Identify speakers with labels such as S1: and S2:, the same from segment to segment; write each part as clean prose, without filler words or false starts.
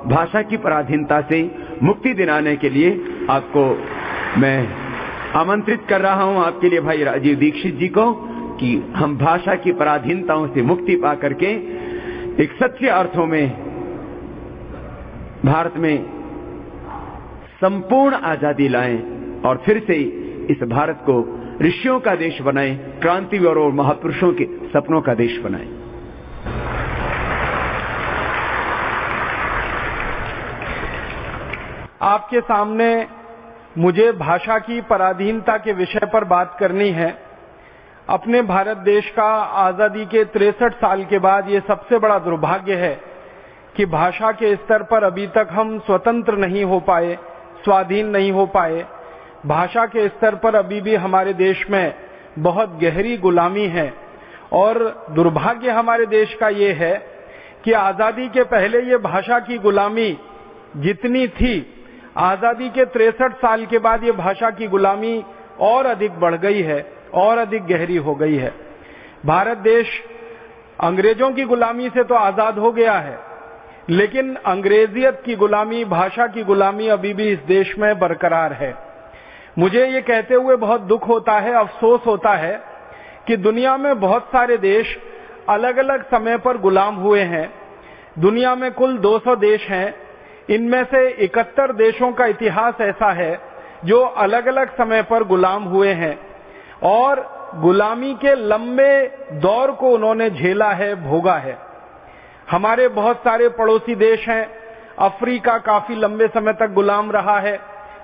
S1: भाषा की पराधीनता से मुक्ति दिलाने के लिए आपको मैं आमंत्रित कर रहा हूं, आपके लिए भाई राजीव दीक्षित जी को, कि हम भाषा की पराधीनताओं से मुक्ति पा करके एक सच्चे अर्थों में भारत में संपूर्ण आजादी लाएं और फिर से इस भारत को ऋषियों का देश बनाएं, क्रांतिवीरों और महापुरुषों के सपनों का देश बनाएं।
S2: आपके सामने मुझे भाषा की पराधीनता के विषय पर बात करनी है। अपने भारत देश का आजादी के 63 साल के बाद ये सबसे बड़ा दुर्भाग्य है कि भाषा के स्तर पर अभी तक हम स्वतंत्र नहीं हो पाए, स्वाधीन नहीं हो पाए। भाषा के स्तर पर अभी भी हमारे देश में बहुत गहरी गुलामी है और दुर्भाग्य हमारे देश का ये है कि आजादी के पहले ये भाषा की गुलामी जितनी थी, आजादी के 63 साल के बाद ये भाषा की गुलामी और अधिक बढ़ गई है और अधिक गहरी हो गई है। भारत देश अंग्रेजों की गुलामी से तो आजाद हो गया है, लेकिन अंग्रेजियत की गुलामी, भाषा की गुलामी अभी भी इस देश में बरकरार है। मुझे ये कहते हुए बहुत दुख होता है, अफसोस होता है कि दुनिया में बहुत सारे देश अलग अलग समय पर गुलाम हुए हैं। दुनिया में कुल 200 देश हैं, इनमें से 71 देशों का इतिहास ऐसा है जो अलग अलग समय पर गुलाम हुए हैं और गुलामी के लंबे दौर को उन्होंने झेला है, भोगा है। हमारे बहुत सारे पड़ोसी देश हैं। अफ्रीका काफी लंबे समय तक गुलाम रहा है,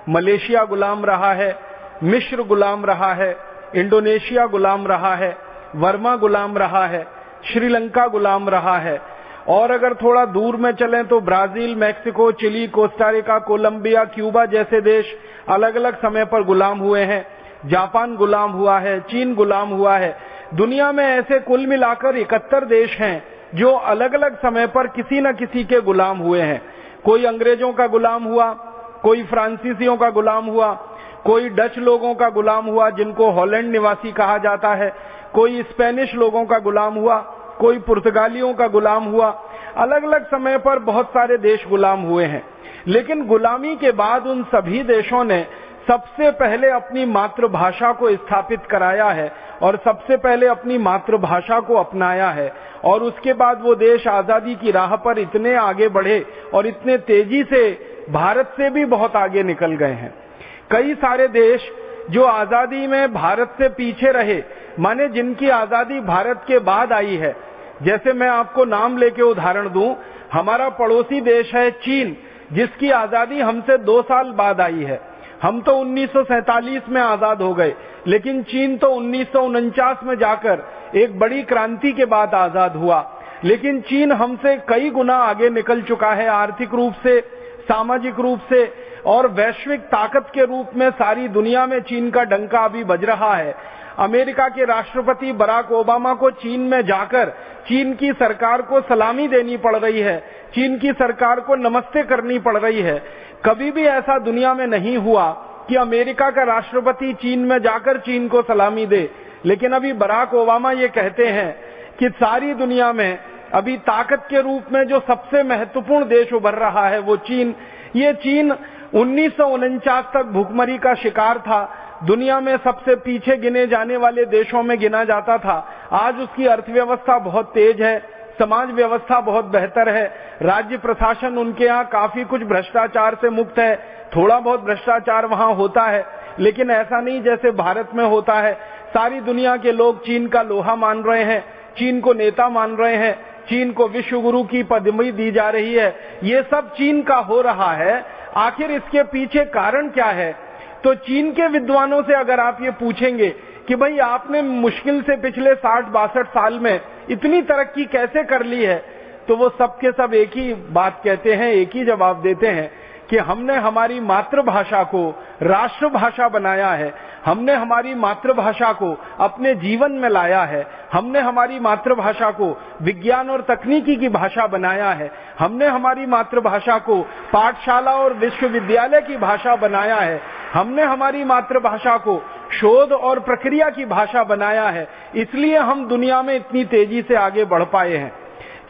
S2: मलेशिया गुलाम रहा है, मिस्र गुलाम रहा है, इंडोनेशिया गुलाम रहा है, वर्मा गुलाम रहा है, श्रीलंका गुलाम रहा है। और अगर थोड़ा दूर में चलें तो Brazil, Mexico, Chile, Costa Rica, Colombia, Cuba जैसे देश अलग अलग समय पर गुलाम हुए हैं। जापान गुलाम हुआ है, चीन गुलाम हुआ है। दुनिया में ऐसे कुल मिलाकर 71 देश हैं जो अलग अलग समय पर किसी न किसी के गुलाम हुए हैं। कोई अंग्रेजों का गुलाम हुआ, कोई फ्रांसीसियों का गुलाम हुआ, कोई डच लोगों का गुलाम हुआ जिनको हॉलैंड निवासी कहा जाता है, कोई स्पेनिश लोगों का गुलाम हुआ, कोई पुर्तगालियों का गुलाम हुआ। अलग अलग समय पर बहुत सारे देश गुलाम हुए हैं, लेकिन गुलामी के बाद उन सभी देशों ने सबसे पहले अपनी मातृभाषा को स्थापित कराया है और सबसे पहले अपनी मातृभाषा को अपनाया है। और उसके बाद वो देश आजादी की राह पर इतने आगे बढ़े और इतने तेजी से भारत से भी बहुत आगे निकल गए हैं। कई सारे देश जो आजादी में भारत से पीछे रहे, माने जिनकी आजादी भारत के बाद आई है, जैसे मैं आपको नाम लेके उदाहरण दूं, हमारा पड़ोसी देश है चीन, जिसकी आजादी हमसे 2 साल बाद आई है। हम तो 1947 में आजाद हो गए, लेकिन चीन तो 1949 में जाकर एक बड़ी क्रांति के बाद आजाद हुआ। लेकिन चीन हमसे कई गुना आगे निकल चुका है, आर्थिक रूप से, सामाजिक रूप से और वैश्विक ताकत के रूप में सारी दुनिया में चीन का डंका अभी बज रहा है। अमेरिका के राष्ट्रपति बराक ओबामा को चीन में जाकर चीन की सरकार को सलामी देनी पड़ रही है, चीन की सरकार को नमस्ते करनी पड़ रही है। कभी भी ऐसा दुनिया में नहीं हुआ कि अमेरिका का राष्ट्रपति चीन में जाकर चीन को सलामी दे, लेकिन अभी बराक ओबामा ये कहते हैं कि सारी दुनिया में अभी ताकत के रूप में जो सबसे महत्वपूर्ण देश उभर रहा है वो चीन। ये चीन 1949 तक भुखमरी का शिकार था, दुनिया में सबसे पीछे गिने जाने वाले देशों में गिना जाता था। आज उसकी अर्थव्यवस्था बहुत तेज है, समाज व्यवस्था बहुत बेहतर है, राज्य प्रशासन उनके यहाँ काफी कुछ भ्रष्टाचार से मुक्त है। थोड़ा बहुत भ्रष्टाचार वहाँ होता है, लेकिन ऐसा नहीं जैसे भारत में होता है। सारी दुनिया के लोग चीन का लोहा मान रहे हैं, चीन को नेता मान रहे हैं, चीन को विश्व गुरु की पदवी दी जा रही है। ये सब चीन का हो रहा है। आखिर इसके पीछे कारण क्या है? तो चीन के विद्वानों से अगर आप ये पूछेंगे कि भाई आपने मुश्किल से पिछले 60-62 साल में इतनी तरक्की कैसे कर ली है, तो वो सब के सब एक ही बात कहते हैं, एक ही जवाब देते हैं कि हमने हमारी मातृभाषा को राष्ट्रभाषा बनाया है, हमने हमारी मातृभाषा को अपने जीवन में लाया है, हमने हमारी मातृभाषा को विज्ञान और तकनीकी की भाषा बनाया है, हमने हमारी मातृभाषा को पाठशाला और विश्वविद्यालय की भाषा बनाया है, हमने हमारी मातृभाषा को शोध और प्रक्रिया की भाषा बनाया है। इसलिए हम दुनिया में इतनी तेजी से आगे बढ़ पाए हैं।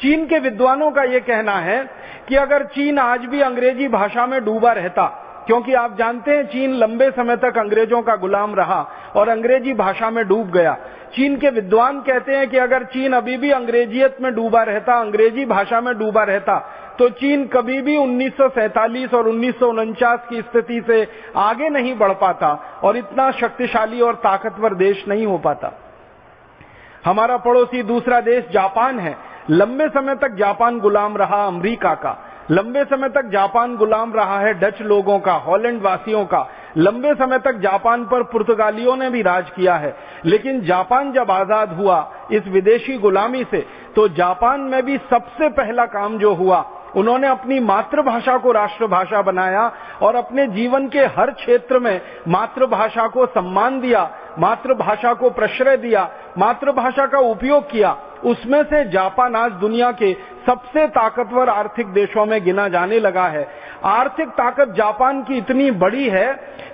S2: चीन के विद्वानों का यह कहना है कि अगर चीन आज भी अंग्रेजी भाषा में डूबा रहता, क्योंकि आप जानते हैं चीन लंबे समय तक अंग्रेजों का गुलाम रहा और अंग्रेजी भाषा में डूब गया। चीन के विद्वान कहते हैं कि अगर चीन अभी भी अंग्रेजियत में डूबा रहता, अंग्रेजी भाषा में डूबा रहता, तो चीन कभी भी 1947 और 1949 की स्थिति से आगे नहीं बढ़ पाता और इतना शक्तिशाली और ताकतवर देश नहीं हो पाता। हमारा पड़ोसी दूसरा देश जापान है। लंबे समय तक जापान गुलाम रहा अमेरिका का, लंबे समय तक जापान गुलाम रहा है डच लोगों का, हॉलैंड वासियों का, लंबे समय तक जापान पर पुर्तगालियों ने भी राज किया है। लेकिन जापान जब आजाद हुआ इस विदेशी गुलामी से, तो जापान में भी सबसे पहला काम जो हुआ, उन्होंने अपनी मातृभाषा को राष्ट्रभाषा बनाया और अपने जीवन के हर क्षेत्र में मातृभाषा को सम्मान दिया, मातृभाषा को प्रश्रय दिया, मातृभाषा का उपयोग किया। उसमें से जापान आज दुनिया के सबसे ताकतवर आर्थिक देशों में गिना जाने लगा है। आर्थिक ताकत जापान की इतनी बड़ी है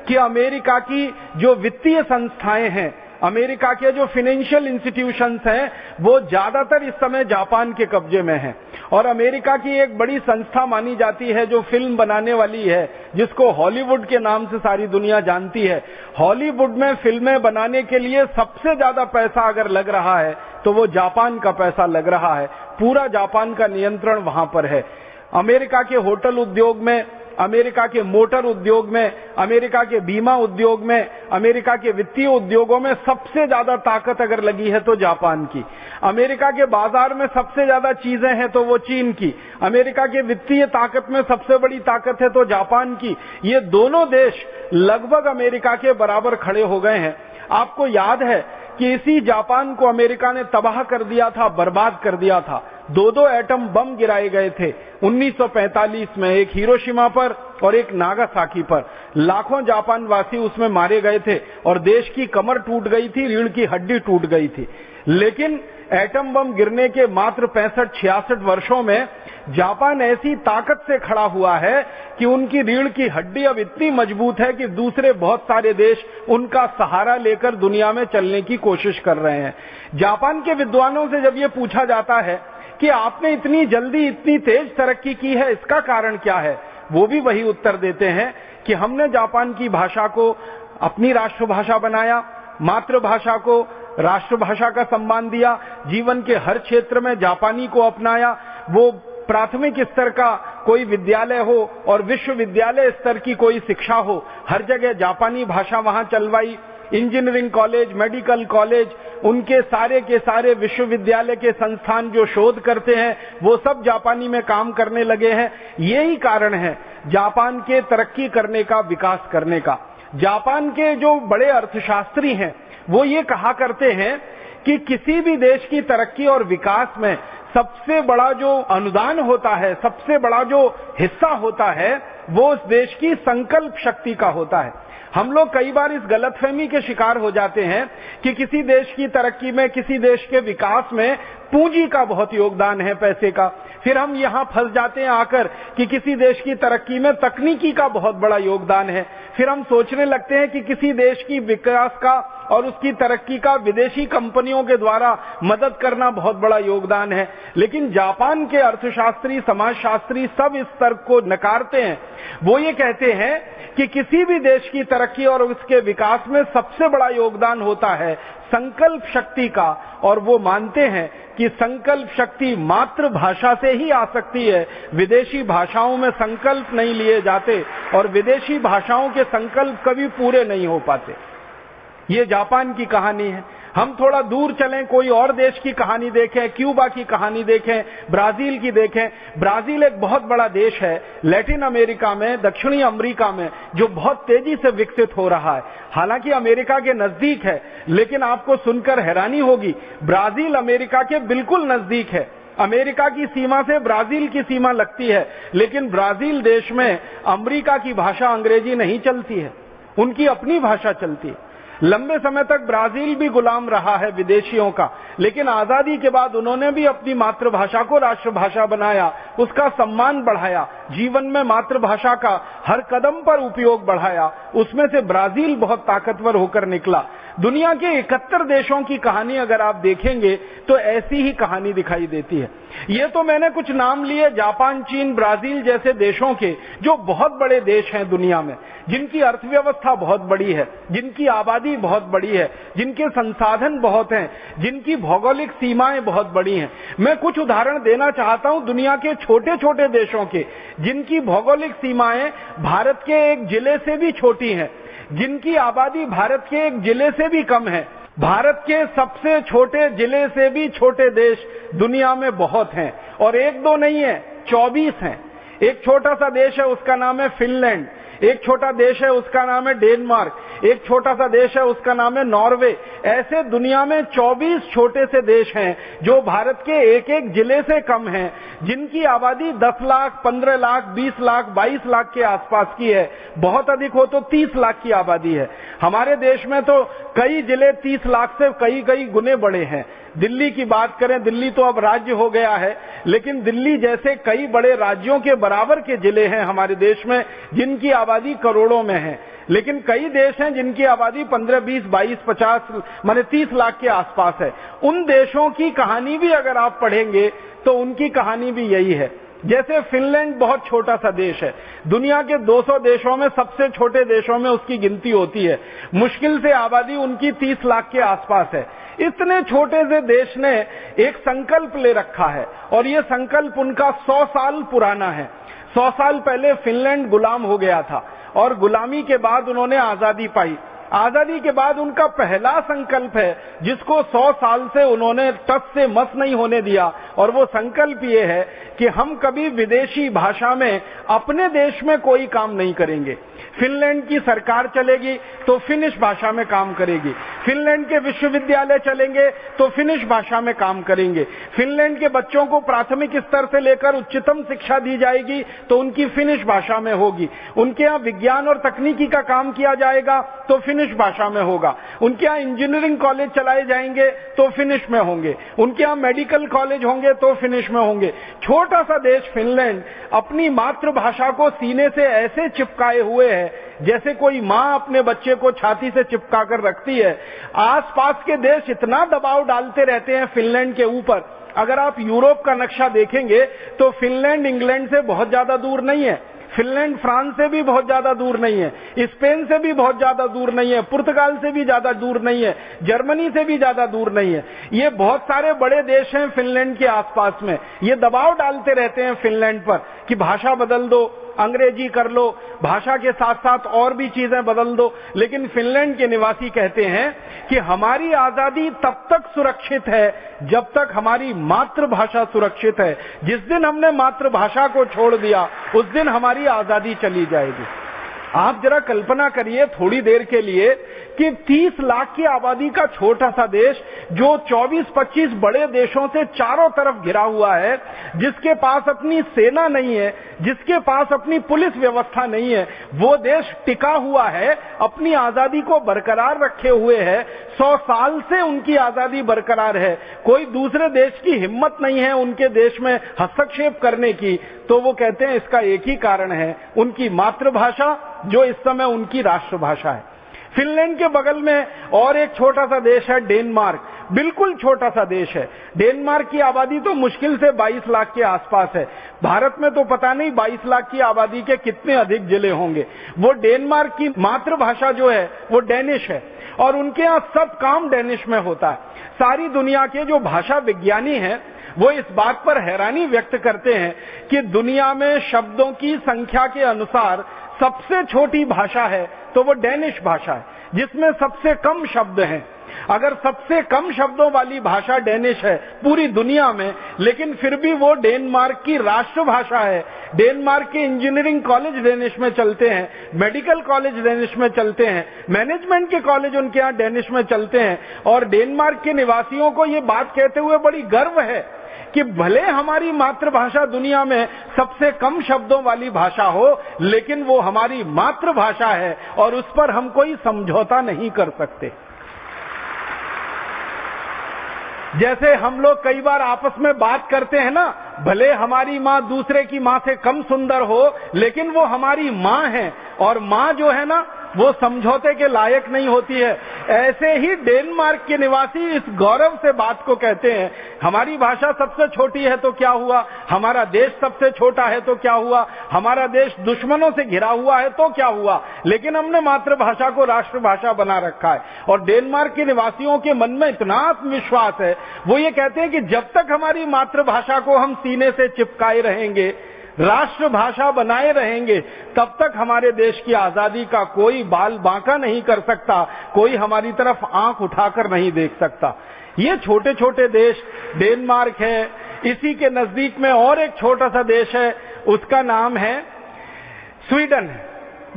S2: कि अमेरिका की जो वित्तीय संस्थाएं हैं, अमेरिका के जो फाइनेंशियल इंस्टीट्यूशंस हैं, वो ज्यादातर इस समय जापान के कब्जे में हैं। और अमेरिका की एक बड़ी संस्था मानी जाती है जो फिल्म बनाने वाली है, जिसको हॉलीवुड के नाम से सारी दुनिया जानती है। हॉलीवुड में फिल्में बनाने के लिए सबसे ज्यादा पैसा अगर लग रहा है तो वो जापान का पैसा लग रहा है। पूरा जापान का नियंत्रण वहां पर है। अमेरिका के होटल उद्योग में, अमेरिका के मोटर उद्योग में, अमेरिका के बीमा उद्योग में, अमेरिका के वित्तीय उद्योगों में सबसे ज्यादा ताकत अगर लगी है तो जापान की। अमेरिका के बाजार में सबसे ज्यादा चीजें हैं तो वो चीन की। अमेरिका के वित्तीय ताकत में सबसे बड़ी ताकत है तो जापान की। ये दोनों देश लगभग अमेरिका के बराबर खड़े हो गए हैं। आपको याद है कि इसी जापान को अमेरिका ने तबाह कर दिया था, बर्बाद कर दिया था। 2 एटम बम गिराए गए थे 1945 में, एक हिरोशिमा पर और एक नागासाकी पर। लाखों जापानवासी उसमें मारे गए थे और देश की कमर टूट गई थी, रीढ़ की हड्डी टूट गई थी। लेकिन एटम बम गिरने के मात्र 65-66 वर्षों में जापान ऐसी ताकत से खड़ा हुआ है कि उनकी रीढ़ की हड्डी अब इतनी मजबूत है कि दूसरे बहुत सारे देश उनका सहारा लेकर दुनिया में चलने की कोशिश कर रहे हैं। जापान के विद्वानों से जब ये पूछा जाता है कि आपने इतनी जल्दी इतनी तेज तरक्की की है, इसका कारण क्या है, वो भी वही उत्तर देते हैं कि हमने जापान की भाषा को अपनी राष्ट्रभाषा बनाया, मातृभाषा को राष्ट्रभाषा का सम्मान दिया, जीवन के हर क्षेत्र में जापानी को अपनाया। वो प्राथमिक स्तर का कोई विद्यालय हो और विश्वविद्यालय स्तर की कोई शिक्षा हो, हर जगह जापानी भाषा वहां चलवाई। इंजीनियरिंग कॉलेज, मेडिकल कॉलेज, उनके सारे के सारे विश्वविद्यालय के संस्थान जो शोध करते हैं वो सब जापानी में काम करने लगे हैं। यही कारण है जापान के तरक्की करने का, विकास करने का। जापान के जो बड़े अर्थशास्त्री हैं वो ये कहा करते हैं कि किसी भी देश की तरक्की और विकास में सबसे बड़ा जो अनुदान होता है, सबसे बड़ा जो हिस्सा होता है, वो उस देश की संकल्प शक्ति का होता है। हम लोग कई बार इस गलतफहमी के शिकार हो जाते हैं कि किसी देश की तरक्की में, किसी देश के विकास में पूंजी का बहुत योगदान है, पैसे का। फिर हम यहां फंस जाते हैं आकर कि किसी देश की तरक्की में तकनीकी का बहुत बड़ा योगदान है। फिर हम सोचने लगते हैं कि किसी देश की विकास का और उसकी तरक्की का विदेशी कंपनियों के द्वारा मदद करना बहुत बड़ा योगदान है। लेकिन जापान के अर्थशास्त्री, समाजशास्त्री सब इस तर्क को नकारते हैं। वो ये कहते हैं कि किसी भी देश की तरक्की और उसके विकास में सबसे बड़ा योगदान होता है संकल्प शक्ति का, और वो मानते हैं कि संकल्प शक्ति मातृभाषा से ही आ सकती है। विदेशी भाषाओं में संकल्प नहीं लिए जाते और विदेशी भाषाओं के संकल्प कभी पूरे नहीं हो पाते। ये जापान की कहानी है। हम थोड़ा दूर चलें, कोई और देश की कहानी देखें, क्यूबा की कहानी देखें, ब्राजील की देखें। ब्राजील एक बहुत बड़ा देश है लैटिन अमेरिका में, दक्षिणी अमेरिका में, जो बहुत तेजी से विकसित हो रहा है। हालांकि अमेरिका के नजदीक है, लेकिन आपको सुनकर हैरानी होगी, ब्राजील अमेरिका के बिल्कुल नजदीक है। अमेरिका की सीमा से ब्राजील की सीमा लगती है, लेकिन ब्राजील देश में अमेरिका की भाषा अंग्रेजी नहीं चलती है, उनकी अपनी भाषा चलती है। लंबे समय तक ब्राजील भी गुलाम रहा है विदेशियों का, लेकिन आजादी के बाद उन्होंने भी अपनी मातृभाषा को राष्ट्रभाषा बनाया, उसका सम्मान बढ़ाया, जीवन में मातृभाषा का हर कदम पर उपयोग बढ़ाया। उसमें से ब्राजील बहुत ताकतवर होकर निकला। दुनिया के 71 देशों की कहानी अगर आप देखेंगे तो ऐसी ही कहानी दिखाई देती है। ये तो मैंने कुछ नाम लिए जापान, चीन, ब्राजील जैसे देशों के, जो बहुत बड़े देश हैं दुनिया में, जिनकी अर्थव्यवस्था बहुत बड़ी है, जिनकी आबादी बहुत बड़ी है, जिनके संसाधन बहुत हैं, जिनकी भौगोलिक सीमाएं बहुत बड़ी हैं। मैं कुछ उदाहरण देना चाहता हूं दुनिया के छोटे छोटे देशों के, जिनकी भौगोलिक सीमाएं भारत के एक जिले से भी छोटी हैं, जिनकी आबादी भारत के एक जिले से भी कम है। भारत के सबसे छोटे जिले से भी छोटे देश दुनिया में बहुत हैं, और एक दो नहीं है, 24 हैं। एक छोटा सा देश है, उसका नाम है फिनलैंड। एक छोटा देश है, उसका नाम है डेनमार्क। एक छोटा सा देश है, उसका नाम है नॉर्वे। ऐसे दुनिया में 24 छोटे से देश हैं जो भारत के एक एक जिले से कम हैं, जिनकी आबादी 10 लाख, 15 लाख, 20 लाख, 22 लाख के आसपास की है। बहुत अधिक हो तो 30 लाख की आबादी है। हमारे देश में तो कई जिले 30 लाख से कई कई गुने बड़े हैं। दिल्ली की बात करें, दिल्ली तो अब राज्य हो गया है, लेकिन दिल्ली जैसे कई बड़े राज्यों के बराबर के जिले हैं हमारे देश में, जिनकी आबादी करोड़ों में है। लेकिन कई देश हैं जिनकी आबादी 15, 20, 22, 50 माने 30 लाख के आसपास है। उन देशों की कहानी भी अगर आप पढ़ेंगे तो उनकी कहानी भी यही है। जैसे फिनलैंड बहुत छोटा सा देश है, दुनिया के 200 देशों में सबसे छोटे देशों में उसकी गिनती होती है। मुश्किल से आबादी उनकी 30 लाख के आसपास है। इतने छोटे से देश ने एक संकल्प ले रखा है, और ये संकल्प उनका 100 साल पुराना है। 100 साल पहले फिनलैंड गुलाम हो गया था, और गुलामी के बाद उन्होंने आजादी पाई। आजादी के बाद उनका पहला संकल्प है, जिसको 100 साल से उन्होंने टस से मस नहीं होने दिया, और वो संकल्प ये है कि हम कभी विदेशी भाषा में अपने देश में कोई काम नहीं करेंगे। फिनलैंड की सरकार चलेगी तो फिनिश भाषा में काम करेगी। फिनलैंड के विश्वविद्यालय चलेंगे तो फिनिश भाषा में काम करेंगे। फिनलैंड के बच्चों को प्राथमिक स्तर से लेकर उच्चतम शिक्षा दी जाएगी तो उनकी फिनिश भाषा में होगी। उनके यहाँ विज्ञान और तकनीकी का काम किया जाएगा तो फिनिश भाषा में होगा। उनके यहाँ इंजीनियरिंग कॉलेज चलाए जाएंगे तो फिनिश में होंगे। उनके यहाँ मेडिकल कॉलेज होंगे तो फिनिश में होंगे। छोटा सा देश फिनलैंड अपनी मातृभाषा को सीने से ऐसे चिपकाए हुए है जैसे कोई माँ अपने बच्चे को छाती से चिपका कर रखती है। आसपास के देश इतना दबाव डालते रहते हैं फिनलैंड के ऊपर। अगर आप यूरोप का नक्शा देखेंगे तो फिनलैंड इंग्लैंड से बहुत ज्यादा दूर नहीं है, फिनलैंड फ्रांस से भी बहुत ज्यादा दूर नहीं है, स्पेन से भी बहुत ज्यादा दूर नहीं है, पुर्तगाल से भी ज्यादा दूर नहीं है, जर्मनी से भी ज्यादा दूर नहीं है। ये बहुत सारे बड़े देश हैं फिनलैंड के आसपास में। ये दबाव डालते रहते हैं फिनलैंड पर कि भाषा बदल दो, अंग्रेजी कर लो, भाषा के साथ साथ और भी चीजें बदल दो। लेकिन फिनलैंड के निवासी कहते हैं कि हमारी आजादी तब तक सुरक्षित है जब तक हमारी मातृभाषा सुरक्षित है। जिस दिन हमने मातृभाषा को छोड़ दिया उस दिन हमारी आजादी चली जाएगी। आप जरा कल्पना करिए थोड़ी देर के लिए कि 30 लाख की आबादी का छोटा सा देश जो 24-25 बड़े देशों से चारों तरफ घिरा हुआ है, जिसके पास अपनी सेना नहीं है, जिसके पास अपनी पुलिस व्यवस्था नहीं है, वो देश टिका हुआ है, अपनी आजादी को बरकरार रखे हुए है। 100 साल से उनकी आजादी बरकरार है। कोई दूसरे देश की हिम्मत नहीं है उनके देश में हस्तक्षेप करने की। तो वो कहते हैं इसका एक ही कारण है, उनकी मातृभाषा जो इस समय उनकी राष्ट्रभाषा है। फिनलैंड के बगल में और एक छोटा सा देश है डेनमार्क, बिल्कुल छोटा सा देश है। डेनमार्क की आबादी तो मुश्किल से 22 लाख के आसपास है। भारत में तो पता नहीं 22 लाख की आबादी के कितने अधिक जिले होंगे। वो डेनमार्क की मातृभाषा जो है वो डेनिश है, और उनके यहाँ सब काम डेनिश में होता है। सारी दुनिया के जो भाषा विज्ञानी हैं वो इस बात पर हैरानी व्यक्त करते हैं कि दुनिया में शब्दों की संख्या के अनुसार सबसे छोटी भाषा है तो वो डेनिश भाषा है, जिसमें सबसे कम शब्द हैं। अगर सबसे कम शब्दों वाली भाषा डेनिश है पूरी दुनिया में, लेकिन फिर भी वो डेनमार्क की राष्ट्रभाषा है। डेनमार्क के इंजीनियरिंग कॉलेज डेनिश में चलते हैं, मेडिकल कॉलेज डेनिश में चलते हैं, मैनेजमेंट के कॉलेज उनके यहाँ डेनिश में चलते हैं। और डेनमार्क के निवासियों को ये बात कहते हुए बड़ी गर्व है कि भले हमारी मातृभाषा दुनिया में सबसे कम शब्दों वाली भाषा हो, लेकिन वो हमारी मातृभाषा है और उस पर हम कोई समझौता नहीं कर सकते। जैसे हम लोग कई बार आपस में बात करते हैं ना, भले हमारी माँ दूसरे की माँ से कम सुंदर हो, लेकिन वो हमारी माँ है, और माँ जो है ना वो समझौते के लायक नहीं होती है। ऐसे ही डेनमार्क के निवासी इस गौरव से बात को कहते हैं, हमारी भाषा सबसे छोटी है तो क्या हुआ, हमारा देश सबसे छोटा है तो क्या हुआ, हमारा देश दुश्मनों से घिरा हुआ है तो क्या हुआ, लेकिन हमने मातृभाषा को राष्ट्रभाषा बना रखा है। और डेनमार्क के निवासियों के मन में इतना आत्मविश्वास है, वो ये कहते हैं कि जब तक हमारी मातृभाषा को हम सीने से चिपकाए रहेंगे, राष्ट्रभाषा बनाए रहेंगे, तब तक हमारे देश की आजादी का कोई बाल बांका नहीं कर सकता, कोई हमारी तरफ आंख उठाकर नहीं देख सकता। ये छोटे छोटे देश, डेनमार्क है, इसी के नजदीक में और एक छोटा सा देश है, उसका नाम है स्वीडन है।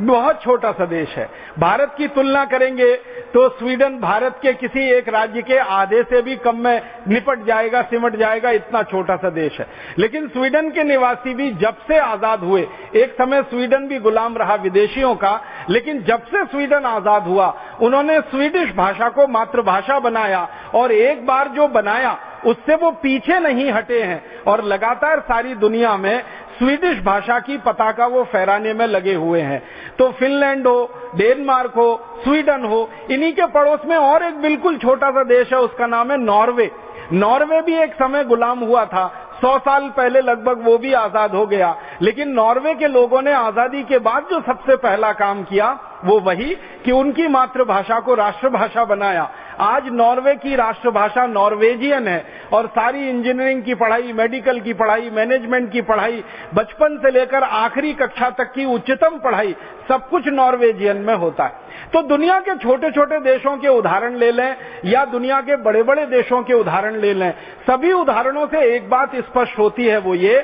S2: बहुत छोटा सा देश है। भारत की तुलना करेंगे तो स्वीडन भारत के किसी एक राज्य के आधे से भी कम में निपट जाएगा, सिमट जाएगा, इतना छोटा सा देश है। लेकिन स्वीडन के निवासी भी जब से आजाद हुए, एक समय स्वीडन भी गुलाम रहा विदेशियों का, लेकिन जब से स्वीडन आजाद हुआ, उन्होंने स्वीडिश भाषा को मातृभाषा बनाया, और एक बार जो बनाया उससे वो पीछे नहीं हटे हैं, और लगातार सारी दुनिया में स्वीडिश भाषा की पताका वो फहराने में लगे हुए हैं। तो फिनलैंड हो, डेनमार्क हो, स्वीडन हो, इन्हीं के पड़ोस में और एक बिल्कुल छोटा सा देश है, उसका नाम है नॉर्वे। नॉर्वे भी एक समय गुलाम हुआ था, 100 साल पहले लगभग वो भी आजाद हो गया। लेकिन नॉर्वे के लोगों ने आजादी के बाद जो सबसे पहला काम किया वो वही कि उनकी मातृभाषा को राष्ट्रभाषा बनाया। आज नॉर्वे की राष्ट्रभाषा नॉर्वेजियन है, और सारी इंजीनियरिंग की पढ़ाई, मेडिकल की पढ़ाई, मैनेजमेंट की पढ़ाई, बचपन से लेकर आखिरी कक्षा तक की उच्चतम पढ़ाई, सब कुछ नॉर्वेजियन में होता है। तो दुनिया के छोटे छोटे देशों के उदाहरण ले लें या दुनिया के बड़े बड़े देशों के उदाहरण ले लें, सभी उदाहरणों से एक बात स्पष्ट होती है, वो ये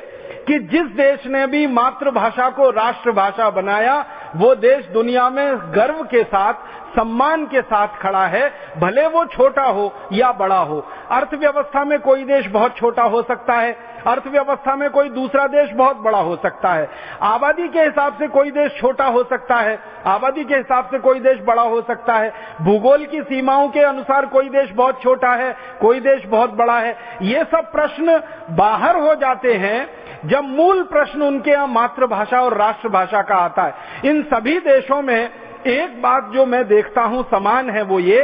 S2: कि जिस देश ने भी मातृभाषा को राष्ट्रभाषा बनाया, वो देश दुनिया में गर्व के साथ, सम्मान के साथ खड़ा है, भले वो छोटा हो या बड़ा हो। अर्थव्यवस्था में कोई देश बहुत छोटा हो सकता है, अर्थव्यवस्था में कोई दूसरा देश बहुत बड़ा हो सकता है, आबादी के हिसाब से कोई देश छोटा हो सकता है, आबादी के हिसाब से कोई देश बड़ा हो सकता है, भूगोल की सीमाओं के अनुसार कोई देश बहुत छोटा है, कोई देश बहुत बड़ा है। ये सब प्रश्न बाहर हो जाते हैं जब मूल प्रश्न उनके यहाँ मातृभाषा और राष्ट्रभाषा का आता है। इन सभी देशों में एक बात जो मैं देखता हूं समान है, वो ये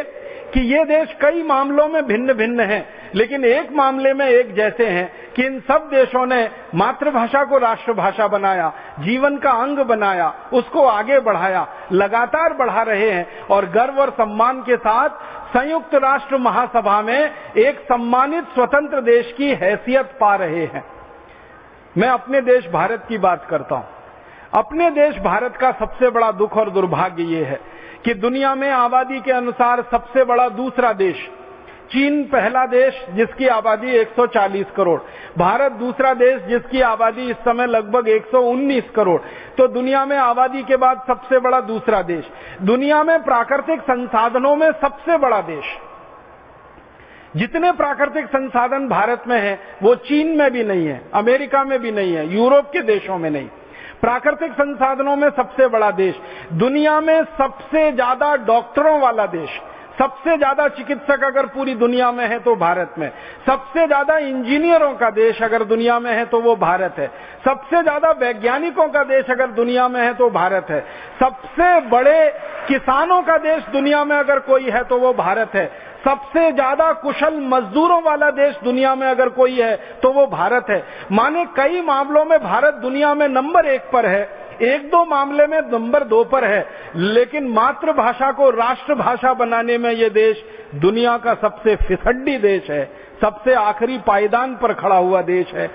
S2: कि ये देश कई मामलों में भिन्न भिन्न हैं, लेकिन एक मामले में एक जैसे हैं कि इन सब देशों ने मातृभाषा को राष्ट्रभाषा बनाया, जीवन का अंग बनाया, उसको आगे बढ़ाया, लगातार बढ़ा रहे हैं, और गर्व और सम्मान के साथ संयुक्त राष्ट्र महासभा में एक सम्मानित स्वतंत्र देश की हैसियत पा रहे हैं। मैं अपने देश भारत की बात करता हूं। अपने देश भारत का सबसे बड़ा दुख और दुर्भाग्य ये है कि दुनिया में आबादी के अनुसार सबसे बड़ा दूसरा देश, चीन पहला देश जिसकी आबादी 140 करोड़, भारत दूसरा देश जिसकी आबादी इस समय लगभग 119 करोड़। तो दुनिया में आबादी के बाद सबसे बड़ा दूसरा देश, दुनिया में प्राकृतिक संसाधनों में सबसे बड़ा देश। जितने प्राकृतिक संसाधन भारत में हैं, वो चीन में भी नहीं है, अमेरिका में भी नहीं है, यूरोप के देशों में नहीं। प्राकृतिक संसाधनों में सबसे बड़ा देश, दुनिया में सबसे ज्यादा डॉक्टरों वाला देश, सबसे ज्यादा चिकित्सक अगर पूरी दुनिया में है तो भारत में, सबसे ज्यादा इंजीनियरों का देश अगर दुनिया में है तो वो भारत है, सबसे ज्यादा वैज्ञानिकों का देश अगर दुनिया में है तो भारत है, सबसे बड़े किसानों का देश दुनिया में अगर कोई है तो वो भारत है, सबसे ज्यादा कुशल मजदूरों वाला देश दुनिया में अगर कोई है तो वो भारत है। माने कई मामलों में भारत दुनिया में नंबर 1 पर है, एक दो मामले में नंबर 2 पर है, लेकिन मातृभाषा को राष्ट्रभाषा बनाने में ये देश दुनिया का सबसे फिसड्डी देश है, सबसे आखिरी पायदान पर खड़ा हुआ देश है।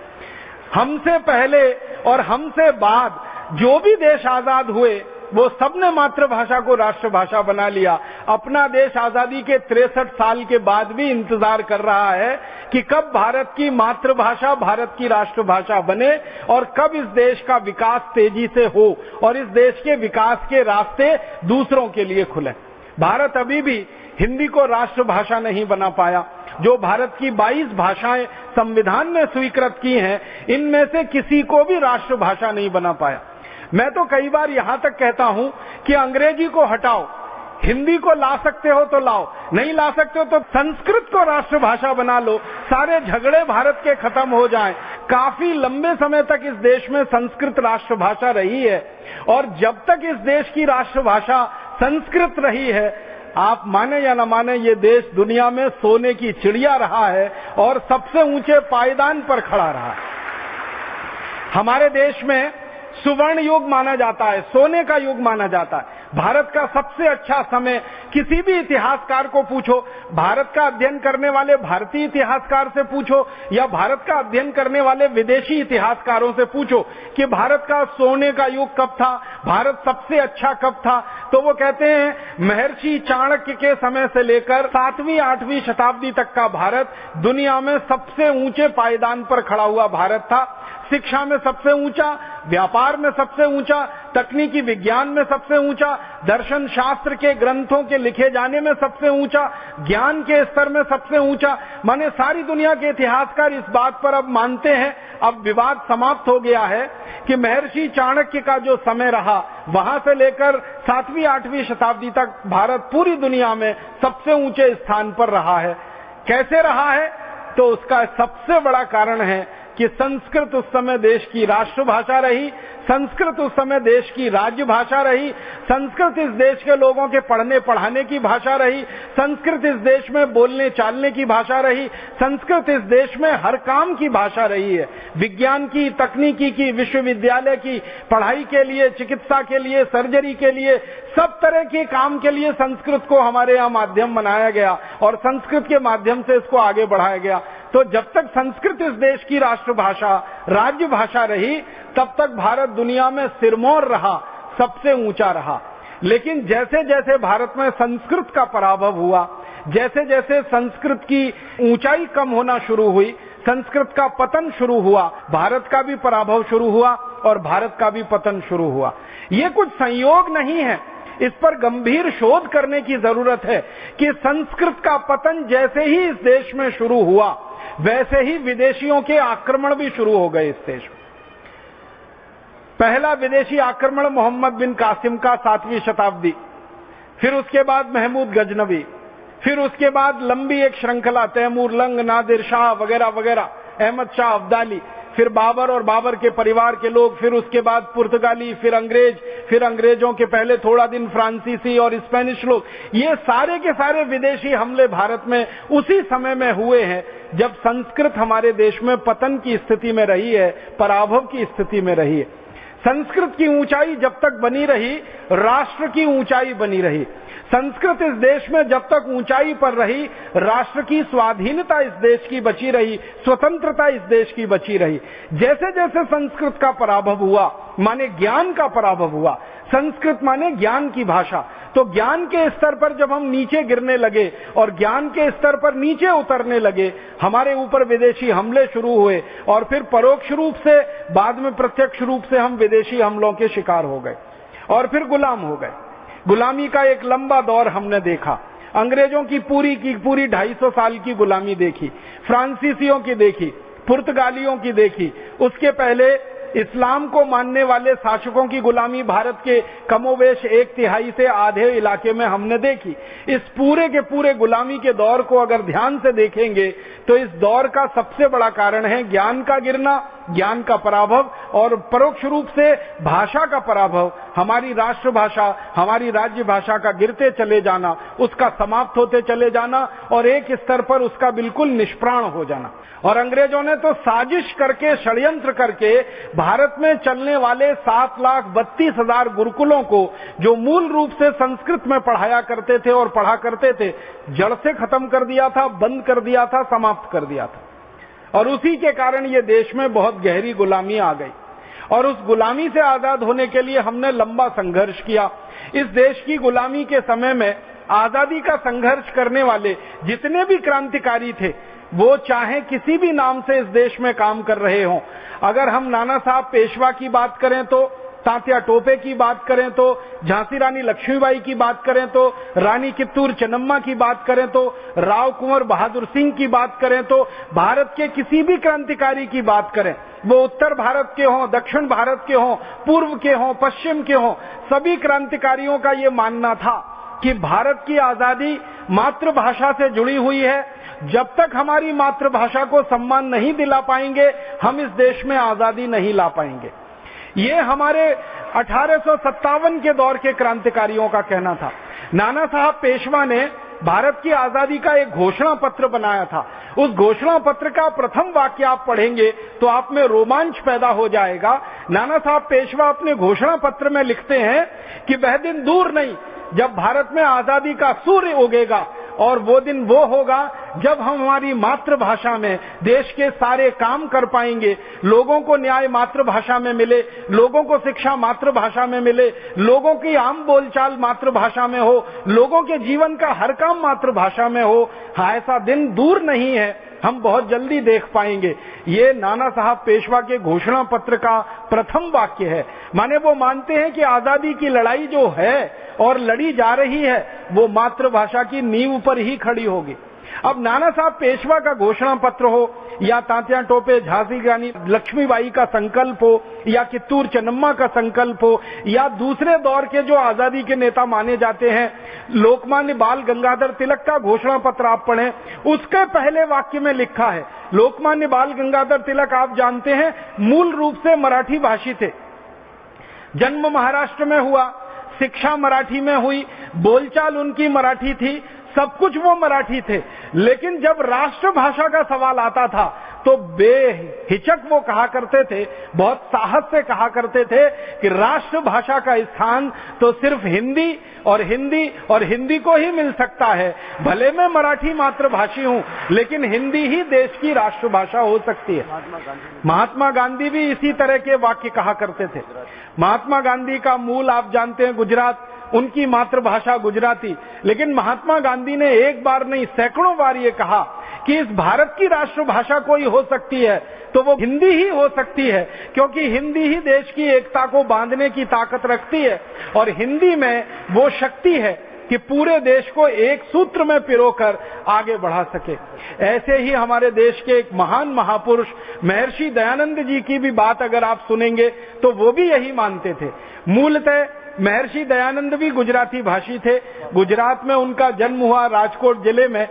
S2: हमसे पहले और हमसे बाद जो भी देश आजाद हुए वो सबने मातृभाषा को राष्ट्रभाषा बना लिया। अपना देश आजादी के 63 साल के बाद भी इंतजार कर रहा है कि कब भारत की मातृभाषा भारत की राष्ट्रभाषा बने और कब इस देश का विकास तेजी से हो और इस देश के विकास के रास्ते दूसरों के लिए खुले। भारत अभी भी हिंदी को राष्ट्रभाषा नहीं बना पाया। जो भारत की 22 भाषाएं संविधान ने स्वीकृत की हैं, इनमें से किसी को भी राष्ट्रभाषा नहीं बना पाया। मैं तो कई बार यहां तक कहता हूं कि अंग्रेजी को हटाओ, हिंदी को ला सकते हो तो लाओ, नहीं ला सकते हो तो संस्कृत को राष्ट्रभाषा बना लो, सारे झगड़े भारत के खत्म हो जाएं। काफी लंबे समय तक इस देश में संस्कृत राष्ट्रभाषा रही है, और जब तक इस देश की राष्ट्रभाषा संस्कृत रही है, आप माने या न माने, ये देश दुनिया में सोने की चिड़िया रहा है और सबसे ऊंचे पायदान पर खड़ा रहा है। हमारे देश में सुवर्ण युग माना जाता है, सोने का युग माना जाता है। भारत का सबसे अच्छा समय, किसी भी इतिहासकार को पूछो, भारत का अध्ययन करने वाले भारतीय इतिहासकार से पूछो या भारत का अध्ययन करने वाले विदेशी इतिहासकारों से पूछो कि भारत का सोने का युग कब था, भारत सबसे अच्छा कब था, तो वो कहते हैं महर्षि चाणक्य के समय से लेकर 7वीं 8वीं शताब्दी तक का भारत दुनिया में सबसे ऊंचे पायदान पर खड़ा हुआ भारत था। शिक्षा में सबसे ऊंचा, व्यापार में सबसे ऊंचा, तकनीकी विज्ञान में सबसे ऊंचा, दर्शन शास्त्र के ग्रंथों के लिखे जाने में सबसे ऊंचा, ज्ञान के स्तर में सबसे ऊंचा। माने सारी दुनिया के इतिहासकार इस बात पर अब मानते हैं, अब विवाद समाप्त हो गया है कि महर्षि चाणक्य का जो समय रहा, वहां से लेकर 7वीं 8वीं शताब्दी तक भारत पूरी दुनिया में सबसे ऊंचे स्थान पर रहा है। कैसे रहा है? तो उसका सबसे बड़ा कारण है कि संस्कृत उस समय देश की राष्ट्रभाषा रही, संस्कृत उस समय देश की राज्य भाषा रही, संस्कृत इस देश के लोगों के पढ़ने पढ़ाने की भाषा रही, संस्कृत इस देश में बोलने चालने की भाषा रही, संस्कृत इस देश में हर काम की भाषा रही है। विज्ञान की, तकनीकी की, विश्वविद्यालय की पढ़ाई के लिए, चिकित्सा के लिए, सर्जरी के लिए, सब तरह के काम के लिए संस्कृत को हमारे यहाँ माध्यम बनाया गया और संस्कृत के माध्यम से इसको आगे बढ़ाया गया। तो जब तक संस्कृत इस देश की राष्ट्रभाषा, राज्य भाषा रही, तब तक भारत दुनिया में सिरमौर रहा, सबसे ऊंचा रहा। लेकिन जैसे जैसे भारत में संस्कृत का पराभव हुआ, जैसे जैसे संस्कृत की ऊंचाई कम होना शुरू हुई, संस्कृत का पतन शुरू हुआ, भारत का भी पराभव शुरू हुआ और भारत का भी पतन शुरू हुआ। ये कुछ संयोग नहीं है, इस पर गंभीर शोध करने की जरूरत है कि संस्कृत का पतन जैसे ही इस देश में शुरू हुआ, वैसे ही विदेशियों के आक्रमण भी शुरू हो गए इस देश में। पहला विदेशी आक्रमण मोहम्मद बिन कासिम का 7वीं शताब्दी, फिर उसके बाद महमूद गजनवी, फिर उसके बाद लंबी एक श्रृंखला, तैमूर लंग, नादिर शाह वगैरह वगैरह, अहमद शाह अब्दाली, फिर बाबर और बाबर के परिवार के लोग, फिर उसके बाद पुर्तगाली, फिर अंग्रेज, फिर अंग्रेजों के पहले थोड़ा दिन फ्रांसीसी और स्पेनिश लोग। ये सारे के सारे विदेशी हमले भारत में उसी समय में हुए हैं जब संस्कृत हमारे देश में पतन की स्थिति में रही है, पराभव की स्थिति में रही है। संस्कृत की ऊंचाई जब तक बनी रही, राष्ट्र की ऊंचाई बनी रही। संस्कृत इस देश में जब तक ऊंचाई पर रही, राष्ट्र की स्वाधीनता इस देश की बची रही, स्वतंत्रता इस देश की बची रही। जैसे जैसे संस्कृत का पराभव हुआ, माने ज्ञान का पराभव हुआ, संस्कृत माने ज्ञान की भाषा, तो ज्ञान के स्तर पर जब हम नीचे गिरने लगे और ज्ञान के स्तर पर नीचे उतरने लगे, हमारे ऊपर विदेशी हमले शुरू हुए और फिर परोक्ष रूप से, बाद में प्रत्यक्ष रूप से हम विदेशी हमलों के शिकार हो गए और फिर गुलाम हो गए। गुलामी का एक लंबा दौर हमने देखा। अंग्रेजों की पूरी 250 साल की गुलामी देखी, फ्रांसीसियों की देखी, पुर्तगालियों की देखी, उसके पहले इस्लाम को मानने वाले शासकों की गुलामी भारत के कमोवेश 1/3 से आधे इलाके में हमने देखी। इस पूरे के पूरे गुलामी के दौर को अगर ध्यान से देखेंगे तो इस दौर का सबसे बड़ा कारण है ज्ञान का गिरना, ज्ञान का पराभव और परोक्ष रूप से भाषा का पराभव, हमारी राष्ट्रभाषा, हमारी राज्य भाषा का गिरते चले जाना, उसका समाप्त होते चले जाना और एक स्तर पर उसका बिल्कुल निष्प्राण हो जाना। और अंग्रेजों ने तो साजिश करके, षड्यंत्र करके भारत में चलने वाले 7,32,000 गुरुकुलों को, जो मूल रूप से संस्कृत में पढ़ाया करते थे और पढ़ा करते थे, जड़ से खत्म कर दिया था, बंद कर दिया था, समाप्त कर दिया था। और उसी के कारण ये देश में बहुत गहरी गुलामी आ गई और उस गुलामी से आजाद होने के लिए हमने लंबा संघर्ष किया। इस देश की गुलामी के समय में आजादी का संघर्ष करने वाले जितने भी क्रांतिकारी थे, वो चाहे किसी भी नाम से इस देश में काम कर रहे हों। अगर हम नाना साहब पेशवा की बात करें तो तात्या टोपे की बात करें तो, झांसी रानी लक्ष्मीबाई की बात करें तो, रानी कित्तूर चेन्नम्मा की बात करें तो, राव कुंवर बहादुर सिंह की बात करें तो, भारत के किसी भी क्रांतिकारी की बात करें, वो उत्तर भारत के हों, दक्षिण भारत के हों, पूर्व के हों, पश्चिम के हों, सभी क्रांतिकारियों का ये मानना था कि भारत की आजादी मातृभाषा से जुड़ी हुई है। जब तक हमारी मातृभाषा को सम्मान नहीं दिला पाएंगे, हम इस देश में आजादी नहीं ला पाएंगे। ये हमारे 1857 के दौर के क्रांतिकारियों का कहना था। नाना साहब पेशवा ने भारत की आजादी का एक घोषणा पत्र बनाया था। उस घोषणा पत्र का प्रथम वाक्य आप पढ़ेंगे तो आप में रोमांच पैदा हो जाएगा। नाना साहब पेशवा अपने घोषणा पत्र में लिखते हैं कि वह दिन दूर नहीं जब भारत में आजादी का सूर्य उगेगा, और वो दिन वो होगा जब हम हमारी मातृभाषा में देश के सारे काम कर पाएंगे, लोगों को न्याय मातृभाषा में मिले, लोगों को शिक्षा मातृभाषा में मिले, लोगों की आम बोलचाल मातृभाषा में हो, लोगों के जीवन का हर काम मातृभाषा में हो। हाँ, ऐसा दिन दूर नहीं है, हम बहुत जल्दी देख पाएंगे। ये नाना साहब पेशवा के घोषणा पत्र का प्रथम वाक्य है। माने वो मानते हैं कि आजादी की लड़ाई जो है और लड़ी जा रही है वो मातृभाषा की नींव पर ही खड़ी होगी। अब नाना साहब पेशवा का घोषणा पत्र हो या तात्या टोपे झांसी रानी लक्ष्मीबाई का संकल्प हो या कित्तूर चेन्नम्मा का संकल्प हो या दूसरे दौर के जो आजादी के नेता माने जाते हैं, लोकमान्य बाल गंगाधर तिलक का घोषणा पत्र आप पढ़ें, उसके पहले वाक्य में लिखा है, लोकमान्य बाल गंगाधर तिलक आप जानते हैं मूल रूप से मराठी भाषी थे। जन्म महाराष्ट्र में हुआ, शिक्षा मराठी में हुई, बोलचाल उनकी मराठी थी, सब कुछ वो मराठी थे। लेकिन जब राष्ट्रभाषा का सवाल आता था तो बेहिचक वो कहा करते थे, बहुत साहस से कहा करते थे कि राष्ट्रभाषा का स्थान तो सिर्फ हिंदी और हिंदी को ही मिल सकता है। भले मैं मराठी मातृभाषी हूं, लेकिन हिंदी ही देश की राष्ट्रभाषा हो सकती है। महात्मा गांधी भी इसी तरह के वाक्य कहा करते थे। महात्मा गांधी का मूल आप जानते हैं गुजरात, उनकी मातृभाषा गुजराती, लेकिन महात्मा गांधी ने एक बार नहीं सैकड़ों बार ये कहा कि इस भारत की राष्ट्रभाषा कोई हो सकती है तो वो हिंदी ही हो सकती है, क्योंकि हिंदी ही देश की एकता को बांधने की ताकत रखती है और हिंदी में वो शक्ति है कि पूरे देश को एक सूत्र में पिरोकर आगे बढ़ा सके। ऐसे ही हमारे देश के एक महान महापुरुष महर्षि दयानंद जी की भी बात अगर आप सुनेंगे तो वो भी यही मानते थे। मूलतः महर्षि दयानंद भी गुजराती भाषी थे। गुजरात में उनका जन्म हुआ, राजकोट जिले में,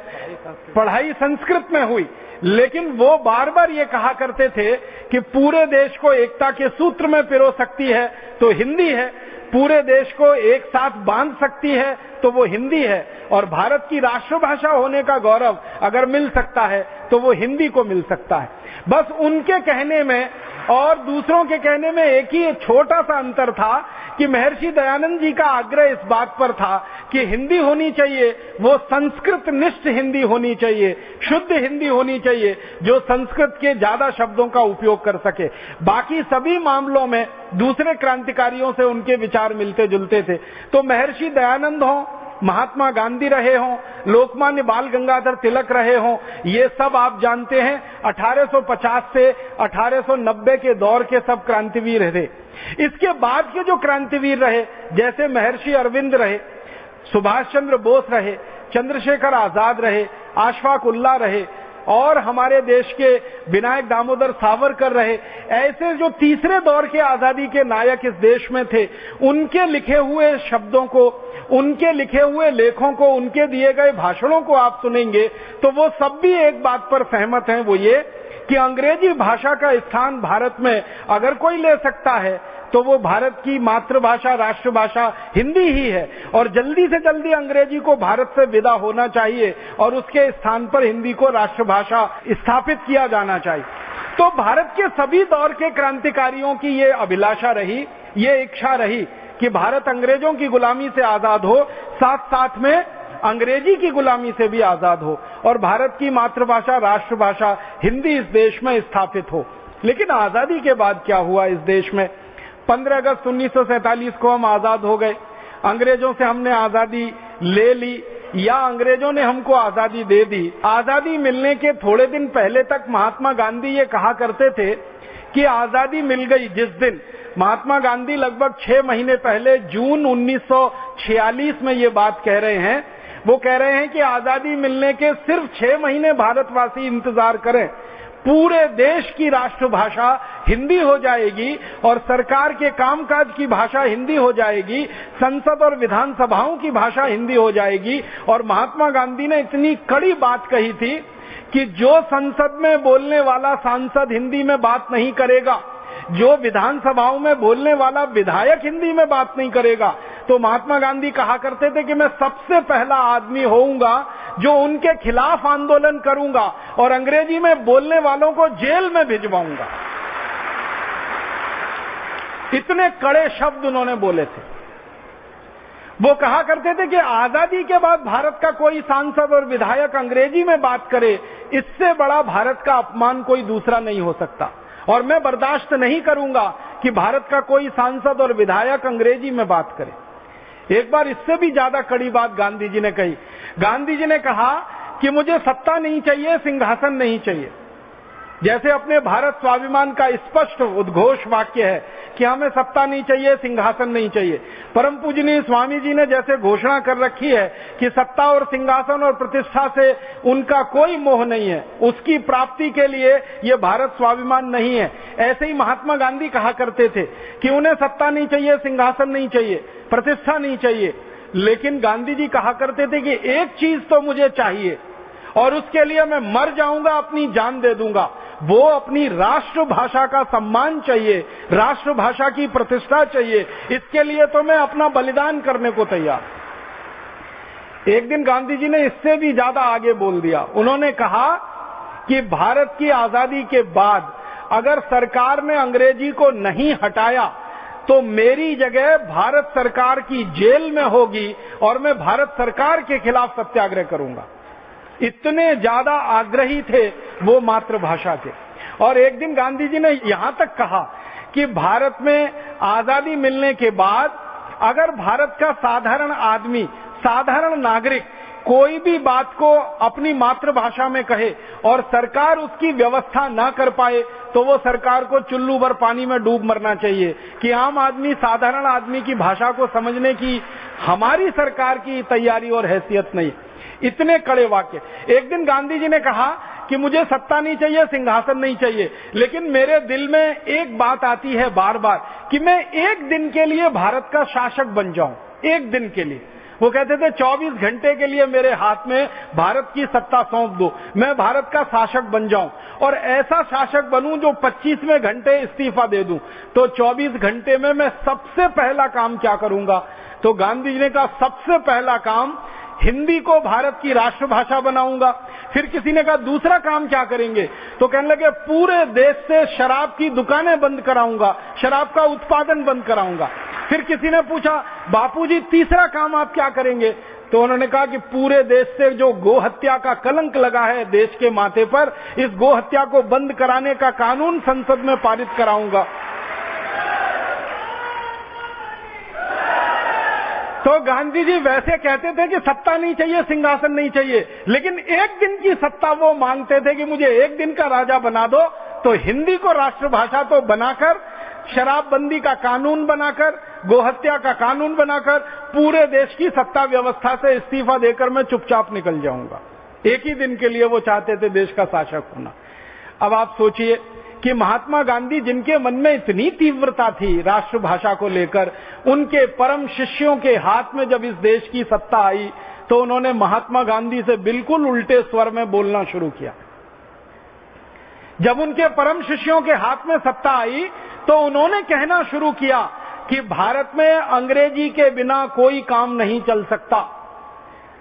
S2: पढ़ाई संस्कृत में हुई, लेकिन वो बार बार ये कहा करते थे कि पूरे देश को एकता के सूत्र में पिरो सकती है तो हिंदी है, पूरे देश को एक साथ बांध सकती है तो वो हिंदी है, और भारत की राष्ट्रभाषा होने का गौरव अगर मिल सकता है तो वो हिंदी को मिल सकता है। बस उनके कहने में और दूसरों के कहने में एक ही छोटा सा अंतर था कि महर्षि दयानंद जी का आग्रह इस बात पर था कि हिंदी होनी चाहिए, वो संस्कृत निष्ठ हिंदी होनी चाहिए, शुद्ध हिंदी होनी चाहिए, जो संस्कृत के ज्यादा शब्दों का उपयोग कर सके। बाकी सभी मामलों में दूसरे क्रांतिकारियों से उनके विचार मिलते जुलते थे। तो महर्षि दयानंद हो, महात्मा गांधी रहे हों, लोकमान्य बाल गंगाधर तिलक रहे हों, ये सब आप जानते हैं 1850 से 1890 के दौर के सब क्रांतिवीर रहे। इसके बाद के जो क्रांतिवीर रहे, जैसे महर्षि अरविंद रहे, सुभाष चंद्र बोस रहे, चंद्रशेखर आजाद रहे, अशफाक उल्लाह रहे, और हमारे देश के विनायक दामोदर सावरकर रहे, ऐसे जो तीसरे दौर के आजादी के नायक इस देश में थे, उनके लिखे हुए शब्दों को, उनके लिखे हुए लेखों को, उनके दिए गए भाषणों को आप सुनेंगे तो वो सब भी एक बात पर सहमत हैं, वो ये कि अंग्रेजी भाषा का स्थान भारत में अगर कोई ले सकता है तो वो भारत की मातृभाषा, राष्ट्रभाषा हिंदी ही है, और जल्दी से जल्दी अंग्रेजी को भारत से विदा होना चाहिए और उसके स्थान पर हिंदी को राष्ट्रभाषा स्थापित किया जाना चाहिए। तो भारत के सभी दौर के क्रांतिकारियों की ये अभिलाषा रही, ये इच्छा रही कि भारत अंग्रेजों की गुलामी से आजाद हो, साथ साथ में अंग्रेजी की गुलामी से भी आजाद हो, और भारत की मातृभाषा, राष्ट्रभाषा हिंदी इस देश में स्थापित हो। लेकिन आजादी के बाद क्या हुआ इस देश में? 15 अगस्त 1947 को हम आजाद हो गए। अंग्रेजों से हमने आजादी ले ली या अंग्रेजों ने हमको आजादी दे दी। आजादी मिलने के थोड़े दिन पहले तक महात्मा गांधी ये कहा करते थे कि आजादी मिल गई जिस दिन महात्मा गांधी लगभग 6 महीने पहले जून 1946 में ये बात कह रहे हैं। वो कह रहे हैं कि आजादी मिलने के सिर्फ 6 महीने भारतवासी इंतजार करें, पूरे देश की राष्ट्रभाषा हिंदी हो जाएगी और सरकार के कामकाज की भाषा हिंदी हो जाएगी, संसद और विधानसभाओं की भाषा हिंदी हो जाएगी। और महात्मा गांधी ने इतनी कड़ी बात कही थी कि जो संसद में बोलने वाला सांसद हिंदी में बात नहीं करेगा, जो विधानसभाओं में बोलने वाला विधायक हिंदी में बात नहीं करेगा, तो महात्मा गांधी कहा करते थे कि मैं सबसे पहला आदमी होऊंगा जो उनके खिलाफ आंदोलन करूंगा और अंग्रेजी में बोलने वालों को जेल में भिजवाऊंगा। इतने कड़े शब्द उन्होंने बोले थे। वो कहा करते थे कि आजादी के बाद भारत का कोई सांसद और विधायक अंग्रेजी में बात करे, इससे बड़ा भारत का अपमान कोई दूसरा नहीं हो सकता और मैं बर्दाश्त नहीं करूंगा कि भारत का कोई सांसद और विधायक अंग्रेजी में बात करे। एक बार इससे भी ज्यादा कड़ी बात गांधी जी ने कही। गांधी जी ने कहा कि मुझे सत्ता नहीं चाहिए, सिंहासन नहीं चाहिए। जैसे अपने भारत स्वाभिमान का स्पष्ट उद्घोष वाक्य है कि हमें सत्ता नहीं चाहिए, सिंहासन नहीं चाहिए। परम पूजनीय स्वामी जी ने जैसे घोषणा कर रखी है कि सत्ता और सिंहासन और प्रतिष्ठा से उनका कोई मोह नहीं है, उसकी प्राप्ति के लिए ये भारत स्वाभिमान नहीं है, ऐसे ही महात्मा गांधी कहा करते थे कि उन्हें सत्ता नहीं चाहिए, सिंहासन नहीं चाहिए, प्रतिष्ठा नहीं चाहिए। लेकिन गांधी जी कहा करते थे कि एक चीज तो मुझे चाहिए और उसके लिए मैं मर जाऊंगा, अपनी जान दे दूंगा। वो अपनी राष्ट्रभाषा का सम्मान चाहिए, राष्ट्रभाषा की प्रतिष्ठा चाहिए। इसके लिए तो मैं अपना बलिदान करने को तैयार। एक दिन गांधी जी ने इससे भी ज्यादा आगे बोल दिया। उन्होंने कहा कि भारत की आजादी के बाद अगर सरकार ने अंग्रेजी को नहीं हटाया तो मेरी जगह भारत सरकार की जेल में होगी और मैं भारत सरकार के खिलाफ सत्याग्रह करूंगा। इतने ज्यादा आग्रही थे वो मातृभाषा के। और एक दिन गांधी जी ने यहां तक कहा कि भारत में आजादी मिलने के बाद अगर भारत का साधारण आदमी, साधारण नागरिक कोई भी बात को अपनी मातृभाषा में कहे और सरकार उसकी व्यवस्था ना कर पाए तो वो सरकार को चुल्लू भर पानी में डूब मरना चाहिए कि आम आदमी, साधारण आदमी की भाषा को समझने की हमारी सरकार की तैयारी और हैसियत नहीं। इतने कड़े वाक्य। एक दिन गांधी जी ने कहा कि मुझे सत्ता नहीं चाहिए, सिंहासन नहीं चाहिए, लेकिन मेरे दिल में एक बात आती है बार बार कि मैं एक दिन के लिए भारत का शासक बन जाऊं, एक दिन के लिए। वो कहते थे 24 घंटे के लिए मेरे हाथ में भारत की सत्ता सौंप दो, मैं भारत का शासक बन जाऊं और ऐसा शासक बनूं जो 25वें घंटे इस्तीफा दे दूं। तो 24 घंटे में मैं सबसे पहला काम क्या करूंगा? तो गांधी जी ने कहा सबसे पहला काम हिंदी को भारत की राष्ट्रभाषा बनाऊंगा। फिर किसी ने कहा दूसरा काम क्या करेंगे? तो कहने लगे पूरे देश से शराब की दुकानें बंद कराऊंगा, शराब का उत्पादन बंद कराऊंगा। फिर किसी ने पूछा बापूजी तीसरा काम आप क्या करेंगे? तो उन्होंने कहा कि पूरे देश से जो गो हत्या का कलंक लगा है देश के माथे पर, इस गो हत्या को बंद कराने का कानून संसद में पारित कराऊंगा। तो गांधी जी वैसे कहते थे कि सत्ता नहीं चाहिए, सिंहासन नहीं चाहिए, लेकिन एक दिन की सत्ता वो मांगते थे कि मुझे एक दिन का राजा बना दो। तो हिंदी को राष्ट्रभाषा तो बनाकर, शराबबंदी का कानून बनाकर, गोहत्या का कानून बनाकर पूरे देश की सत्ता व्यवस्था से इस्तीफा देकर मैं चुपचाप निकल जाऊंगा। एक ही दिन के लिए वो चाहते थे देश का शासक होना। अब आप सोचिए कि महात्मा गांधी, जिनके मन में इतनी तीव्रता थी राष्ट्रभाषा को लेकर, उनके परम शिष्यों के हाथ में जब इस देश की सत्ता आई तो उन्होंने महात्मा गांधी से बिल्कुल उल्टे स्वर में बोलना शुरू किया। जब उनके परम शिष्यों के हाथ में सत्ता आई तो उन्होंने कहना शुरू किया कि भारत में अंग्रेजी के बिना कोई काम नहीं चल सकता।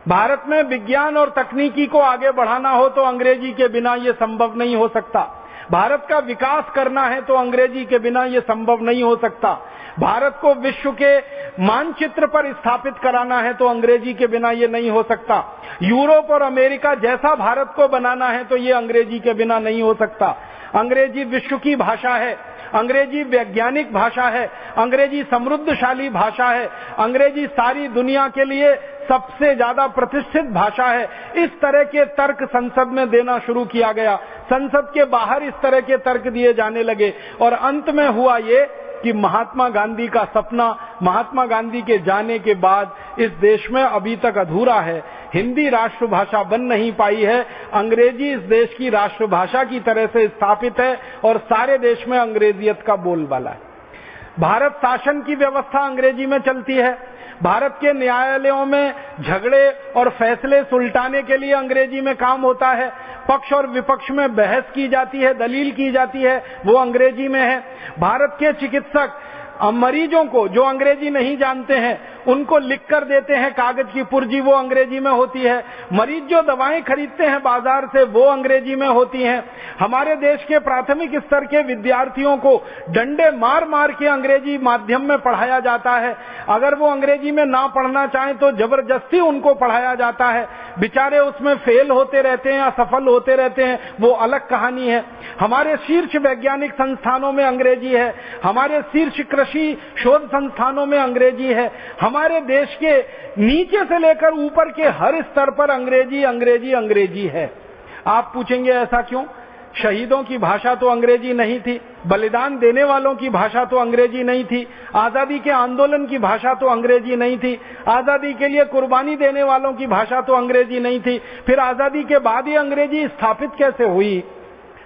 S2: भारत में विज्ञान और तकनीकी को आगे बढ़ाना हो तो अंग्रेजी के बिना यह संभव नहीं हो सकता। भारत का विकास करना है तो अंग्रेजी के बिना यह संभव नहीं हो सकता। भारत को विश्व के मानचित्र पर स्थापित कराना है तो अंग्रेजी के बिना यह नहीं हो सकता। यूरोप और अमेरिका जैसा भारत को बनाना है तो यह अंग्रेजी के बिना नहीं हो सकता। अंग्रेजी विश्व की भाषा है, अंग्रेजी वैज्ञानिक भाषा है, अंग्रेजी समृद्धशाली भाषा है, अंग्रेजी सारी दुनिया के लिए सबसे ज्यादा प्रतिष्ठित भाषा है। इस तरह के तर्क संसद में देना शुरू किया गया। संसद के बाहर इस तरह के तर्क दिए जाने लगे और अंत में हुआ ये कि महात्मा गांधी का सपना महात्मा गांधी के जाने के बाद इस देश में अभी तक अधूरा है। हिंदी राष्ट्रभाषा बन नहीं पाई है। अंग्रेजी इस देश की राष्ट्रभाषा की तरह से स्थापित है और सारे देश में अंग्रेजियत का बोलबाला है। भारत शासन की व्यवस्था अंग्रेजी में चलती है। भारत के न्यायालयों में झगड़े और फैसले सुलटाने के लिए अंग्रेजी में काम होता है। पक्ष और विपक्ष में बहस की जाती है, दलील की जाती है, वो अंग्रेजी में है। भारत के चिकित्सक मरीजों को जो अंग्रेजी नहीं जानते हैं उनको लिख कर देते हैं कागज की पुर्जी, वो अंग्रेजी में होती है। मरीज जो दवाएं खरीदते हैं बाजार से वो अंग्रेजी में होती हैं। हमारे देश के प्राथमिक स्तर के विद्यार्थियों को डंडे मार मार के अंग्रेजी माध्यम में पढ़ाया जाता है। अगर वो अंग्रेजी में ना पढ़ना चाहें तो जबरदस्ती उनको पढ़ाया जाता है। बेचारे उसमें फेल होते रहते हैं, असफल होते रहते हैं, वो अलग कहानी है। हमारे शीर्ष वैज्ञानिक संस्थानों में अंग्रेजी है। हमारे शीर्ष कृषि शोध संस्थानों में अंग्रेजी है। हमारे देश के नीचे से लेकर ऊपर के हर स्तर पर अंग्रेजी अंग्रेजी अंग्रेजी है। आप पूछेंगे ऐसा क्यों? शहीदों की भाषा तो अंग्रेजी नहीं थी, बलिदान देने वालों की भाषा तो अंग्रेजी नहीं थी, आजादी के आंदोलन की भाषा तो अंग्रेजी नहीं थी, आजादी के लिए कुर्बानी देने वालों की भाषा तो अंग्रेजी नहीं थी। फिर आजादी के बाद ये अंग्रेजी स्थापित कैसे हुई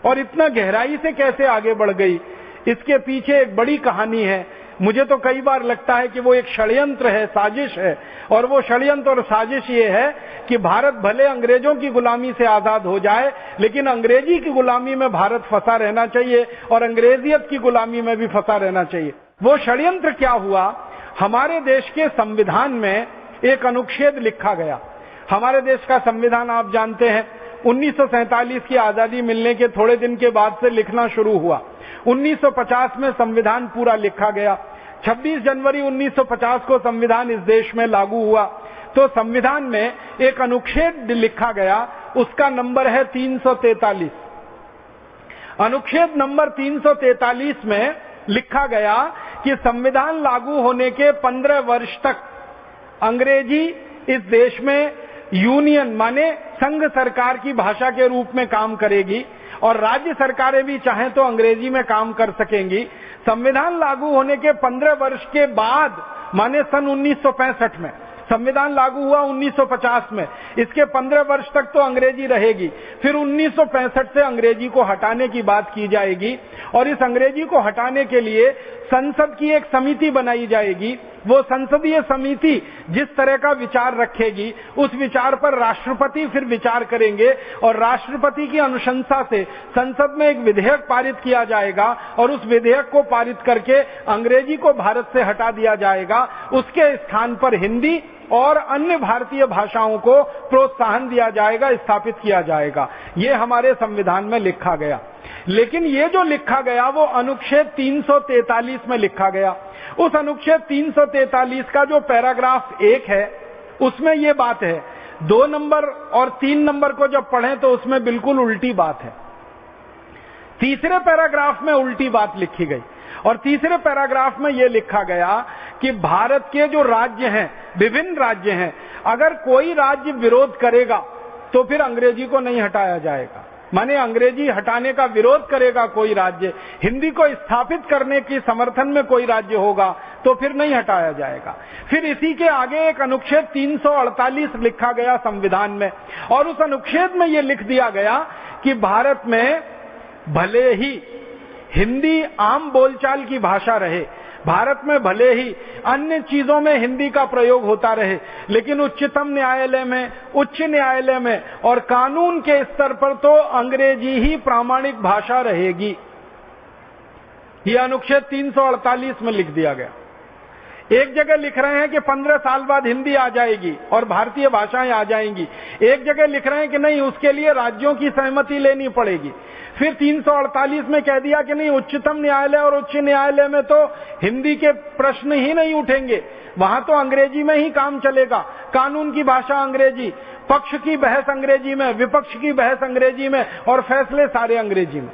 S2: और इतना गहराई से कैसे आगे बढ़ गई? इसके पीछे एक बड़ी कहानी है। मुझे तो कई बार लगता है कि वो एक षड्यंत्र है, साजिश है। और वो षड्यंत्र और साजिश ये है कि भारत भले अंग्रेजों की गुलामी से आजाद हो जाए, लेकिन अंग्रेजी की गुलामी में भारत फंसा रहना चाहिए और अंग्रेजियत की गुलामी में भी फंसा रहना चाहिए। वो षड्यंत्र क्या हुआ? हमारे देश के संविधान में एक अनुच्छेद लिखा गया। हमारे देश का संविधान आप जानते हैं 1947 की आजादी मिलने के थोड़े दिन के बाद से लिखना शुरू हुआ। 1950 में संविधान पूरा लिखा गया। 26 जनवरी 1950 को संविधान इस देश में लागू हुआ। तो संविधान में एक अनुच्छेद लिखा गया, उसका नंबर है 343। अनुच्छेद नंबर 343 में लिखा गया कि संविधान लागू होने के 15 वर्ष तक अंग्रेजी इस देश में यूनियन माने संघ सरकार की भाषा के रूप में काम करेगी और राज्य सरकारें भी चाहें तो अंग्रेजी में काम कर सकेंगी। संविधान लागू होने के 15 वर्ष के बाद माने सन 1965 में संविधान लागू हुआ 1950 में, इसके 15 वर्ष तक तो अंग्रेजी रहेगी। फिर 1965 से अंग्रेजी को हटाने की बात की जाएगी और इस अंग्रेजी को हटाने के लिए संसद की एक समिति बनाई जाएगी। वो संसदीय समिति जिस तरह का विचार रखेगी उस विचार पर राष्ट्रपति फिर विचार करेंगे और राष्ट्रपति की अनुशंसा से संसद में एक विधेयक पारित किया जाएगा और उस विधेयक को पारित करके अंग्रेजी को भारत से हटा दिया जाएगा। उसके स्थान पर हिंदी और अन्य भारतीय भाषाओं को प्रोत्साहन दिया जाएगा, स्थापित किया जाएगा। ये हमारे संविधान में लिखा गया। लेकिन ये जो लिखा गया वो अनुच्छेद 343 में लिखा गया। उस अनुच्छेद 343 का जो पैराग्राफ 1 है उसमें ये बात है। 2 नंबर और 3 नंबर को जब पढ़ें तो उसमें बिल्कुल उल्टी बात है। तीसरे पैराग्राफ में उल्टी बात लिखी गई और तीसरे पैराग्राफ में यह लिखा गया कि भारत के जो राज्य हैं, विभिन्न राज्य हैं, अगर कोई राज्य विरोध करेगा तो फिर अंग्रेजी को नहीं हटाया जाएगा। माने अंग्रेजी हटाने का विरोध करेगा कोई राज्य, हिंदी को स्थापित करने के समर्थन में कोई राज्य होगा तो फिर नहीं हटाया जाएगा। फिर इसी के आगे एक अनुच्छेद 348 लिखा गया संविधान में और उस अनुच्छेद में यह लिख दिया गया कि भारत में भले ही हिंदी आम बोलचाल की भाषा रहे, भारत में भले ही अन्य चीजों में हिंदी का प्रयोग होता रहे, लेकिन उच्चतम न्यायालय में, उच्च न्यायालय में और कानून के स्तर पर तो अंग्रेजी ही प्रामाणिक भाषा रहेगी। यह अनुच्छेद 348 में लिख दिया गया। एक जगह लिख रहे हैं कि 15 साल बाद हिंदी आ जाएगी और भारतीय भाषाएं आ जाएंगी। एक जगह लिख रहे हैं कि नहीं, उसके लिए राज्यों की सहमति लेनी पड़ेगी। फिर 348 में कह दिया कि नहीं, उच्चतम न्यायालय और उच्च न्यायालय में तो हिंदी के प्रश्न ही नहीं उठेंगे, वहां तो अंग्रेजी में ही काम चलेगा। कानून की भाषा अंग्रेजी, पक्ष की बहस अंग्रेजी में, विपक्ष की बहस अंग्रेजी में और फैसले सारे अंग्रेजी में।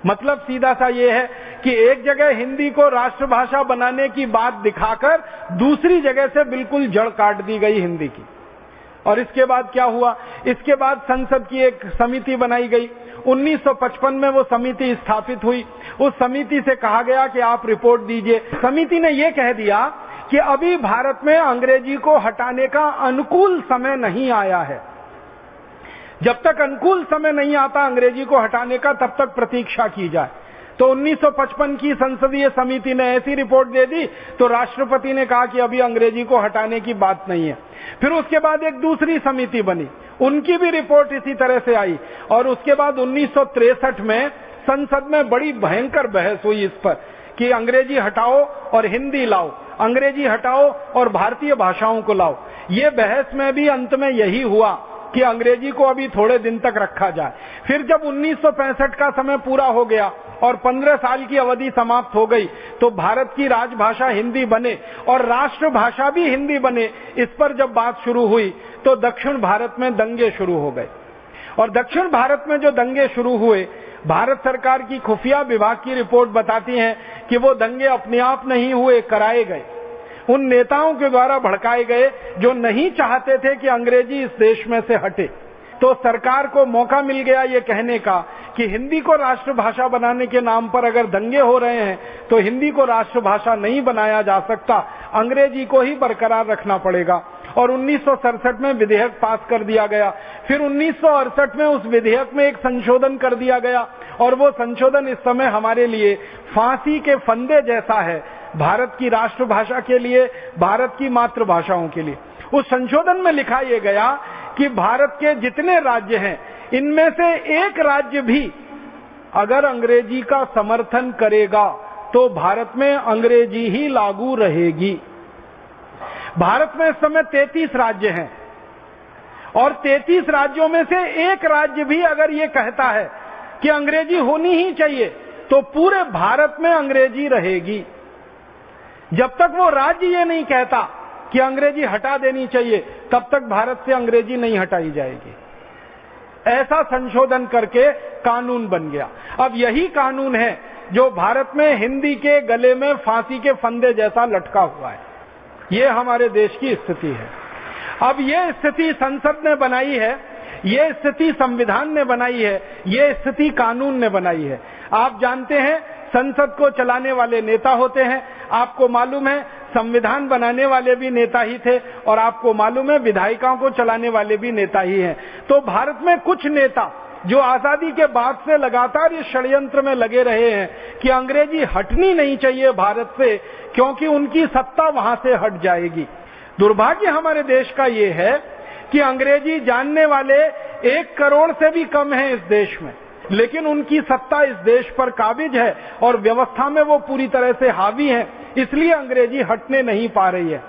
S2: मतलब सीधा सा ये है कि एक जगह हिंदी को राष्ट्रभाषा बनाने की बात दिखाकर दूसरी जगह से बिल्कुल जड़ काट दी गई हिंदी की। और इसके बाद क्या हुआ? इसके बाद संसद की एक समिति बनाई गई। 1955 में वो समिति स्थापित हुई। उस समिति से कहा गया कि आप रिपोर्ट दीजिए। समिति ने ये कह दिया कि अभी भारत में अंग्रेजी को हटाने का अनुकूल समय नहीं आया है। जब तक अनुकूल समय नहीं आता अंग्रेजी को हटाने का, तब तक प्रतीक्षा की जाए। तो 1955 की संसदीय समिति ने ऐसी रिपोर्ट दे दी तो राष्ट्रपति ने कहा कि अभी अंग्रेजी को हटाने की बात नहीं है। फिर उसके बाद एक दूसरी समिति बनी, उनकी भी रिपोर्ट इसी तरह से आई। और उसके बाद 1963 में संसद में बड़ी भयंकर बहस हुई इस पर कि अंग्रेजी हटाओ और हिंदी लाओ, अंग्रेजी हटाओ और भारतीय भाषाओं को लाओ। ये बहस में भी अंत में यही हुआ कि अंग्रेजी को अभी थोड़े दिन तक रखा जाए। फिर जब 1965 का समय पूरा हो गया और 15 साल की अवधि समाप्त हो गई, तो भारत की राजभाषा हिंदी बने और राष्ट्रभाषा भी हिंदी बने, इस पर जब बात शुरू हुई तो दक्षिण भारत में दंगे शुरू हो गए। और दक्षिण भारत में जो दंगे शुरू हुए, भारत सरकार की खुफिया विभाग की रिपोर्ट बताती है कि वो दंगे अपने आप नहीं हुए, कराए गए। उन नेताओं के द्वारा भड़काए गए जो नहीं चाहते थे कि अंग्रेजी इस देश में से हटे। तो सरकार को मौका मिल गया ये कहने का कि हिंदी को राष्ट्रभाषा बनाने के नाम पर अगर दंगे हो रहे हैं तो हिंदी को राष्ट्रभाषा नहीं बनाया जा सकता, अंग्रेजी को ही बरकरार रखना पड़ेगा। और 1967 में विधेयक पास कर दिया गया। फिर 1968 में उस विधेयक में एक संशोधन कर दिया गया और वो संशोधन इस समय हमारे लिए फांसी के फंदे जैसा है, भारत की राष्ट्रभाषा के लिए, भारत की मातृभाषाओं के लिए। उस संशोधन में लिखा यह गया कि भारत के जितने राज्य हैं, इनमें से एक राज्य भी अगर अंग्रेजी का समर्थन करेगा तो भारत में अंग्रेजी ही लागू रहेगी। भारत में इस समय 33 राज्य हैं और 33 राज्यों में से एक राज्य भी अगर ये कहता है कि अंग्रेजी होनी ही चाहिए तो पूरे भारत में अंग्रेजी रहेगी। जब तक वो राज्य ये नहीं कहता कि अंग्रेजी हटा देनी चाहिए, तब तक भारत से अंग्रेजी नहीं हटाई जाएगी। ऐसा संशोधन करके कानून बन गया। अब यही कानून है जो भारत में हिंदी के गले में फांसी के फंदे जैसा लटका हुआ है। ये हमारे देश की स्थिति है। अब ये स्थिति संसद ने बनाई है, ये स्थिति संविधान ने बनाई है, ये स्थिति कानून ने बनाई है। आप जानते हैं संसद को चलाने वाले नेता होते हैं। आपको मालूम है संविधान बनाने वाले भी नेता ही थे और आपको मालूम है विधायिकाओं को चलाने वाले भी नेता ही हैं। तो भारत में कुछ नेता जो आजादी के बाद से लगातार इस षड्यंत्र में लगे रहे हैं कि अंग्रेजी हटनी नहीं चाहिए भारत से, क्योंकि उनकी सत्ता वहां से हट जाएगी। दुर्भाग्य हमारे देश का ये है कि अंग्रेजी जानने वाले 1 करोड़ से भी कम हैं इस देश में, लेकिन उनकी सत्ता इस देश पर काबिज है और व्यवस्था में वो पूरी तरह से हावी है, इसलिए अंग्रेजी हटने नहीं पा रही है।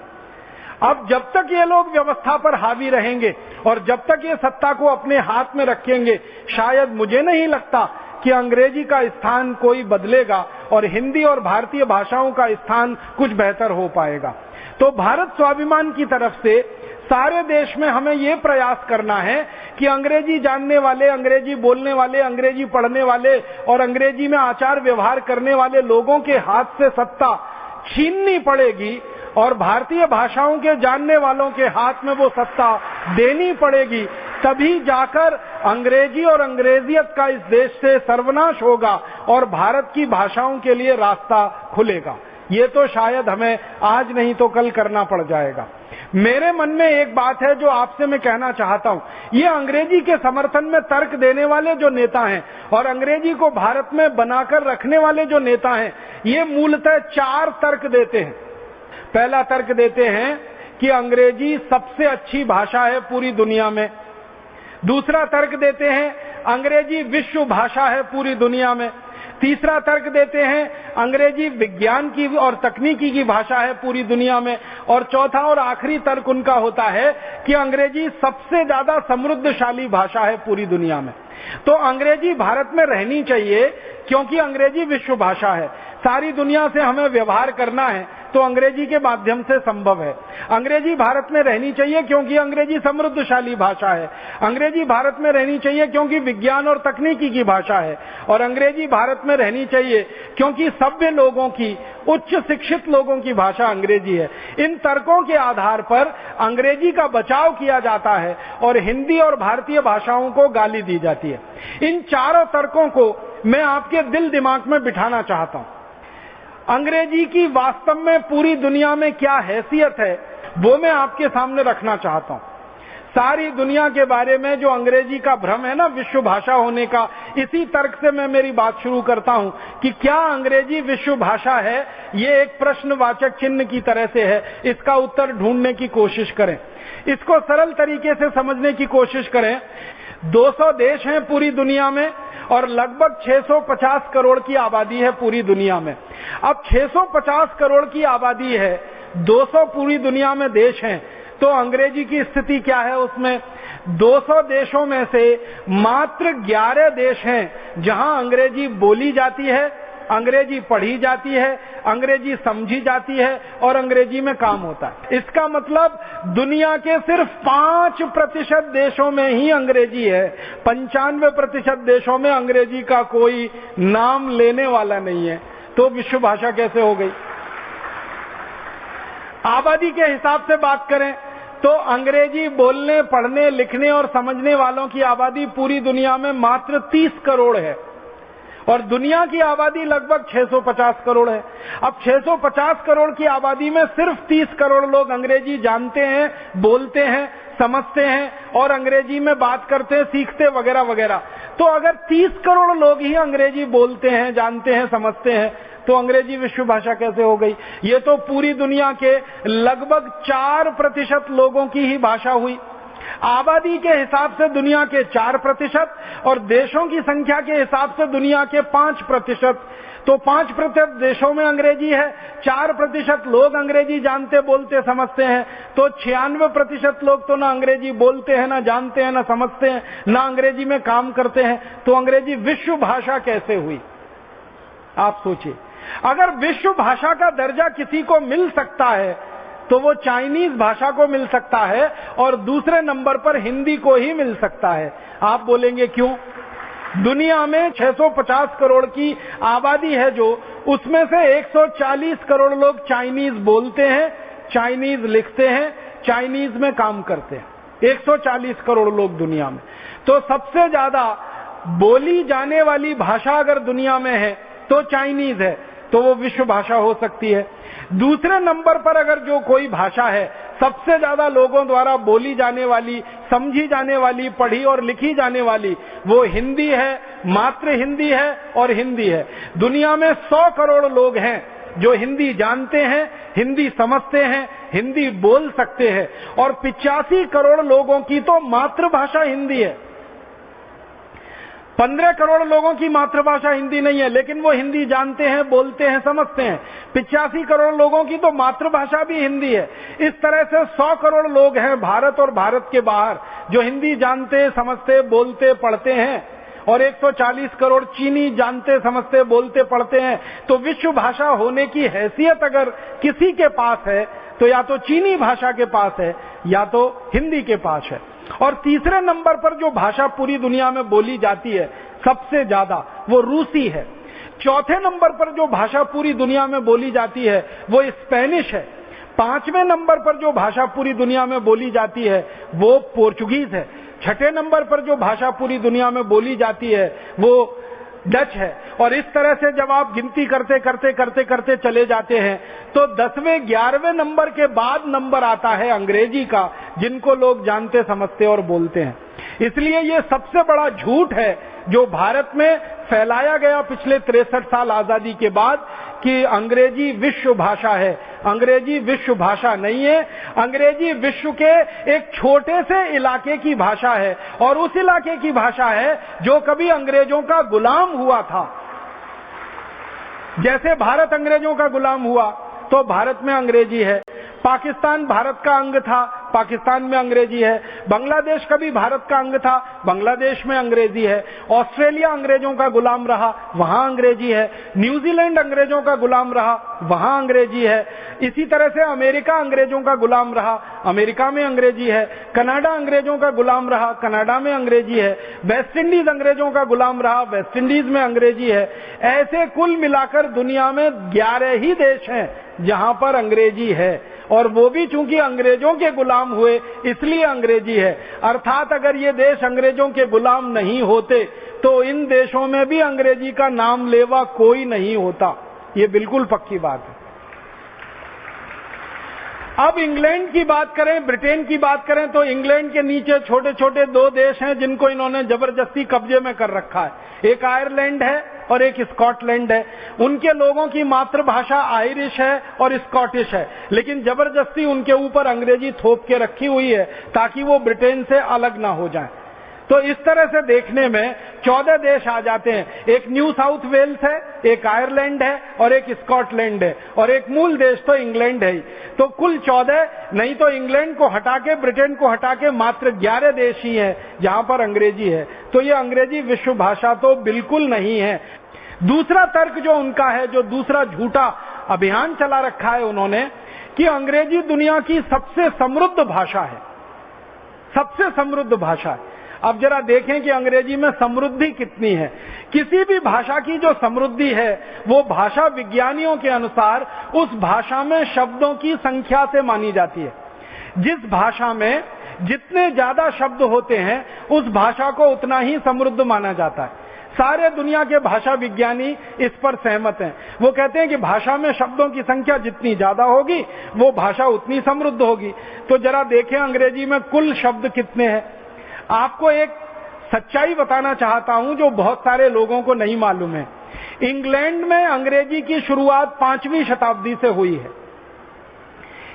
S2: अब जब तक ये लोग व्यवस्था पर हावी रहेंगे और जब तक ये सत्ता को अपने हाथ में रखेंगे, शायद मुझे नहीं लगता कि अंग्रेजी का स्थान कोई बदलेगा और हिंदी और भारतीय भाषाओं का स्थान कुछ बेहतर हो पाएगा। तो भारत स्वाभिमान की तरफ से सारे देश में हमें ये प्रयास करना है कि अंग्रेजी जानने वाले, अंग्रेजी बोलने वाले, अंग्रेजी पढ़ने वाले और अंग्रेजी में आचार व्यवहार करने वाले लोगों के हाथ से सत्ता छीननी पड़ेगी और भारतीय भाषाओं के जानने वालों के हाथ में वो सत्ता देनी पड़ेगी। तभी जाकर अंग्रेजी और अंग्रेजियत का इस देश से सर्वनाश होगा और भारत की भाषाओं के लिए रास्ता खुलेगा। ये तो शायद हमें आज नहीं तो कल करना पड़ जाएगा। मेरे मन में एक बात है जो आपसे मैं कहना चाहता हूं। ये अंग्रेजी के समर्थन में तर्क देने वाले जो नेता हैं और अंग्रेजी को भारत में बनाकर रखने वाले जो नेता हैं, ये मूलतः 4 तर्क देते हैं। पहला तर्क देते हैं कि अंग्रेजी सबसे अच्छी भाषा है पूरी दुनिया में। दूसरा तर्क देते हैं अंग्रेजी विश्व भाषा है पूरी दुनिया में। तीसरा तर्क देते हैं अंग्रेजी विज्ञान की और तकनीकी की भाषा है पूरी दुनिया में। और चौथा और आखिरी तर्क उनका होता है कि अंग्रेजी सबसे ज्यादा समृद्धशाली भाषा है पूरी दुनिया में। तो अंग्रेजी भारत में रहनी चाहिए क्योंकि अंग्रेजी विश्व भाषा है। सारी दुनिया से हमें व्यवहार करना है तो अंग्रेजी के माध्यम से संभव है। अंग्रेजी भारत में रहनी चाहिए क्योंकि अंग्रेजी समृद्धशाली भाषा है। अंग्रेजी भारत में रहनी चाहिए क्योंकि विज्ञान और तकनीकी की भाषा है। और अंग्रेजी भारत में रहनी चाहिए क्योंकि सभ्य लोगों की, उच्च शिक्षित लोगों की भाषा अंग्रेजी है। इन तर्कों के आधार पर अंग्रेजी का बचाव किया जाता है और हिंदी और भारतीय भाषाओं को गाली दी जाती है। इन चारों तर्कों को मैं आपके दिल दिमाग में बिठाना चाहता हूं। अंग्रेजी की वास्तव में पूरी दुनिया में क्या हैसियत है वो मैं आपके सामने रखना चाहता हूं। सारी दुनिया के बारे में जो अंग्रेजी का भ्रम है ना विश्व भाषा होने का, इसी तर्क से मैं मेरी बात शुरू करता हूं कि क्या अंग्रेजी विश्व भाषा है। ये एक प्रश्नवाचक चिन्ह की तरह से है। इसका उत्तर ढूंढने की कोशिश करें, इसको सरल तरीके से समझने की कोशिश करें। 200 देश हैं पूरी दुनिया में और लगभग 650 करोड़ की आबादी है पूरी दुनिया में। अब 650 करोड़ की आबादी है, 200 पूरी दुनिया में देश हैं, तो अंग्रेजी की स्थिति क्या है उसमें? 200 देशों में से मात्र 11 देश हैं जहां अंग्रेजी बोली जाती है, अंग्रेजी पढ़ी जाती है, अंग्रेजी समझी जाती है और अंग्रेजी में काम होता है। इसका मतलब दुनिया के सिर्फ 5% देशों में ही अंग्रेजी है। 95% देशों में अंग्रेजी का कोई नाम लेने वाला नहीं है। तो विश्व भाषा कैसे हो गई? आबादी के हिसाब से बात करें तो अंग्रेजी बोलने, पढ़ने, लिखने और समझने वालों की आबादी पूरी दुनिया में मात्र 30 करोड़ है और दुनिया की आबादी लगभग 650 करोड़ है। अब 650 करोड़ की आबादी में सिर्फ 30 करोड़ लोग अंग्रेजी जानते हैं, बोलते हैं, समझते हैं और अंग्रेजी में बात करते हैं, सीखते वगैरह वगैरह। तो अगर 30 करोड़ लोग ही अंग्रेजी बोलते हैं, जानते हैं, समझते हैं, तो अंग्रेजी विश्व भाषा कैसे हो गई? ये तो पूरी दुनिया के लगभग 4% लोगों की ही भाषा हुई। आबादी के हिसाब से दुनिया के 4% और देशों की संख्या के हिसाब से दुनिया के 5%। तो 5% देशों में अंग्रेजी है, 4% लोग अंग्रेजी जानते, बोलते, समझते हैं। तो 96% लोग तो ना अंग्रेजी बोलते हैं, ना जानते हैं, ना समझते हैं, ना अंग्रेजी में काम करते हैं। तो अंग्रेजी विश्व भाषा कैसे हुई? आप सोचिए। अगर विश्व भाषा का दर्जा किसी को मिल सकता है तो वो चाइनीज भाषा को मिल सकता है और दूसरे नंबर पर हिंदी को ही मिल सकता है। आप बोलेंगे क्यों? दुनिया में 650 करोड़ की आबादी है जो, उसमें से 140 करोड़ लोग चाइनीज बोलते हैं, चाइनीज लिखते हैं, चाइनीज में काम करते हैं। 140 करोड़ लोग दुनिया में। तो सबसे ज्यादा बोली जाने वाली भाषा अगर दुनिया में है तो चाइनीज है, तो वो विश्व भाषा हो सकती है। दूसरे नंबर पर अगर जो कोई भाषा है सबसे ज्यादा लोगों द्वारा बोली जाने वाली, समझी जाने वाली, पढ़ी और लिखी जाने वाली, वो हिंदी है, मात्र हिंदी है और हिंदी है। दुनिया में 100 करोड़ लोग हैं जो हिंदी जानते हैं, हिंदी समझते हैं, हिंदी बोल सकते हैं और 85 करोड़ लोगों की तो मातृभाषा हिंदी है। 15 करोड़ लोगों की मातृभाषा हिंदी नहीं है लेकिन वो हिंदी जानते हैं, बोलते हैं, समझते हैं। 85 करोड़ लोगों की तो मातृभाषा भी हिंदी है। इस तरह से 100 करोड़ लोग हैं भारत और भारत के बाहर जो हिंदी जानते, समझते, बोलते, पढ़ते हैं और 140 करोड़ चीनी जानते, समझते, बोलते, पढ़ते हैं। तो विश्व भाषा होने की हैसियत अगर किसी के पास है तो या तो चीनी भाषा के पास है या तो हिंदी के पास है। और तीसरे नंबर पर जो भाषा पूरी दुनिया में बोली जाती है सबसे ज्यादा, वो रूसी है। चौथे नंबर पर जो भाषा पूरी दुनिया में बोली जाती है वो स्पेनिश है। 5वें नंबर पर जो भाषा पूरी दुनिया में बोली जाती है वो पोर्चुगीज है। 6ठे नंबर पर जो भाषा पूरी दुनिया में बोली जाती है वो डच है। और इस तरह से जब आप गिनती करते करते करते करते चले जाते हैं तो 10वें 11वें नंबर के बाद नंबर आता है अंग्रेजी का, जिनको लोग जानते, समझते और बोलते हैं। इसलिए ये सबसे बड़ा झूठ है जो भारत में फैलाया गया पिछले 63 साल आजादी के बाद कि अंग्रेजी विश्व भाषा है। अंग्रेजी विश्व भाषा नहीं है। अंग्रेजी विश्व के एक छोटे से इलाके की भाषा है और उस इलाके की भाषा है जो कभी अंग्रेजों का गुलाम हुआ था। जैसे भारत अंग्रेजों का गुलाम हुआ तो भारत में अंग्रेजी है। पाकिस्तान भारत का अंग था, पाकिस्तान में अंग्रेजी है। बांग्लादेश कभी भारत का अंग था, बांग्लादेश में अंग्रेजी है। ऑस्ट्रेलिया अंग्रेजों का गुलाम रहा, वहां अंग्रेजी है। न्यूजीलैंड अंग्रेजों का गुलाम रहा, वहां अंग्रेजी है। इसी तरह से अमेरिका अंग्रेजों का गुलाम रहा, अमेरिका में अंग्रेजी है। कनाडा अंग्रेजों का गुलाम रहा, कनाडा में अंग्रेजी है। वेस्ट इंडीज अंग्रेजों का गुलाम रहा, वेस्ट इंडीज में अंग्रेजी है। ऐसे कुल मिलाकर दुनिया में 11 ही देश हैं जहां पर अंग्रेजी है, और वो भी चूंकि अंग्रेजों के गुलाम हुए इसलिए अंग्रेजी है। अर्थात अगर ये देश अंग्रेजों के गुलाम नहीं होते तो इन देशों में भी अंग्रेजी का नाम लेवा कोई नहीं होता। ये बिल्कुल पक्की बात है। अब इंग्लैंड की बात करें, ब्रिटेन की बात करें, तो इंग्लैंड के नीचे छोटे छोटे 2 देश हैं जिनको इन्होंने जबरदस्ती कब्जे में कर रखा है। एक आयरलैंड है और एक स्कॉटलैंड है। उनके लोगों की मातृभाषा आयरिश है और स्कॉटिश है, लेकिन जबरदस्ती उनके ऊपर अंग्रेजी थोप के रखी हुई है ताकि वो ब्रिटेन से अलग ना हो जाएं। तो इस तरह से देखने में 14 देश आ जाते हैं। एक न्यू साउथ वेल्स है, एक आयरलैंड है और एक स्कॉटलैंड है, और एक मूल देश तो इंग्लैंड है ही। तो कुल 14, नहीं तो इंग्लैंड को हटा के, ब्रिटेन को हटा के मात्र 11 देश ही हैं जहां पर अंग्रेजी है। तो ये अंग्रेजी विश्व भाषा तो बिल्कुल नहीं है। दूसरा तर्क जो उनका है, जो दूसरा झूठा अभियान चला रखा है उन्होंने, कि अंग्रेजी दुनिया की सबसे समृद्ध भाषा है, सबसे समृद्ध भाषा है। अब जरा देखें कि अंग्रेजी में समृद्धि कितनी है। किसी भी भाषा की जो समृद्धि है वो भाषा विज्ञानियों के अनुसार उस भाषा में शब्दों की संख्या से मानी जाती है। जिस भाषा में जितने ज्यादा शब्द होते हैं उस भाषा को उतना ही समृद्ध माना जाता है। सारे दुनिया के भाषा विज्ञानी इस पर सहमत हैं। वो कहते हैं कि भाषा में शब्दों की संख्या जितनी ज्यादा होगी वो भाषा उतनी समृद्ध होगी। तो जरा देखें अंग्रेजी में कुल शब्द कितने हैं। आपको एक सच्चाई बताना चाहता हूं जो बहुत सारे लोगों को नहीं मालूम है। इंग्लैंड में अंग्रेजी की शुरुआत 5वीं शताब्दी से हुई है।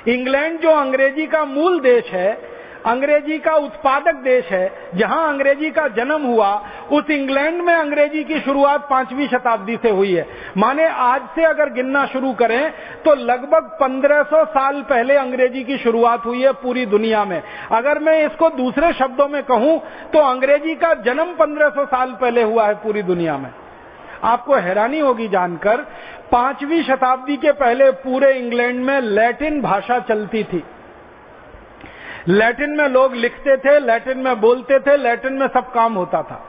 S2: इंग्लैंड जो अंग्रेजी का मूल देश है, अंग्रेजी का उत्पादक देश है, जहां अंग्रेजी का जन्म हुआ, उस इंग्लैंड में अंग्रेजी की शुरुआत 5वीं शताब्दी से हुई है। माने आज से अगर गिनना शुरू करें तो लगभग 1500 साल पहले अंग्रेजी की शुरुआत हुई है पूरी दुनिया में। अगर मैं इसको दूसरे शब्दों में कहूं तो अंग्रेजी का जन्म 1500 साल पहले हुआ है पूरी दुनिया में। आपको हैरानी होगी जानकर, 5वीं शताब्दी के पहले पूरे इंग्लैंड में लैटिन भाषा चलती थी। लैटिन में लोग लिखते थे, लैटिन में बोलते थे, लैटिन में सब काम होता था।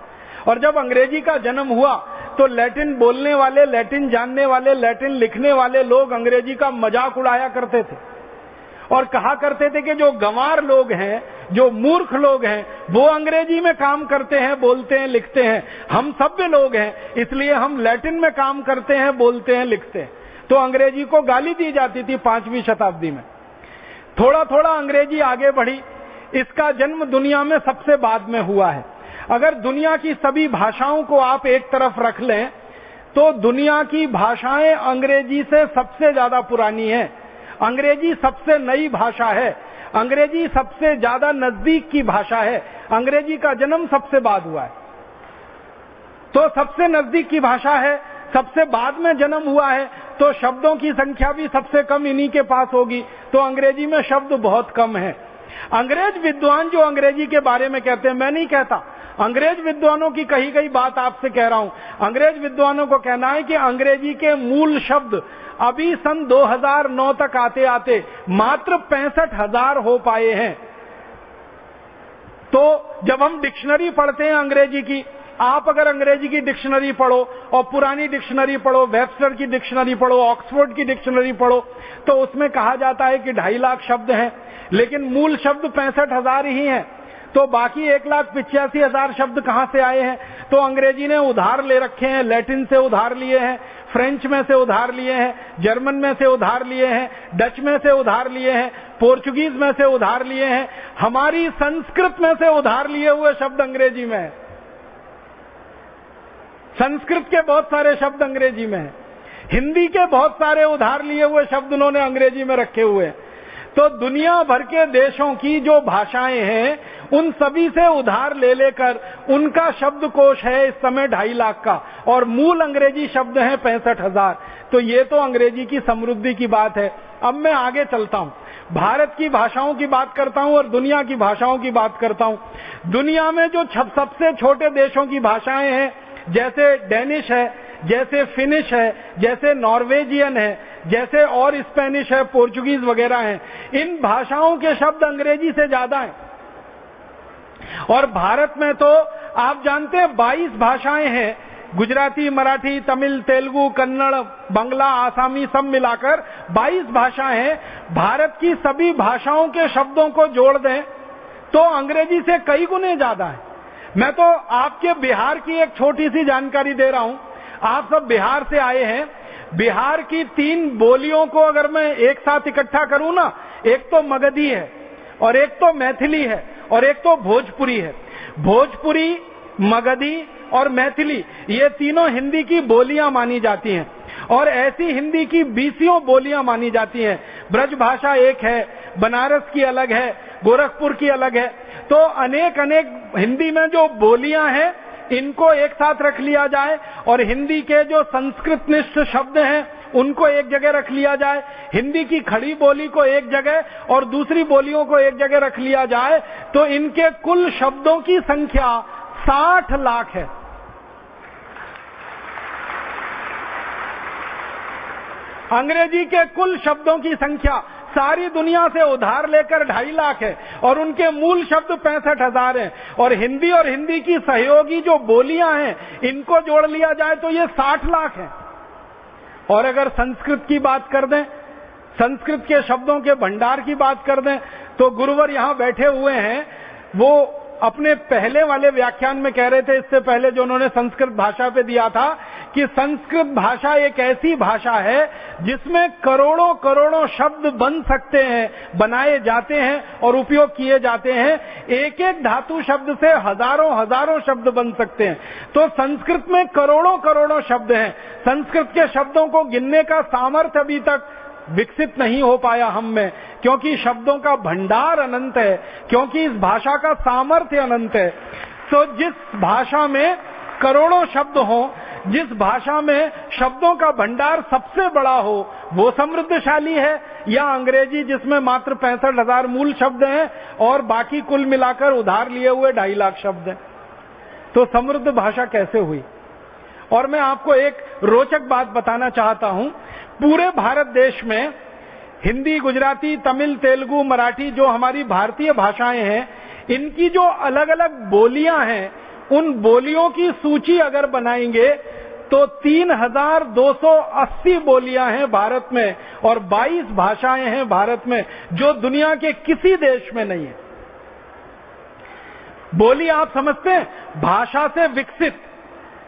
S2: और जब अंग्रेजी का जन्म हुआ तो लैटिन बोलने वाले, लैटिन जानने वाले, लैटिन लिखने वाले लोग अंग्रेजी का मजाक उड़ाया करते थे और कहा करते थे कि जो गंवार लोग हैं, जो मूर्ख लोग हैं, वो अंग्रेजी में काम करते हैं, बोलते हैं, लिखते हैं। हम सभ्य लोग हैं, इसलिए हम लैटिन में काम करते हैं, बोलते हैं, लिखते हैं। तो अंग्रेजी को गाली दी जाती थी 5वीं शताब्दी में। थोड़ा थोड़ा अंग्रेजी आगे बढ़ी। इसका जन्म दुनिया में सबसे बाद में हुआ है। अगर दुनिया की सभी भाषाओं को आप एक तरफ रख लें तो दुनिया की भाषाएं अंग्रेजी से सबसे ज्यादा पुरानी हैं। अंग्रेजी सबसे नई भाषा है। अंग्रेजी सबसे ज्यादा नजदीक की भाषा है। अंग्रेजी का जन्म सबसे बाद हुआ है, तो सबसे नजदीक की भाषा है, सबसे बाद में जन्म हुआ है, तो शब्दों की संख्या भी सबसे कम इन्हीं के पास होगी। तो अंग्रेजी में शब्द बहुत कम है। अंग्रेज विद्वान जो अंग्रेजी के बारे में कहते हैं, मैं नहीं कहता, अंग्रेज विद्वानों की कही गई बात आपसे कह रहा हूं। अंग्रेज विद्वानों को कहना है कि अंग्रेजी के मूल शब्द अभी सन 2009 तक आते आते मात्र 65,000 हो पाए हैं। तो जब हम डिक्शनरी पढ़ते हैं अंग्रेजी की, आप अगर अंग्रेजी की डिक्शनरी पढ़ो और पुरानी डिक्शनरी पढ़ो, वेबस्टर की डिक्शनरी पढ़ो, ऑक्सफोर्ड की डिक्शनरी पढ़ो, तो उसमें कहा जाता है कि 2.5 लाख शब्द हैं, लेकिन मूल शब्द 65,000 ही हैं। तो बाकी 1,85,000 शब्द कहां से आए हैं? तो अंग्रेजी ने उधार ले रखे हैं, लैटिन से उधार लिए हैं, फ्रेंच में से उधार लिए हैं, जर्मन में से उधार लिए हैं, डच में से उधार लिए हैं, पोर्चुगीज में से उधार लिए हैं, हमारी संस्कृत में से उधार लिए हुए शब्द अंग्रेजी में है। संस्कृत के बहुत सारे शब्द अंग्रेजी में हैं। हिंदी के बहुत सारे उधार लिए हुए शब्द उन्होंने अंग्रेजी में रखे हुए हैं। तो दुनिया भर के देशों की जो भाषाएं हैं उन सभी से उधार ले लेकर उनका शब्दकोश है इस समय 2.5 लाख का, और मूल अंग्रेजी शब्द हैं 65,000। तो ये तो अंग्रेजी की समृद्धि की बात है। अब मैं आगे चलता हूं। भारत की भाषाओं की बात करता हूं और दुनिया की भाषाओं की बात करता हूं। दुनिया में जो सबसे छोटे देशों की भाषाएं हैं, जैसे डेनिश है, जैसे फिनिश है, जैसे नॉर्वेजियन है, जैसे और स्पेनिश है, पोर्चुगीज वगैरह हैं, इन भाषाओं के शब्द अंग्रेजी से ज्यादा हैं। और भारत में तो आप जानते हैं 22 भाषाएं हैं, गुजराती, मराठी, तमिल, तेलुगु, कन्नड़, बंगला, आसामी सब मिलाकर 22 भाषाएं हैं। भारत की सभी भाषाओं के शब्दों को जोड़ दें तो अंग्रेजी से कई गुने ज्यादा है। मैं तो आपके बिहार की एक छोटी सी जानकारी दे रहा हूं। आप सब बिहार से आए हैं। बिहार की 3 बोलियों को अगर मैं एक साथ इकट्ठा करूं ना, एक तो मगधी है और एक तो मैथिली है और एक तो भोजपुरी है। भोजपुरी, मगधी और मैथिली, ये तीनों हिंदी की बोलियां मानी जाती हैं और ऐसी हिंदी की 20 बोलियां मानी जाती हैं। ब्रज भाषा एक है, बनारस की अलग है, गोरखपुर की अलग है। तो अनेक हिंदी में जो बोलियां हैं, इनको एक साथ रख लिया जाए और हिंदी के जो संस्कृतनिष्ठ शब्द हैं उनको एक जगह रख लिया जाए, हिंदी की खड़ी बोली को एक जगह और दूसरी बोलियों को एक जगह रख लिया जाए, तो इनके कुल शब्दों की संख्या 60 लाख है। अंग्रेजी के कुल शब्दों की संख्या सारी दुनिया से उधार लेकर 2.5 लाख है और उनके मूल शब्द 65,000 हैं। और हिंदी की सहयोगी जो बोलियां हैं, इनको जोड़ लिया जाए तो ये 60 लाख है। और अगर संस्कृत की बात कर दें, संस्कृत के शब्दों के भंडार की बात कर दें, तो गुरुवर यहां बैठे हुए हैं, वो अपने पहले वाले व्याख्यान में कह रहे थे, इससे पहले जो उन्होंने संस्कृत भाषा पे दिया था, कि संस्कृत भाषा एक ऐसी भाषा है जिसमें करोड़ों करोड़ों शब्द बन सकते हैं, बनाए जाते हैं और उपयोग किए जाते हैं। एक एक धातु शब्द से हजारों हजारों शब्द बन सकते हैं। तो संस्कृत में करोड़ों करोड़ों शब्द हैं। संस्कृत के शब्दों को गिनने का सामर्थ्य अभी तक विकसित नहीं हो पाया हम में, क्योंकि शब्दों का भंडार अनंत है, क्योंकि इस भाषा का सामर्थ्य अनंत है। तो जिस भाषा में करोड़ों शब्द हो, जिस भाषा में शब्दों का भंडार सबसे बड़ा हो, वो समृद्धशाली है, या अंग्रेजी जिसमें मात्र 65,000 मूल शब्द हैं और बाकी कुल मिलाकर उधार लिए हुए 2.5 लाख शब्द हैं। तो समृद्ध भाषा कैसे हुई? और मैं आपको एक रोचक बात बताना चाहता हूं। पूरे भारत देश में हिंदी, गुजराती, तमिल, तेलुगु, मराठी जो हमारी भारतीय भाषाएं हैं, इनकी जो अलग अलग बोलियां हैं, उन बोलियों की सूची अगर बनाएंगे तो 3,280 बोलियां हैं भारत में और 22 भाषाएं हैं भारत में, जो दुनिया के किसी देश में नहीं है। बोली आप समझते हैं, भाषा से विकसित,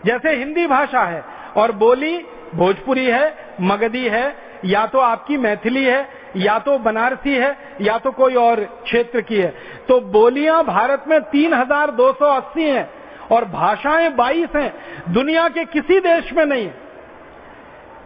S2: जैसे हिंदी भाषा है और बोली भोजपुरी है, मगधी है, या तो आपकी मैथिली है, या तो बनारसी है, या तो कोई और क्षेत्र की है। तो बोलियां भारत में 3,280 हैं और भाषाएं 22 हैं। दुनिया के किसी देश में नहीं है।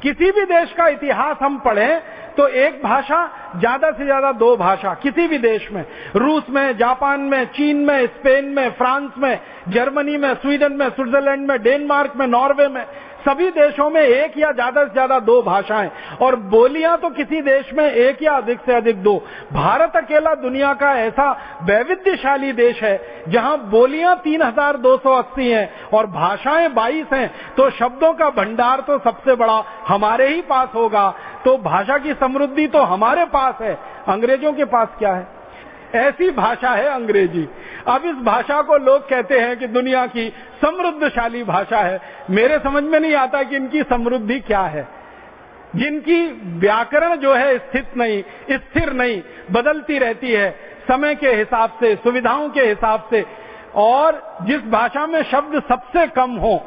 S2: किसी भी देश का इतिहास हम पढ़ें तो एक भाषा, ज्यादा से ज्यादा 2 भाषा किसी भी देश में, रूस में, जापान में, चीन में, स्पेन में, फ्रांस में, जर्मनी में, स्वीडन में, स्विट्जरलैंड में, डेनमार्क में, नॉर्वे में, सभी देशों में एक या ज्यादा से ज्यादा 2 भाषाएं, और बोलियां तो किसी देश में एक या अधिक से अधिक 2। भारत अकेला दुनिया का ऐसा वैविध्यशाली देश है जहां बोलियां 3,280 हैं और भाषाएं 22 हैं। तो शब्दों का भंडार तो सबसे बड़ा हमारे ही पास होगा। तो भाषा की समृद्धि तो हमारे पास है, अंग्रेजों के पास क्या है? ऐसी भाषा है अंग्रेजी। अब इस भाषा को लोग कहते हैं कि दुनिया की समृद्धशाली भाषा है। मेरे समझ में नहीं आता कि इनकी समृद्धि क्या है। जिनकी व्याकरण जो है स्थिर नहीं, बदलती रहती है समय के हिसाब से, सुविधाओं के हिसाब से, और जिस भाषा में शब्द सबसे कम हो,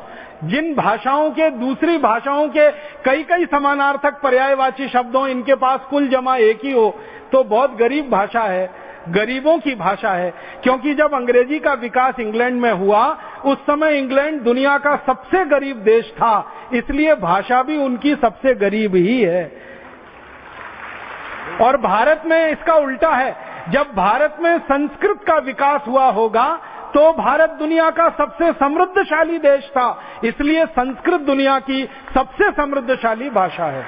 S2: जिन भाषाओं के दूसरी भाषाओं के कई कई समानार्थक पर्यायवाची शब्दों, इनके पास कुल जमा एक ही हो, तो बहुत गरीब भाषा है, गरीबों की भाषा है। क्योंकि जब अंग्रेजी का विकास इंग्लैंड में हुआ, उस समय इंग्लैंड दुनिया का सबसे गरीब देश था, इसलिए भाषा भी उनकी सबसे गरीब ही है। और भारत में इसका उल्टा है। जब भारत में संस्कृत का विकास हुआ होगा तो भारत दुनिया का सबसे समृद्धशाली देश था, इसलिए संस्कृत दुनिया की सबसे समृद्धशाली भाषा है।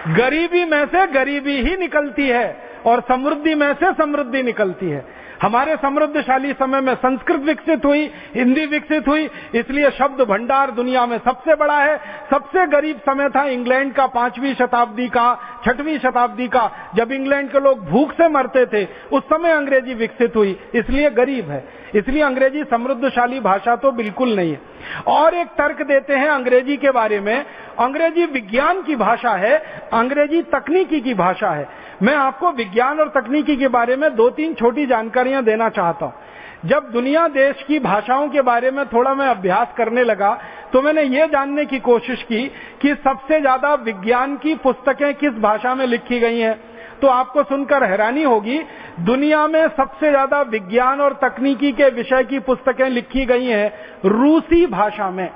S2: गरीबी में से गरीबी ही निकलती है और समृद्धि में से समृद्धि निकलती है। हमारे समृद्धशाली समय में संस्कृत विकसित हुई, हिंदी विकसित हुई, इसलिए शब्द भंडार दुनिया में सबसे बड़ा है। सबसे गरीब समय था इंग्लैंड का 5वीं शताब्दी का, 6वीं शताब्दी का, जब इंग्लैंड के लोग भूख से मरते थे, उस समय अंग्रेजी विकसित हुई, इसलिए गरीब है। इसलिए अंग्रेजी समृद्धशाली भाषा तो बिल्कुल नहीं है। और एक तर्क देते हैं अंग्रेजी के बारे में, अंग्रेजी विज्ञान की भाषा है, अंग्रेजी तकनीकी की भाषा है। मैं आपको विज्ञान और तकनीकी के बारे में 2-3 छोटी जानकारियां देना चाहता हूं। जब दुनिया देश की भाषाओं के बारे में थोड़ा मैं अभ्यास करने लगा तो मैंने ये जानने की कोशिश की कि सबसे ज्यादा विज्ञान की पुस्तकें किस भाषा में लिखी गई हैं। तो आपको सुनकर हैरानी होगी, दुनिया में सबसे ज्यादा विज्ञान और तकनीकी के विषय की पुस्तकें लिखी गई हैं रूसी भाषा में,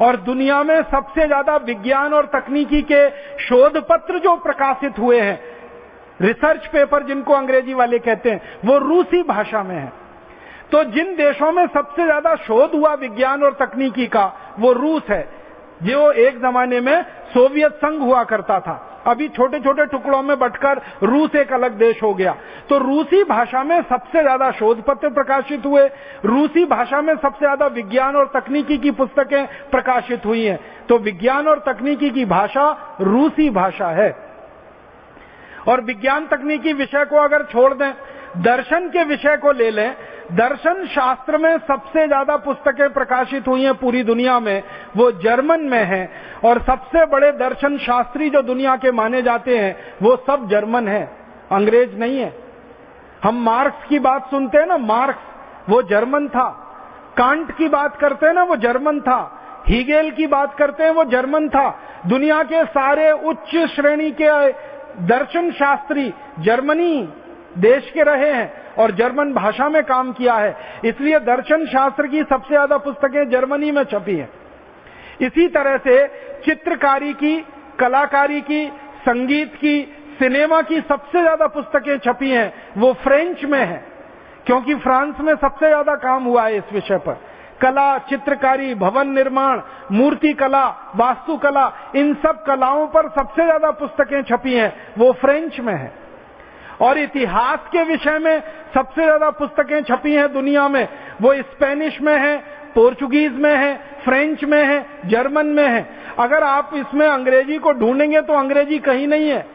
S2: और दुनिया में सबसे ज्यादा विज्ञान और तकनीकी के शोध पत्र जो प्रकाशित हुए हैं, रिसर्च पेपर जिनको अंग्रेजी वाले कहते हैं, वो रूसी भाषा में है। तो जिन देशों में सबसे ज्यादा शोध हुआ विज्ञान और तकनीकी का, वो रूस है, जो एक जमाने में सोवियत संघ हुआ करता था, अभी छोटे छोटे टुकड़ों में बंटकर रूस एक अलग देश हो गया। तो रूसी भाषा में सबसे ज्यादा शोध पत्र प्रकाशित हुए, रूसी भाषा में सबसे ज्यादा विज्ञान और तकनीकी की पुस्तकें प्रकाशित हुई हैं। तो विज्ञान और तकनीकी की भाषा रूसी भाषा है। और विज्ञान तकनीकी विषय को अगर छोड़ दें, दर्शन के विषय को ले लें, दर्शन शास्त्र में सबसे ज्यादा पुस्तकें प्रकाशित हुई हैं पूरी दुनिया में, वो जर्मन में है। और सबसे बड़े दर्शन शास्त्री जो दुनिया के माने जाते हैं वो सब जर्मन है, अंग्रेज नहीं है। हम मार्क्स की बात सुनते हैं ना, मार्क्स वो जर्मन था। कांट की बात करते हैं ना, वो जर्मन था। हीगेल की बात करते हैं, वो जर्मन था। दुनिया के सारे उच्च श्रेणी के दर्शन शास्त्री जर्मनी देश के रहे हैं और जर्मन भाषा में काम किया है, इसलिए दर्शन शास्त्र की सबसे ज्यादा पुस्तकें जर्मनी में छपी हैं। इसी तरह से चित्रकारी की, कलाकारी की, संगीत की, सिनेमा की सबसे ज्यादा पुस्तकें छपी हैं, वो फ्रेंच में है, क्योंकि फ्रांस में सबसे ज्यादा काम हुआ है इस विषय पर। कला, चित्रकारी, भवन निर्माण, मूर्ति कला, वास्तुकला, इन सब कलाओं पर सबसे ज्यादा पुस्तकें छपी हैं, वो फ्रेंच में है। और इतिहास के विषय में सबसे ज्यादा पुस्तकें छपी हैं दुनिया में, वो स्पेनिश में है, पोर्चुगीज में है, फ्रेंच में है, जर्मन में है। अगर आप इसमें अंग्रेजी को ढूंढेंगे तो अंग्रेजी कहीं नहीं है।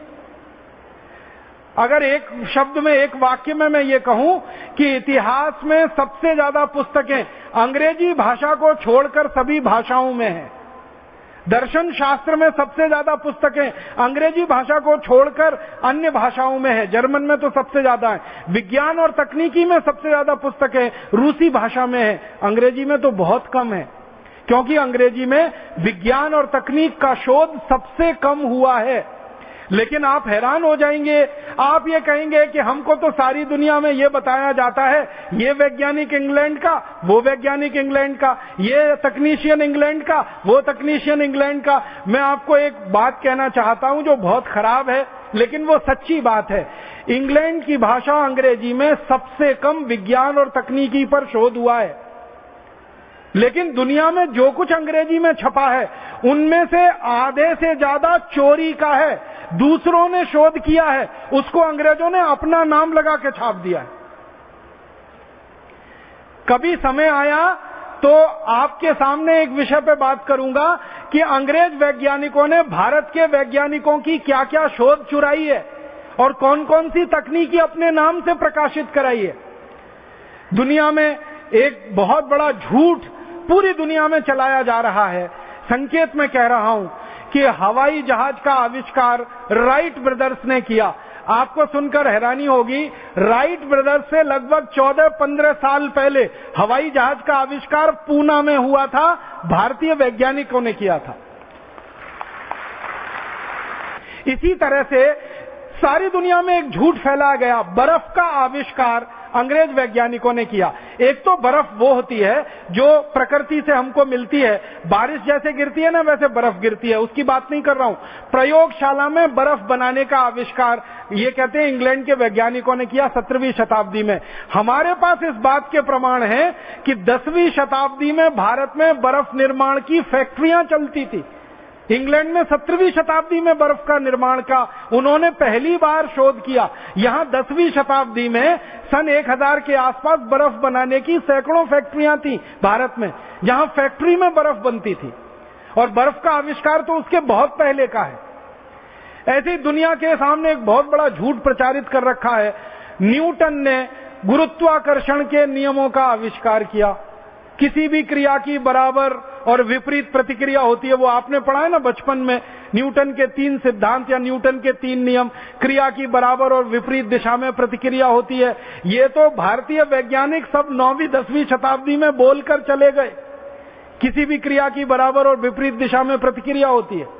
S2: अगर एक शब्द में, एक वाक्य में मैं ये कहूं कि इतिहास में सबसे ज्यादा पुस्तकें अंग्रेजी भाषा को छोड़कर सभी भाषाओं में हैं, दर्शन शास्त्र में सबसे ज्यादा पुस्तकें अंग्रेजी भाषा को छोड़कर अन्य भाषाओं में है, जर्मन में तो सबसे ज्यादा है। विज्ञान और तकनीकी में सबसे ज्यादा पुस्तकें रूसी भाषा में है, अंग्रेजी में तो बहुत कम है, क्योंकि अंग्रेजी में विज्ञान और तकनीक का शोध सबसे कम हुआ है। लेकिन आप हैरान हो जाएंगे, आप ये कहेंगे कि हमको तो सारी दुनिया में ये बताया जाता है, ये वैज्ञानिक इंग्लैंड का, वो वैज्ञानिक इंग्लैंड का, ये तकनीशियन इंग्लैंड का, वो तकनीशियन इंग्लैंड का। मैं आपको एक बात कहना चाहता हूं जो बहुत खराब है, लेकिन वो सच्ची बात है। इंग्लैंड की भाषा अंग्रेजी में सबसे कम विज्ञान और तकनीकी पर शोध हुआ है, लेकिन दुनिया में जो कुछ अंग्रेजी में छपा है उनमें से आधे से ज्यादा चोरी का है, दूसरों ने शोध किया है, उसको अंग्रेजों ने अपना नाम लगा के छाप दिया है। कभी समय आया तो आपके सामने एक विषय पे बात करूंगा कि अंग्रेज वैज्ञानिकों ने भारत के वैज्ञानिकों की क्या क्या शोध चुराई है और कौन कौन सी तकनीकी अपने नाम से प्रकाशित कराई है। दुनिया में एक बहुत बड़ा झूठ पूरी दुनिया में चलाया जा रहा है, संकेत में कह रहा हूं, कि हवाई जहाज का आविष्कार राइट ब्रदर्स ने किया। आपको सुनकर हैरानी होगी, राइट ब्रदर्स से लगभग 14-15 साल पहले हवाई जहाज का आविष्कार पूना में हुआ था, भारतीय वैज्ञानिकों ने किया था। इसी तरह से सारी दुनिया में एक झूठ फैलाया गया, बर्फ का आविष्कार अंग्रेज वैज्ञानिकों ने किया। एक तो बर्फ वो होती है जो प्रकृति से हमको मिलती है, बारिश जैसे गिरती है ना वैसे बर्फ गिरती है, उसकी बात नहीं कर रहा हूं। प्रयोगशाला में बर्फ बनाने का आविष्कार ये कहते हैं इंग्लैंड के वैज्ञानिकों ने किया 17वीं शताब्दी में। हमारे पास इस बात के प्रमाण है कि 10वीं शताब्दी में भारत में बर्फ निर्माण की फैक्ट्रियां चलती थी। इंग्लैंड में 17वीं शताब्दी में बर्फ का निर्माण का उन्होंने पहली बार शोध किया। यहां 10वीं शताब्दी में सन 1000 के आसपास बर्फ बनाने की सैकड़ों फैक्ट्रियां थी भारत में, जहां फैक्ट्री में बर्फ बनती थी, और बर्फ का आविष्कार तो उसके बहुत पहले का है। ऐसे ही दुनिया के सामने एक बहुत बड़ा झूठ प्रचारित कर रखा है। न्यूटन ने गुरुत्वाकर्षण के नियमों का आविष्कार किया। किसी भी क्रिया की बराबर और विपरीत प्रतिक्रिया होती है, वो आपने पढ़ा है ना बचपन में, न्यूटन के 3 सिद्धांत या न्यूटन के 3 नियम। क्रिया की बराबर और विपरीत दिशा में प्रतिक्रिया होती है। ये तो भारतीय वैज्ञानिक सब 9वीं 10वीं शताब्दी में बोलकर चले गए। किसी भी क्रिया की बराबर और विपरीत दिशा में प्रतिक्रिया होती है।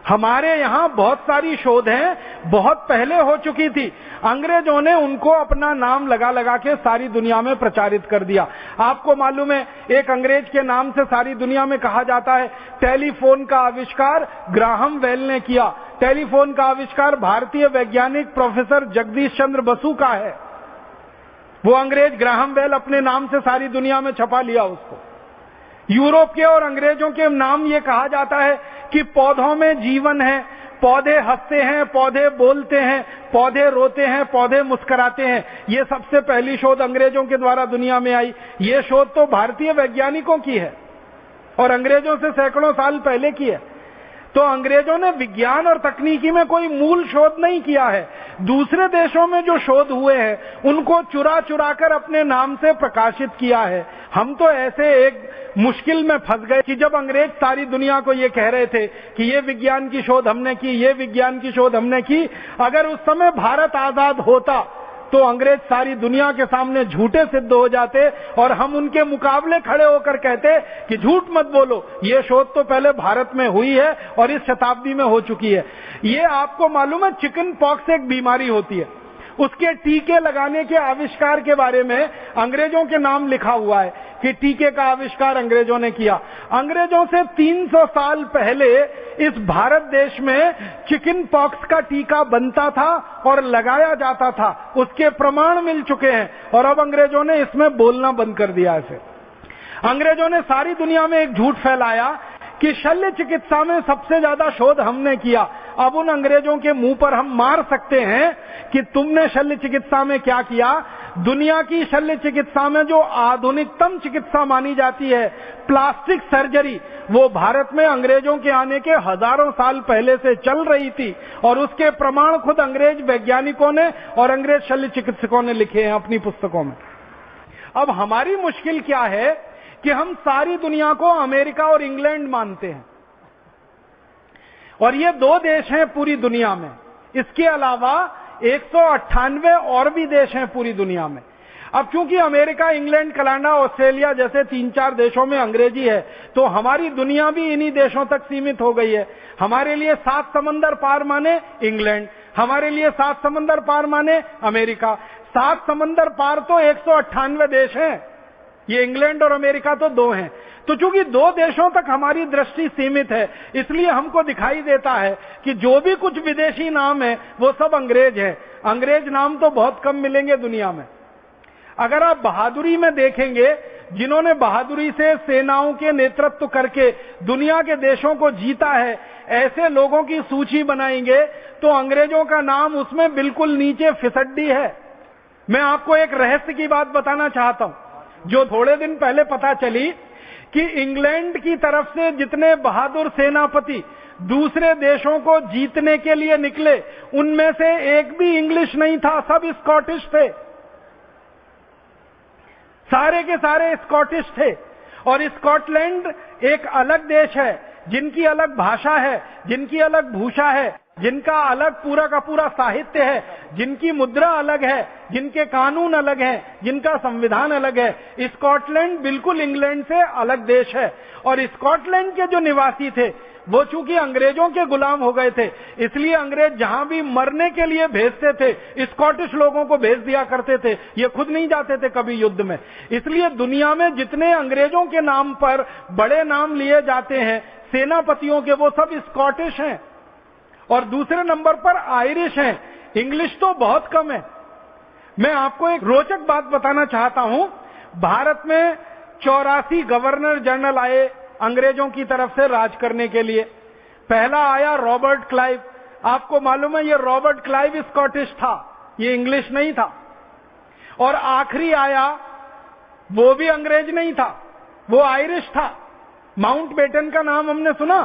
S2: हमारे यहां बहुत सारी शोधें बहुत पहले हो चुकी थी, अंग्रेजों ने उनको अपना नाम लगा लगा के सारी दुनिया में प्रचारित कर दिया। आपको मालूम है, एक अंग्रेज के नाम से सारी दुनिया में कहा जाता है। टेलीफोन का आविष्कार ग्राहम बेल ने किया। टेलीफोन का आविष्कार भारतीय वैज्ञानिक प्रोफेसर जगदीश चंद्र बसु का है। वो अंग्रेज ग्राहम बेल अपने नाम से सारी दुनिया में छपा लिया उसको। यूरोप के और अंग्रेजों के नाम ये कहा जाता है कि पौधों में जीवन है, पौधे हंसते हैं, पौधे बोलते हैं, पौधे रोते हैं, पौधे मुस्कुराते हैं। ये सबसे पहली शोध अंग्रेजों के द्वारा दुनिया में आई। ये शोध तो भारतीय वैज्ञानिकों की है और अंग्रेजों से सैकड़ों साल पहले की है। तो अंग्रेजों ने विज्ञान और तकनीकी में कोई मूल शोध नहीं किया है। दूसरे देशों में जो शोध हुए हैं उनको चुरा चुरा कर अपने नाम से प्रकाशित किया है। हम तो ऐसे एक मुश्किल में फंस गए कि जब अंग्रेज सारी दुनिया को ये कह रहे थे कि ये विज्ञान की शोध हमने की, ये विज्ञान की शोध हमने की, अगर उस समय भारत आजाद होता तो अंग्रेज सारी दुनिया के सामने झूठे सिद्ध हो जाते और हम उनके मुकाबले खड़े होकर कहते कि झूठ मत बोलो, ये शोध तो पहले भारत में हुई है और इस शताब्दी में हो चुकी है। ये आपको मालूम है, चिकन पॉक्स एक बीमारी होती है, उसके टीके लगाने के आविष्कार के बारे में अंग्रेजों के नाम लिखा हुआ है कि टीके का आविष्कार अंग्रेजों ने किया। अंग्रेजों से 300 साल पहले इस भारत देश में चिकन पॉक्स का टीका बनता था और लगाया जाता था। उसके प्रमाण मिल चुके हैं और अब अंग्रेजों ने इसमें बोलना बंद कर दिया है। अंग्रेजों ने सारी दुनिया में एक झूठ फैलाया कि शल्य चिकित्सा में सबसे ज्यादा शोध हमने किया। अब उन अंग्रेजों के मुंह पर हम मार सकते हैं कि तुमने शल्य चिकित्सा में क्या किया। दुनिया की शल्य चिकित्सा में जो आधुनिकतम चिकित्सा मानी जाती है, प्लास्टिक सर्जरी, वो भारत में अंग्रेजों के आने के हजारों साल पहले से चल रही थी और उसके प्रमाण खुद अंग्रेज वैज्ञानिकों ने और अंग्रेज शल्य चिकित्सकों ने लिखे हैं अपनी पुस्तकों में। अब हमारी मुश्किल क्या है कि हम सारी दुनिया को अमेरिका और इंग्लैंड मानते हैं और ये 2 देश हैं पूरी दुनिया में। इसके अलावा 198 और भी देश हैं पूरी दुनिया में। अब चूंकि अमेरिका, इंग्लैंड, कनाडा, ऑस्ट्रेलिया जैसे 3-4 देशों में अंग्रेजी है तो हमारी दुनिया भी इन्हीं देशों तक सीमित हो गई है। हमारे लिए 7 समंदर पार माने इंग्लैंड, हमारे लिए 7 समंदर पार माने अमेरिका। 7 समंदर पार तो 198 देश हैं, ये इंग्लैंड और अमेरिका तो 2 हैं। तो चूंकि 2 देशों तक हमारी दृष्टि सीमित है, इसलिए हमको दिखाई देता है कि जो भी कुछ विदेशी नाम है वो सब अंग्रेज है। अंग्रेज नाम तो बहुत कम मिलेंगे दुनिया में। अगर आप बहादुरी में देखेंगे, जिन्होंने बहादुरी से सेनाओं के नेतृत्व करके दुनिया के देशों को जीता है, ऐसे लोगों की सूची बनाएंगे तो अंग्रेजों का नाम उसमें बिल्कुल नीचे फिसड्डी है। मैं आपको एक रहस्य की बात बताना चाहता हूं जो थोड़े दिन पहले पता चली कि इंग्लैंड की तरफ से जितने बहादुर सेनापति दूसरे देशों को जीतने के लिए निकले, उनमें से एक भी इंग्लिश नहीं था, सब स्कॉटिश थे। सारे के सारे स्कॉटिश थे। और स्कॉटलैंड एक अलग देश है, जिनकी अलग भाषा है, जिनकी अलग भूषा है, जिनका अलग पूरा का पूरा साहित्य है, जिनकी मुद्रा अलग है, जिनके कानून अलग हैं, जिनका संविधान अलग है। स्कॉटलैंड बिल्कुल इंग्लैंड से अलग देश है। और स्कॉटलैंड के जो निवासी थे वो चूंकि अंग्रेजों के गुलाम हो गए थे, इसलिए अंग्रेज जहां भी मरने के लिए भेजते थे स्कॉटिश लोगों को भेज दिया करते थे, ये खुद नहीं जाते थे कभी युद्ध में। इसलिए दुनिया में जितने अंग्रेजों के नाम पर बड़े नाम लिए जाते हैं सेनापतियों के, वो सब स्कॉटिश हैं। और दूसरे नंबर पर आयरिश हैं। इंग्लिश तो बहुत कम है। मैं आपको एक रोचक बात बताना चाहता हूं। भारत में 84 गवर्नर जनरल आए अंग्रेजों की तरफ से राज करने के लिए। पहला आया रॉबर्ट क्लाइव। आपको मालूम है ये रॉबर्ट क्लाइव स्कॉटिश था, ये इंग्लिश नहीं था। और आखिरी आया वो भी अंग्रेज नहीं था, वो आयरिश था। माउंटबेटन का नाम हमने सुना,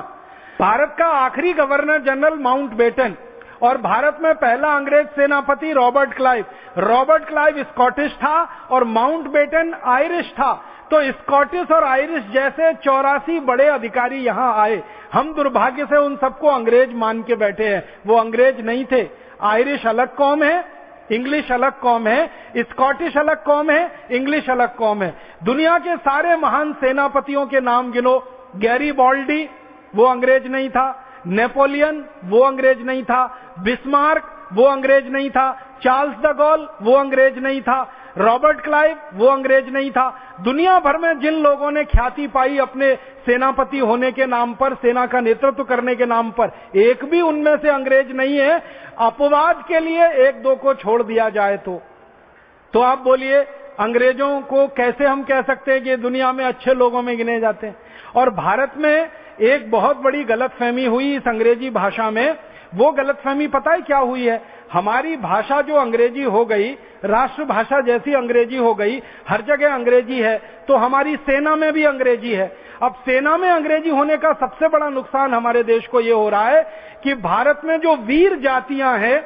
S2: भारत का आखिरी गवर्नर जनरल माउंटबेटन। और भारत में पहला अंग्रेज सेनापति Robert Clive. Robert Clive Scottish था और माउंटबेटन आयरिश था। तो स्कॉटिश और आयरिश जैसे 84 बड़े अधिकारी यहां आए। हम दुर्भाग्य से उन सबको अंग्रेज मान के बैठे हैं, वो अंग्रेज नहीं थे। आयरिश अलग कौम है, इंग्लिश अलग कौम है, स्कॉटिश अलग कौम है, इंग्लिश अलग कौम है। दुनिया के सारे महान सेनापतियों के नाम गिनो। गैरीबॉल्डी वो अंग्रेज नहीं था, नेपोलियन वो अंग्रेज नहीं था, बिस्मार्क वो अंग्रेज नहीं था, चार्ल्स द गॉल वो अंग्रेज नहीं था, रॉबर्ट क्लाइव वो अंग्रेज नहीं था। दुनिया भर में जिन लोगों ने ख्याति पाई अपने सेनापति होने के नाम पर, सेना का नेतृत्व करने के नाम पर, एक भी उनमें से अंग्रेज नहीं है। अपवाद के लिए एक दो को छोड़ दिया जाए तो आप बोलिए अंग्रेजों को कैसे हम कह सकते हैं कि दुनिया में अच्छे लोगों में गिने जाते हैं। और भारत में एक बहुत बड़ी गलतफहमी हुई इस अंग्रेजी भाषा में। वो गलतफहमी पता है क्या हुई है? हमारी भाषा जो अंग्रेजी हो गई, राष्ट्रभाषा जैसी अंग्रेजी हो गई, हर जगह अंग्रेजी है, तो हमारी सेना में भी अंग्रेजी है। अब सेना में अंग्रेजी होने का सबसे बड़ा नुकसान हमारे देश को ये हो रहा है कि भारत में जो वीर जातियां हैं,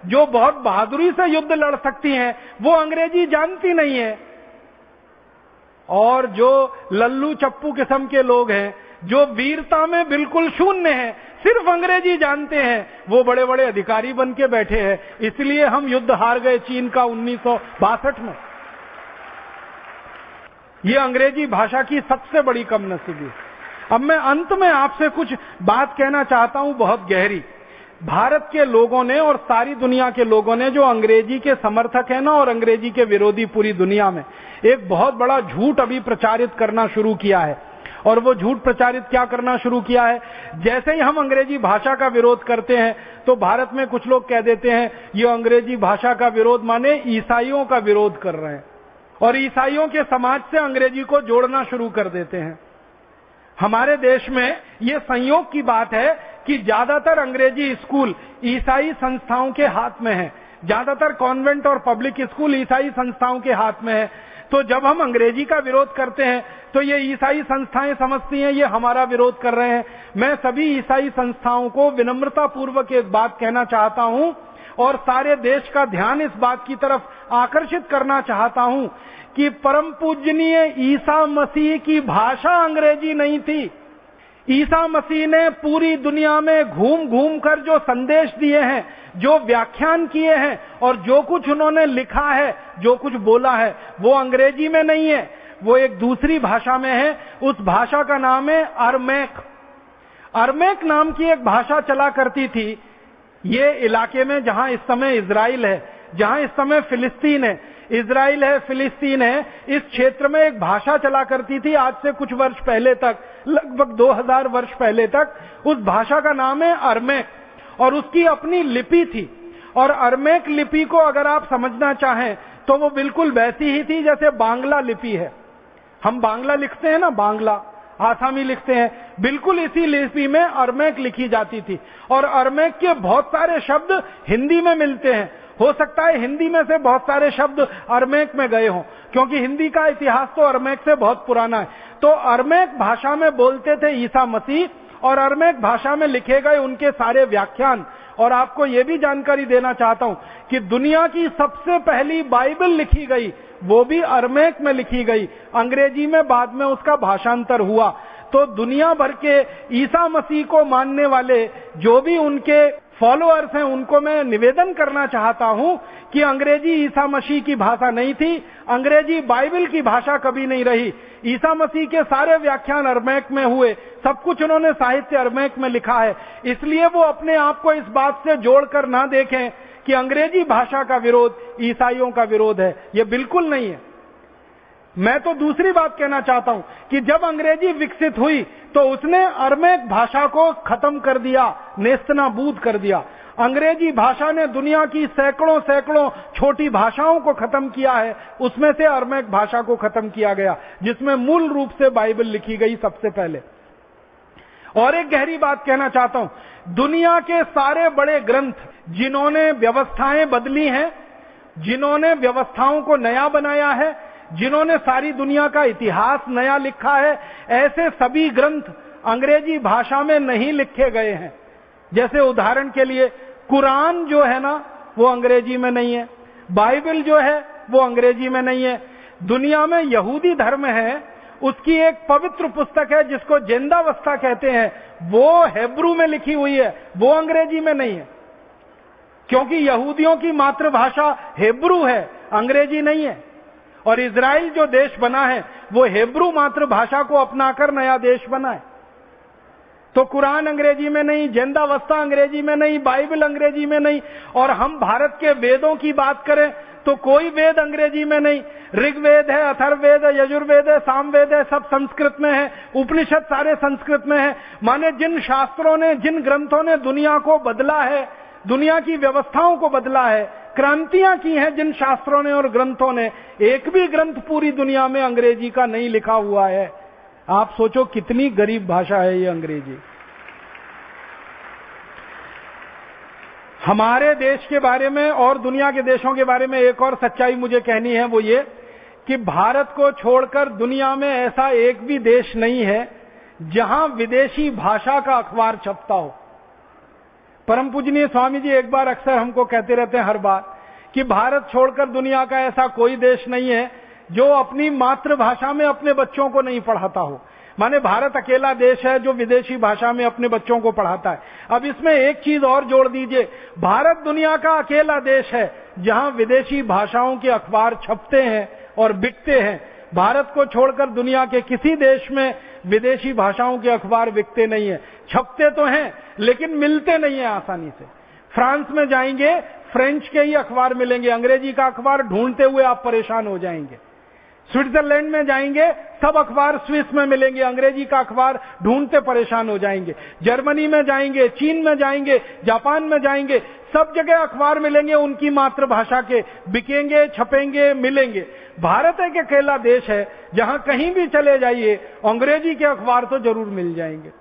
S2: जो बहुत बहादुरी से युद्ध लड़ सकती हैं, वो अंग्रेजी जानती नहीं है। और जो लल्लू चप्पू किस्म के लोग हैं, जो वीरता में बिल्कुल शून्य हैं, सिर्फ अंग्रेजी जानते हैं, वो बड़े बड़े अधिकारी बन के बैठे हैं। इसलिए हम युद्ध हार गए चीन का 1962 में। ये अंग्रेजी भाषा की सबसे बड़ी कमनसीबी। अब मैं अंत में आपसे कुछ बात कहना चाहता हूं बहुत गहरी। भारत के लोगों ने और सारी दुनिया के लोगों ने, जो अंग्रेजी के समर्थक है ना और अंग्रेजी के विरोधी पूरी दुनिया में, एक बहुत बड़ा झूठ अभी प्रचारित करना शुरू किया है। और वो झूठ प्रचारित क्या करना शुरू किया है? जैसे ही हम अंग्रेजी भाषा का विरोध करते हैं तो भारत में कुछ लोग कह देते हैं ये अंग्रेजी भाषा का विरोध माने ईसाइयों का विरोध कर रहे हैं, और ईसाइयों के समाज से अंग्रेजी को जोड़ना शुरू कर देते हैं। हमारे देश में ये संयोग की बात है कि ज्यादातर अंग्रेजी स्कूल ईसाई संस्थाओं के हाथ में है। ज्यादातर कॉन्वेंट और पब्लिक स्कूल ईसाई संस्थाओं के हाथ में है। तो जब हम अंग्रेजी का विरोध करते हैं तो ये ईसाई संस्थाएं समझती हैं ये हमारा विरोध कर रहे हैं। मैं सभी ईसाई संस्थाओं को विनम्रता पूर्वक एक बात कहना चाहता हूं और सारे देश का ध्यान इस बात की तरफ आकर्षित करना चाहता हूं कि परम पूजनीय ईसा मसीह की भाषा अंग्रेजी नहीं थी। ईसा मसीह ने पूरी दुनिया में घूम घूम कर जो संदेश दिए हैं, जो व्याख्यान किए हैं और जो कुछ उन्होंने लिखा है, जो कुछ बोला है, वो अंग्रेजी में नहीं है, वो एक दूसरी भाषा में है। उस भाषा का नाम है अरमैक। अरमैक नाम की एक भाषा चला करती थी ये इलाके में जहां इस समय इजराइल है, जहां इस समय फिलिस्तीन है। इजराइल है, फिलिस्तीन है, इस क्षेत्र में एक भाषा चला करती थी आज से कुछ वर्ष पहले तक, लगभग 2000 वर्ष पहले तक। उस भाषा का नाम है अरमैक और उसकी अपनी लिपि थी। और अरमैक लिपि को अगर आप समझना चाहें तो वो बिल्कुल वैसी ही थी जैसे बांग्ला लिपि है। हम बांग्ला लिखते हैं ना, बांग्ला, आसामी लिखते हैं, बिल्कुल इसी लिपि में अरमैक लिखी जाती थी। और अरमैक के बहुत सारे शब्द हिंदी में मिलते हैं। हो सकता है हिंदी में से बहुत सारे शब्द अरमैक में गए हों, क्योंकि हिंदी का इतिहास तो अरमैक से बहुत पुराना है। तो अरमैक भाषा में बोलते थे ईसा मसीह और अरमैक भाषा में लिखे गए उनके सारे व्याख्यान। और आपको यह भी जानकारी देना चाहता हूं कि दुनिया की सबसे पहली बाइबल लिखी गई वो भी अरमैक में लिखी गई। अंग्रेजी में बाद में उसका भाषांतर हुआ। तो दुनिया भर के ईसा मसीह को मानने वाले जो भी उनके फॉलोअर्स हैं उनको मैं निवेदन करना चाहता हूं कि अंग्रेजी ईसा मसीह की भाषा नहीं थी, अंग्रेजी बाइबल की भाषा कभी नहीं रही। ईसा मसीह के सारे व्याख्यान अरमैक में हुए, सब कुछ उन्होंने साहित्य अरमैक में लिखा है। इसलिए वो अपने आप को इस बात से जोड़कर ना देखें कि अंग्रेजी भाषा का विरोध ईसाइयों का विरोध है, ये बिल्कुल नहीं है। मैं तो दूसरी बात कहना चाहता हूं कि जब अंग्रेजी विकसित हुई तो उसने अरमैक भाषा को खत्म कर दिया, नेस्तनाबूद कर दिया। अंग्रेजी भाषा ने दुनिया की सैकड़ों सैकड़ों छोटी भाषाओं को खत्म किया है, उसमें से अरमैक भाषा को खत्म किया गया, जिसमें मूल रूप से बाइबल लिखी गई सबसे पहले। और एक गहरी बात कहना चाहता हूं, दुनिया के सारे बड़े ग्रंथ जिन्होंने व्यवस्थाएं बदली हैं, जिन्होंने व्यवस्थाओं को नया बनाया है, जिन्होंने सारी दुनिया का इतिहास नया लिखा है, ऐसे सभी ग्रंथ अंग्रेजी भाषा में नहीं लिखे गए हैं। जैसे उदाहरण के लिए कुरान जो है ना, वो अंग्रेजी में नहीं है, बाइबल जो है वो अंग्रेजी में नहीं है। दुनिया में यहूदी धर्म है, उसकी एक पवित्र पुस्तक है जिसको जिंदावस्था कहते हैं, वो हिब्रू में लिखी हुई है, वो अंग्रेजी में नहीं है, क्योंकि यहूदियों की मातृभाषा हिब्रू है, अंग्रेजी नहीं है। और इजराइल जो देश बना है वो हिब्रू मातृभाषा को अपनाकर नया देश बना है। तो कुरान अंग्रेजी में नहीं, जिंदावस्था अंग्रेजी में नहीं, बाइबल अंग्रेजी में नहीं। और हम भारत के वेदों की बात करें तो कोई वेद अंग्रेजी में नहीं। ऋग्वेद है, अथर्ववेद है, यजुर्वेद है, सामवेद है, सब संस्कृत में है। उपनिषद सारे संस्कृत में है। माने जिन शास्त्रों ने, जिन ग्रंथों ने दुनिया को बदला है, दुनिया की व्यवस्थाओं को बदला है, क्रांतियां की हैं जिन शास्त्रों ने और ग्रंथों ने, एक भी ग्रंथ पूरी दुनिया में अंग्रेजी का नहीं लिखा हुआ है। आप सोचो कितनी गरीब भाषा है ये अंग्रेजी। हमारे देश के बारे में और दुनिया के देशों के बारे में एक और सच्चाई मुझे कहनी है, वो ये कि भारत को छोड़कर दुनिया में ऐसा एक भी देश नहीं है जहां विदेशी भाषा का अखबार छपता हो। परम पूजनीय स्वामी जी एक बार अक्सर हमको कहते रहते हैं हर बार कि भारत छोड़कर दुनिया का ऐसा कोई देश नहीं है जो अपनी मातृभाषा में अपने बच्चों को नहीं पढ़ाता हो। माने भारत अकेला देश है जो विदेशी भाषा में अपने बच्चों को पढ़ाता है। अब इसमें एक चीज और जोड़ दीजिए, भारत दुनिया का अकेला देश है जहां विदेशी भाषाओं के अखबार छपते हैं और बिकते हैं। भारत को छोड़कर दुनिया के किसी देश में विदेशी भाषाओं के अखबार बिकते नहीं है। छपते तो हैं लेकिन मिलते नहीं है आसानी से। फ्रांस में जाएंगे, फ्रेंच के ही अखबार मिलेंगे, अंग्रेजी का अखबार ढूंढते हुए आप परेशान हो जाएंगे। स्विट्जरलैंड में जाएंगे, सब अखबार स्विस में मिलेंगे, अंग्रेजी का अखबार ढूंढते परेशान हो जाएंगे। जर्मनी में जाएंगे, चीन में जाएंगे, जापान में जाएंगे, सब जगह अखबार मिलेंगे उनकी मातृभाषा के, बिकेंगे, छपेंगे, मिलेंगे। भारत एक अकेला देश है जहां कहीं भी चले जाइए अंग्रेजी के अखबार तो जरूर मिल जाएंगे।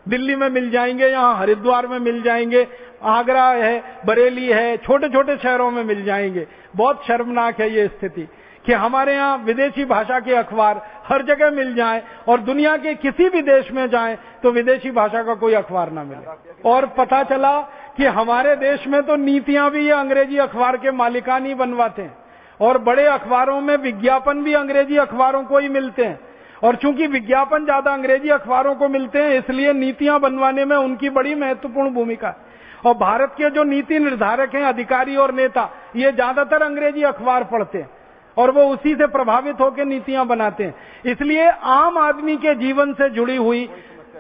S2: दिल्ली में मिल जाएंगे, यहां हरिद्वार में मिल जाएंगे, आगरा है, बरेली है, छोटे छोटे शहरों में मिल जाएंगे। बहुत शर्मनाक है ये स्थिति कि हमारे यहाँ विदेशी भाषा के अखबार हर जगह मिल जाएं और दुनिया के किसी भी देश में जाएं तो विदेशी भाषा का कोई अखबार ना मिले। और पता चला कि हमारे देश में तो नीतियां भी ये अंग्रेजी अखबार के मालिकान ही बनवाते हैं और बड़े अखबारों में विज्ञापन भी अंग्रेजी अखबारों को ही मिलते हैं। और चूंकि विज्ञापन ज्यादा अंग्रेजी अखबारों को मिलते हैं इसलिए नीतियां बनवाने में उनकी बड़ी महत्वपूर्ण भूमिका है। और भारत के जो नीति निर्धारक हैं, अधिकारी और नेता, ये ज्यादातर अंग्रेजी अखबार पढ़ते हैं और वो उसी से प्रभावित होकर नीतियां बनाते हैं। इसलिए आम आदमी के जीवन से जुड़ी हुई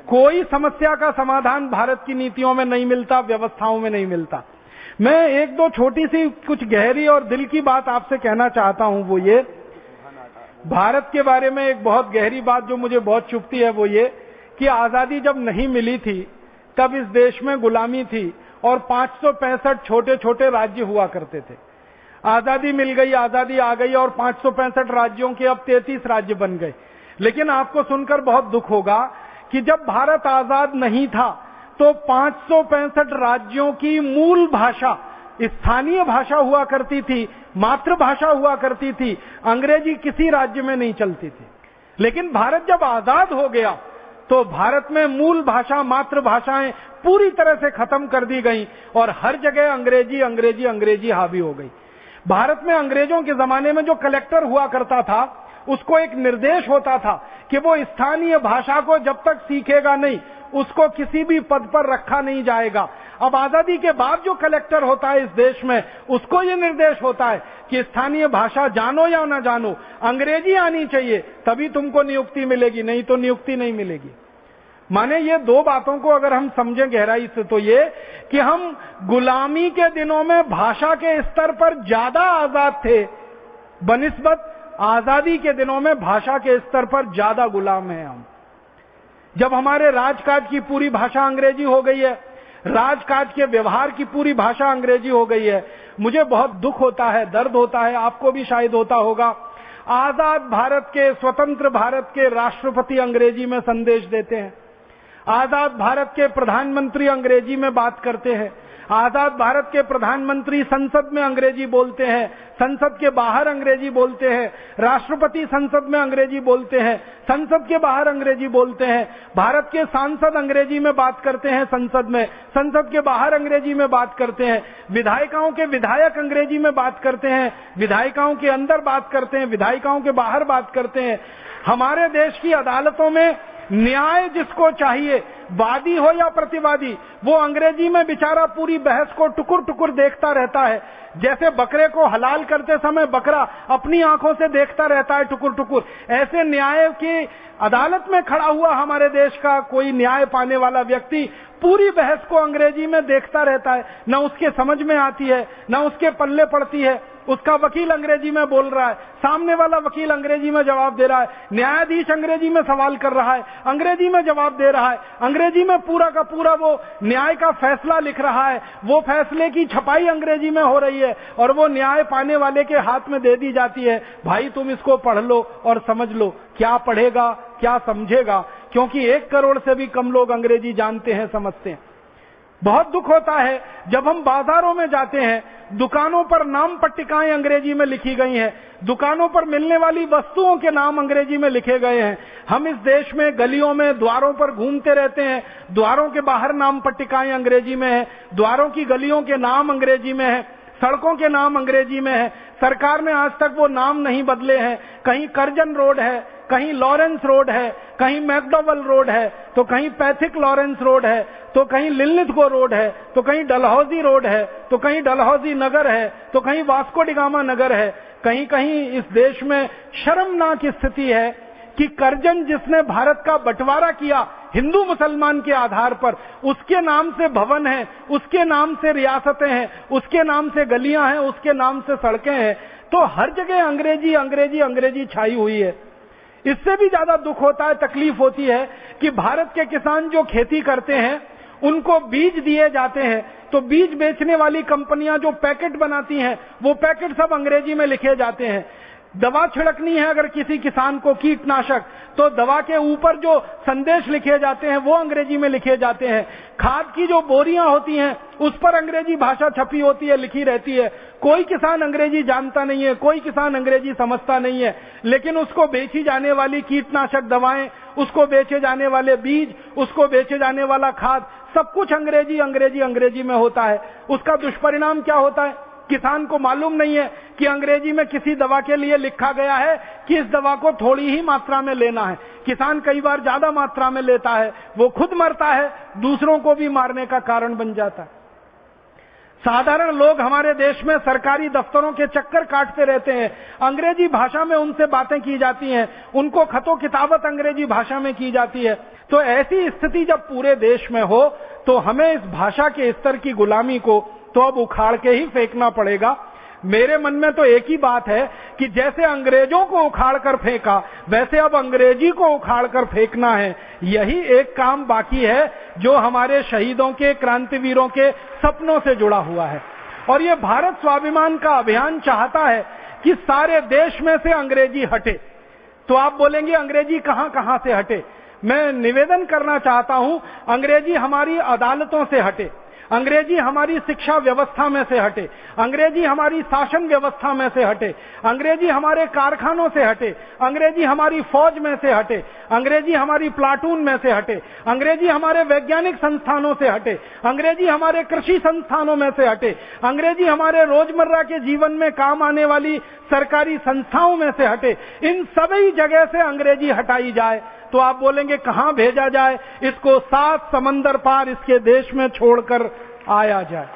S2: कोई समस्या का समाधान भारत की नीतियों में नहीं मिलता, व्यवस्थाओं में नहीं मिलता। मैं एक दो छोटी सी कुछ गहरी और दिल की बात आपसे कहना चाहता हूं, वो ये भारत के बारे में एक बहुत गहरी बात जो मुझे बहुत चुभती है, वो ये कि आजादी जब नहीं मिली थी तब इस देश में गुलामी थी और 565 छोटे छोटे राज्य हुआ करते थे। आजादी मिल गई, आजादी आ गई और 565 राज्यों के अब 33 राज्य बन गए। लेकिन आपको सुनकर बहुत दुख होगा कि जब भारत आजाद नहीं था तो 565 राज्यों की मूल भाषा स्थानीय भाषा हुआ करती थी, मातृभाषा हुआ करती थी, अंग्रेजी किसी राज्य में नहीं चलती थी। लेकिन भारत जब आजाद हो गया तो भारत में मूल भाषा, मातृभाषाएं पूरी तरह से खत्म कर दी गई और हर जगह अंग्रेजी अंग्रेजी अंग्रेजी हावी हो गई। भारत में अंग्रेजों के जमाने में जो कलेक्टर हुआ करता था उसको एक निर्देश होता था कि वो स्थानीय भाषा को जब तक सीखेगा नहीं उसको किसी भी पद पर रखा नहीं जाएगा। अब आजादी के बाद जो कलेक्टर होता है इस देश में उसको ये निर्देश होता है कि स्थानीय भाषा जानो या ना जानो, अंग्रेजी आनी चाहिए तभी तुमको नियुक्ति मिलेगी, नहीं तो नियुक्ति नहीं मिलेगी। माने ये दो बातों को अगर हम समझें गहराई से तो ये कि हम गुलामी के दिनों में भाषा के स्तर पर ज्यादा आजाद थे बनिस्बत आजादी के दिनों में भाषा के स्तर पर ज्यादा गुलाम हैं हम। जब हमारे राजकाज की पूरी भाषा अंग्रेजी हो गई है, राजकाज के व्यवहार की पूरी भाषा अंग्रेजी हो गई है, मुझे बहुत दुख होता है, दर्द होता है, आपको भी शायद होता होगा। आजाद भारत के, स्वतंत्र भारत के राष्ट्रपति अंग्रेजी में संदेश देते हैं। आजाद भारत के प्रधानमंत्री अंग्रेजी में बात करते हैं, आजाद भारत के प्रधानमंत्री संसद में अंग्रेजी बोलते हैं, संसद के बाहर अंग्रेजी बोलते हैं, राष्ट्रपति संसद में अंग्रेजी बोलते हैं, संसद के बाहर अंग्रेजी बोलते हैं, भारत के सांसद अंग्रेजी में बात करते हैं संसद में, संसद के बाहर अंग्रेजी में बात करते हैं, विधायिकाओं के विधायक अंग्रेजी में बात करते हैं, विधायिकाओं के अंदर बात करते हैं, विधायिकाओं के बाहर बात करते हैं। हमारे देश की अदालतों में न्याय जिसको चाहिए, वादी हो या प्रतिवादी, वो अंग्रेजी में बेचारा पूरी बहस को टुकुर टुकुर देखता रहता है। जैसे बकरे को हलाल करते समय बकरा अपनी आंखों से देखता रहता है टुकुर टुकुर, ऐसे न्याय की अदालत में खड़ा हुआ हमारे देश का कोई न्याय पाने वाला व्यक्ति पूरी बहस को अंग्रेजी में देखता रहता है, न उसके समझ में आती है, न उसके पल्ले पड़ती है। उसका वकील अंग्रेजी में बोल रहा है, सामने वाला वकील अंग्रेजी में जवाब दे रहा है, न्यायाधीश अंग्रेजी में सवाल कर रहा है, अंग्रेजी में जवाब दे रहा है, अंग्रेजी में पूरा का पूरा वो न्याय का फैसला लिख रहा है, वो फैसले की छपाई अंग्रेजी में हो रही है और वो न्याय पाने वाले के हाथ में दे दी जाती है, भाई तुम इसको पढ़ लो और समझ लो। क्या पढ़ेगा, क्या समझेगा, क्योंकि 1 करोड़ से भी कम लोग अंग्रेजी जानते हैं, समझते हैं। बहुत दुख होता है जब हम बाजारों में जाते हैं, दुकानों पर नाम पट्टिकाएं अंग्रेजी में लिखी गई हैं, दुकानों पर मिलने वाली वस्तुओं के नाम अंग्रेजी में लिखे गए हैं। हम इस देश में गलियों में द्वारों पर घूमते रहते हैं, द्वारों के बाहर नाम पट्टिकाएं अंग्रेजी में है, द्वारों की गलियों के नाम अंग्रेजी में है, सड़कों के नाम अंग्रेजी में है। सरकार ने आज तक वो नाम नहीं बदले हैं। कहीं कर्जन रोड है, कहीं लॉरेंस रोड है, कहीं मैकडॉवल रोड है, तो कहीं पैथिक लॉरेंस रोड है, तो कहीं लिलिथगो रोड है, तो कहीं डलहौजी रोड है, तो कहीं डलहौजी नगर है, तो कहीं वास्को डिगामा नगर है। कहीं कहीं इस देश में शर्मनाक स्थिति है कि कर्जन जिसने भारत का बंटवारा किया हिंदू मुसलमान के आधार पर, उसके नाम से भवन है, उसके नाम से रियासतें हैं, उसके नाम से गलियां हैं, उसके नाम से सड़कें हैं। तो हर जगह अंग्रेजी अंग्रेजी अंग्रेजी छाई हुई है। इससे भी ज्यादा दुख होता है, तकलीफ होती है कि भारत के किसान जो खेती करते हैं उनको बीज दिए जाते हैं, तो बीज बेचने वाली कंपनियां जो पैकेट बनाती हैं वो पैकेट सब अंग्रेजी में लिखे जाते हैं। दवा छिड़कनी है अगर किसी किसान को कीटनाशक, तो दवा के ऊपर जो संदेश लिखे जाते हैं वो अंग्रेजी में लिखे जाते हैं। खाद की जो बोरियां होती हैं उस पर अंग्रेजी भाषा छपी होती है, लिखी रहती है। कोई किसान अंग्रेजी जानता नहीं है, कोई किसान अंग्रेजी समझता नहीं है, लेकिन उसको बेची जाने वाली कीटनाशक दवाएं, उसको बेचे जाने वाले बीज, उसको बेचे जाने वाला खाद, सब कुछ अंग्रेजी अंग्रेजी अंग्रेजी में होता है। उसका दुष्परिणाम क्या होता है? किसान को मालूम नहीं है कि अंग्रेजी में किसी दवा के लिए लिखा गया है कि इस दवा को थोड़ी ही मात्रा में लेना है। किसान कई बार ज्यादा मात्रा में लेता है, वो खुद मरता है, दूसरों को भी मारने का कारण बन जाता है। साधारण लोग हमारे देश में सरकारी दफ्तरों के चक्कर काटते रहते हैं, अंग्रेजी भाषा में उनसे बातें की जाती हैं, उनको खतो किताबत अंग्रेजी भाषा में की जाती है। तो ऐसी स्थिति जब पूरे देश में हो तो हमें इस भाषा के स्तर की गुलामी को तो अब उखाड़ के ही फेंकना पड़ेगा। मेरे मन में तो एक ही बात है कि जैसे अंग्रेजों को उखाड़ कर फेंका, वैसे अब अंग्रेजी को उखाड़ कर फेंकना है। यही एक काम बाकी है जो हमारे शहीदों के, क्रांतिवीरों के सपनों से जुड़ा हुआ है। और ये भारत स्वाभिमान का अभियान चाहता है कि सारे देश में से अंग्रेजी हटे। तो आप बोलेंगे अंग्रेजी कहां कहां से हटे? मैं निवेदन करना चाहता हूं, अंग्रेजी हमारी अदालतों से हटे, अंग्रेजी हमारी शिक्षा व्यवस्था में से हटे, अंग्रेजी हमारी शासन व्यवस्था में से हटे, अंग्रेजी हमारे कारखानों से हटे, अंग्रेजी हमारी फौज में से हटे, अंग्रेजी हमारी प्लाटून में से हटे, अंग्रेजी हमारे वैज्ञानिक संस्थानों से हटे, अंग्रेजी हमारे कृषि संस्थानों में से हटे, अंग्रेजी हमारे रोजमर्रा के जीवन में काम आने वाली सरकारी संस्थाओं में से हटे। इन सभी जगह से अंग्रेजी हटाई जाए। तो आप बोलेंगे कहां भेजा जाए? इसको 7 समंदर पार इसके देश में छोड़कर आया जाए।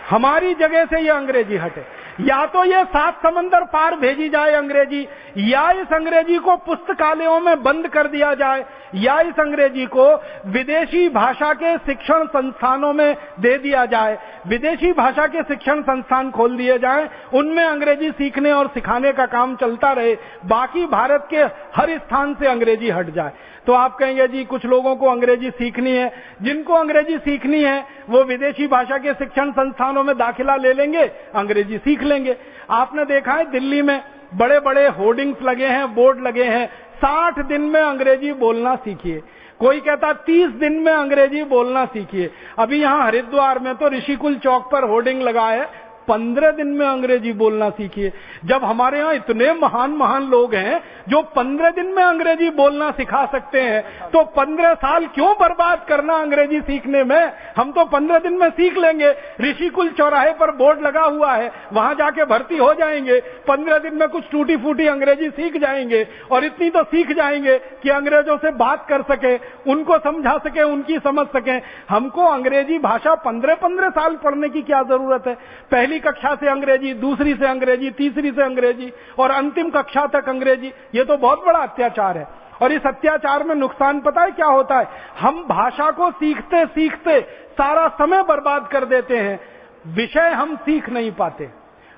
S2: हमारी जगह से ये अंग्रेजी हटे। या तो ये 7 समंदर पार भेजी जाए अंग्रेजी, या इस अंग्रेजी को पुस्तकालयों में बंद कर दिया जाए, या इस अंग्रेजी को विदेशी भाषा के शिक्षण संस्थानों में दे दिया जाए। विदेशी भाषा के शिक्षण संस्थान खोल दिए जाएं, उनमें अंग्रेजी सीखने और सिखाने का काम चलता रहे, बाकी भारत के हर स्थान से अंग्रेजी हट जाए। तो आप कहेंगे जी कुछ लोगों को अंग्रेजी सीखनी है, जिनको अंग्रेजी सीखनी है वो विदेशी भाषा के शिक्षण संस्थानों में दाखिला ले लेंगे, अंग्रेजी सीख लेंगे। आपने देखा है दिल्ली में बड़े बड़े होर्डिंग्स लगे हैं, बोर्ड लगे हैं, 60 दिन में अंग्रेजी बोलना सीखिए। कोई कहता 30 दिन में अंग्रेजी बोलना सीखिए। अभी यहां हरिद्वार में तो ऋषिकुल चौक पर होर्डिंग लगा है 15 दिन में अंग्रेजी बोलना सीखिए। जब हमारे यहाँ इतने महान महान लोग हैं जो 15 दिन में अंग्रेजी बोलना सिखा सकते हैं, तो 15 साल क्यों बर्बाद करना अंग्रेजी सीखने में? हम तो 15 दिन में सीख लेंगे। ऋषिकुल चौराहे पर बोर्ड लगा हुआ है, वहां जाके भर्ती हो जाएंगे, 15 दिन में कुछ टूटी फूटी अंग्रेजी सीख जाएंगे, और इतनी तो सीख जाएंगे कि अंग्रेजों से बात कर सके, उनको समझा सके, उनकी समझ सके। हमको अंग्रेजी भाषा 15-15 साल पढ़ने की क्या जरूरत है? पहली कक्षा से अंग्रेजी, दूसरी से अंग्रेजी, तीसरी से अंग्रेजी और अंतिम कक्षा तक अंग्रेजी, ये तो बहुत बड़ा अत्याचार है। और इस अत्याचार में नुकसान पता है क्या होता है? हम भाषा को सीखते सीखते सारा समय बर्बाद कर देते हैं, विषय हम सीख नहीं पाते।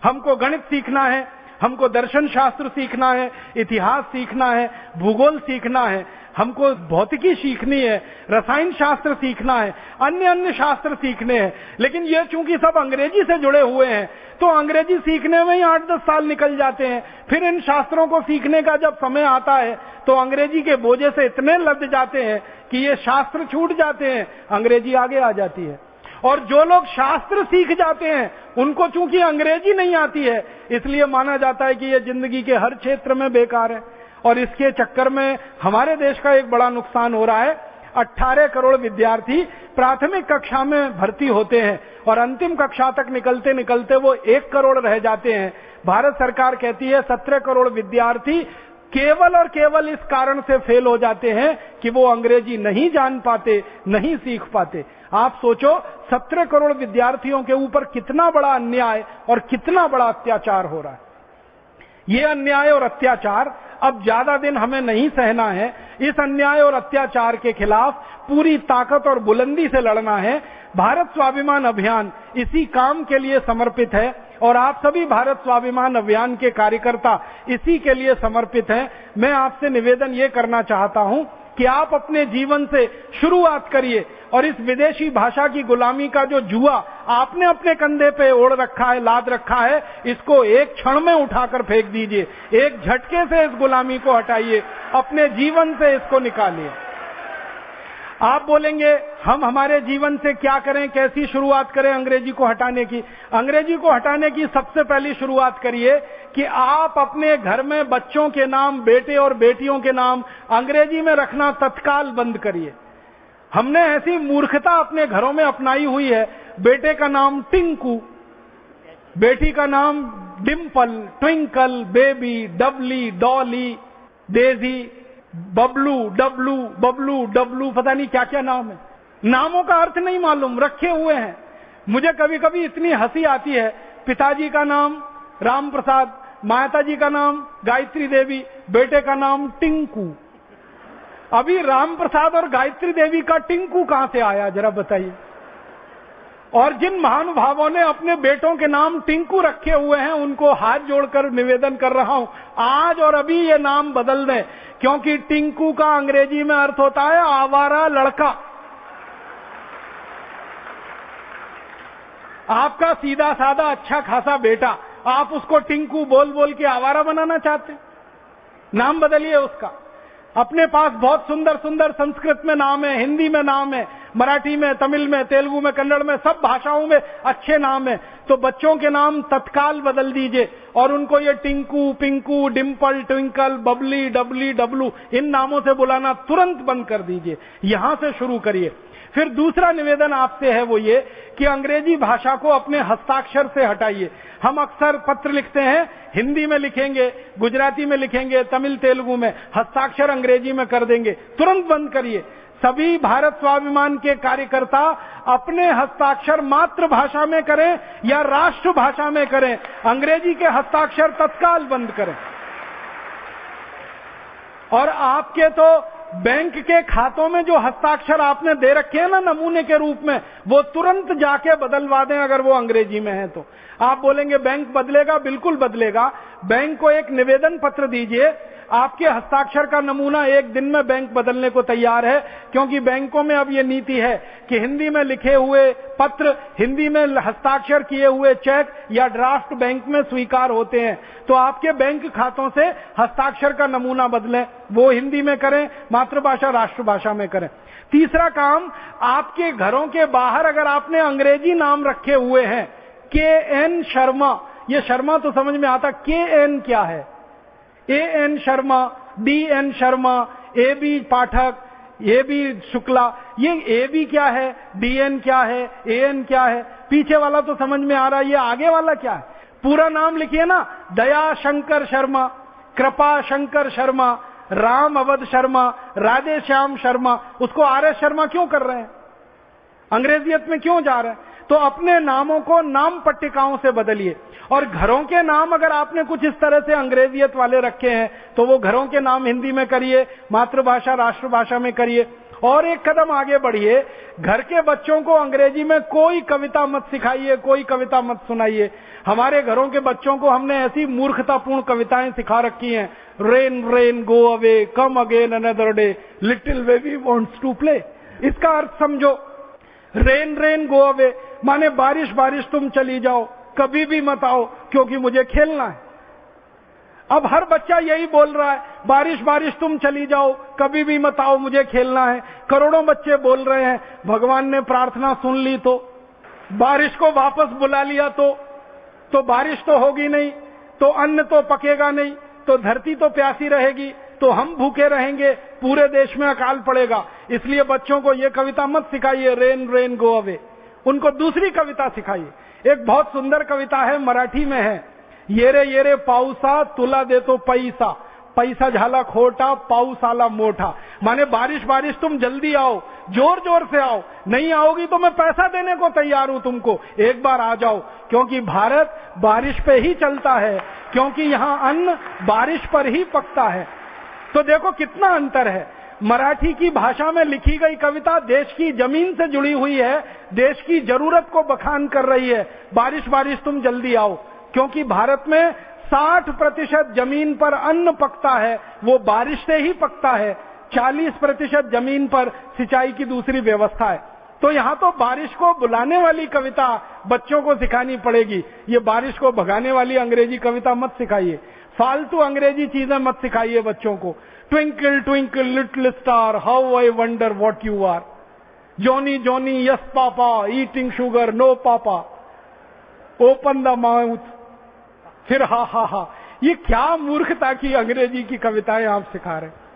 S2: हमको गणित सीखना है, हमको दर्शन शास्त्र सीखना है, इतिहास सीखना है, भूगोल सीखना है, हमको भौतिकी सीखनी है, रसायन शास्त्र सीखना है, अन्य अन्य शास्त्र सीखने हैं। लेकिन ये चूंकि सब अंग्रेजी से जुड़े हुए हैं, तो अंग्रेजी सीखने में ही 8-10 साल निकल जाते हैं। फिर इन शास्त्रों को सीखने का जब समय आता है तो अंग्रेजी के बोझे से इतने लद जाते हैं कि ये शास्त्र छूट जाते हैं, अंग्रेजी आगे आ जाती है। और जो लोग शास्त्र सीख जाते हैं उनको चूंकि अंग्रेजी नहीं आती है, इसलिए माना जाता है कि ये जिंदगी के हर क्षेत्र में बेकार है। और इसके चक्कर में हमारे देश का एक बड़ा नुकसान हो रहा है। 18 करोड़ विद्यार्थी प्राथमिक कक्षा में भर्ती होते हैं और अंतिम कक्षा तक निकलते निकलते वो 1 करोड़ रह जाते हैं। भारत सरकार कहती है 17 करोड़ विद्यार्थी केवल और केवल इस कारण से फेल हो जाते हैं कि वो अंग्रेजी नहीं जान पाते, नहीं सीख पाते। आप सोचो 17 करोड़ विद्यार्थियों के ऊपर कितना बड़ा अन्याय और कितना बड़ा अत्याचार हो रहा है। ये अन्याय और अत्याचार अब ज्यादा दिन हमें नहीं सहना है। इस अन्याय और अत्याचार के खिलाफ पूरी ताकत और बुलंदी से लड़ना है। भारत स्वाभिमान अभियान इसी काम के लिए समर्पित है और आप सभी भारत स्वाभिमान अभियान के कार्यकर्ता इसी के लिए समर्पित हैं। मैं आपसे निवेदन ये करना चाहता हूं कि आप अपने जीवन से शुरुआत करिए और इस विदेशी भाषा की गुलामी का जो जुआ आपने अपने कंधे पे ओढ़ रखा है, लाद रखा है, इसको एक क्षण में उठाकर फेंक दीजिए। एक झटके से इस गुलामी को हटाइए, अपने जीवन से इसको निकालिए। आप बोलेंगे हम हमारे जीवन से क्या करें, कैसी शुरुआत करें अंग्रेजी को हटाने की? अंग्रेजी को हटाने की सबसे पहली शुरुआत करिए कि आप अपने घर में बच्चों के नाम, बेटे और बेटियों के नाम अंग्रेजी में रखना तत्काल बंद करिए। हमने ऐसी मूर्खता अपने घरों में अपनाई हुई है। बेटे का नाम टिंकू, बेटी का नाम डिम्पल, ट्विंकल, बेबी, डबली, डॉली, डेजी, बबलू, डबलू, बबलू, डबलू, पता नहीं क्या क्या नाम है। नामों का अर्थ नहीं मालूम, रखे हुए हैं। मुझे कभी कभी इतनी हंसी आती है। पिताजी का नाम राम प्रसाद, माताजी का नाम गायत्री देवी, बेटे का नाम टिंकू। अभी राम प्रसाद और गायत्री देवी का टिंकू कहां से आया, जरा बताइए। और जिन महानुभावों ने अपने बेटों के नाम टिंकू रखे हुए हैं, उनको हाथ जोड़कर निवेदन कर रहा हूं, आज और अभी ये नाम बदल दें, क्योंकि टिंकू का अंग्रेजी में अर्थ होता है आवारा लड़का। आपका सीधा साधा अच्छा खासा बेटा, आप उसको टिंकू बोल बोल के आवारा बनाना चाहते? नाम बदलिए उसका। अपने पास बहुत सुंदर सुंदर संस्कृत में नाम है, हिंदी में नाम है, मराठी में, तमिल में, तेलुगु में, कन्नड़ में, सब भाषाओं में अच्छे नाम है। तो बच्चों के नाम तत्काल बदल दीजिए और उनको ये टिंकू, पिंकू, डिम्पल, ट्विंकल, बबली, डबली, डबलू इन नामों से बुलाना तुरंत बंद कर दीजिए। यहां से शुरू करिए। फिर दूसरा निवेदन आपसे है वो ये कि अंग्रेजी भाषा को अपने हस्ताक्षर से हटाइए। हम अक्सर पत्र लिखते हैं, हिंदी में लिखेंगे, गुजराती में लिखेंगे, तमिल तेलुगु में, हस्ताक्षर अंग्रेजी में कर देंगे। तुरंत बंद करिए। सभी भारत स्वाभिमान के कार्यकर्ता अपने हस्ताक्षर मातृभाषा में करें या राष्ट्रभाषा में करें, अंग्रेजी के हस्ताक्षर तत्काल बंद करें। और आपके तो बैंक के खातों में जो हस्ताक्षर आपने दे रखे हैं ना नमूने के रूप में, वो तुरंत जाके बदलवा दें अगर वो अंग्रेजी में है तो। आप बोलेंगे बैंक बदलेगा, बिल्कुल बदलेगा। बैंक को एक निवेदन पत्र दीजिए, आपके हस्ताक्षर का नमूना एक दिन में बैंक बदलने को तैयार है, क्योंकि बैंकों में अब ये नीति है कि हिंदी में लिखे हुए पत्र, हिंदी में हस्ताक्षर किए हुए चेक या ड्राफ्ट बैंक में स्वीकार होते हैं। तो आपके बैंक खातों से हस्ताक्षर का नमूना बदलें। वो हिंदी में करें, मातृभाषा राष्ट्रभाषा में करें। तीसरा काम, आपके घरों के बाहर अगर आपने अंग्रेजी नाम रखे हुए हैं, KN शर्मा, ये शर्मा तो समझ में आता, KN क्या है, AN Sharma, DN Sharma, AB Pathak, AB Shukla, ये AB क्या है, DN क्या है, AN क्या है, पीछे वाला तो समझ में आ रहा है, ये आगे वाला क्या है। पूरा नाम लिखिए ना, दया शंकर शर्मा, कृपा शंकर शर्मा, राम अवध शर्मा, राधे श्याम शर्मा। उसको RS शर्मा क्यों कर रहे हैं, अंग्रेजियत में क्यों जा रहे हैं? तो अपने नामों को नाम पट्टिकाओं से बदलिए। और घरों के नाम अगर आपने कुछ इस तरह से अंग्रेजियत वाले रखे हैं तो वो घरों के नाम हिंदी में करिए, मातृभाषा राष्ट्रभाषा में करिए। और एक कदम आगे बढ़िए, घर के बच्चों को अंग्रेजी में कोई कविता मत सिखाइए, कोई कविता मत सुनाइए। हमारे घरों के बच्चों को हमने ऐसी मूर्खतापूर्ण कविताएं सिखा रखी हैं, rain rain go away, come again another day, little baby wants to play. इसका अर्थ समझो, रेन रेन गो अवे माने बारिश बारिश तुम चली जाओ, कभी भी मत आओ क्योंकि मुझे खेलना है। अब हर बच्चा यही बोल रहा है, बारिश बारिश तुम चली जाओ, कभी भी मत आओ, मुझे खेलना है। करोड़ों बच्चे बोल रहे हैं, भगवान ने प्रार्थना सुन ली तो, बारिश को वापस बुला लिया तो बारिश तो होगी नहीं, तो अन्न तो पकेगा नहीं, तो धरती तो प्यासी रहेगी, तो हम भूखे रहेंगे, पूरे देश में अकाल पड़ेगा। इसलिए बच्चों को ये कविता मत सिखाइए, रेन रेन गो अवे। उनको दूसरी कविता सिखाइए। एक बहुत सुंदर कविता है, मराठी में है, ये रे पाऊसा तुला देतो पैसा, पैसा झाला खोटा पाऊस आला मोठा। माने बारिश बारिश तुम जल्दी आओ, जोर जोर से आओ, नहीं आओगी तो मैं पैसा देने को तैयार हूं तुमको, एक बार आ जाओ। क्योंकि भारत बारिश पे ही चलता है, क्योंकि यहां अन्न बारिश पर ही पकता है। तो देखो कितना अंतर है। मराठी की भाषा में लिखी गई कविता देश की जमीन से जुड़ी हुई है, देश की जरूरत को बखान कर रही है, बारिश बारिश तुम जल्दी आओ। क्योंकि भारत में 60% जमीन पर अन्न पकता है, वो बारिश से ही पकता है। 40% जमीन पर सिंचाई की दूसरी व्यवस्था है। तो यहाँ तो बारिश को बुलाने वाली कविता बच्चों को सिखानी पड़ेगी। ये बारिश को भगाने वाली अंग्रेजी कविता मत सिखाइए, फालतू अंग्रेजी चीजें मत सिखाइए बच्चों को। Twinkle twinkle little star how I wonder what you are, Johnny Johnny yes papa, eating sugar no papa, open the mouth, फिर हा हा हा। ये क्या मूर्खता की अंग्रेजी की कविताएं आप सिखा रहे हैं।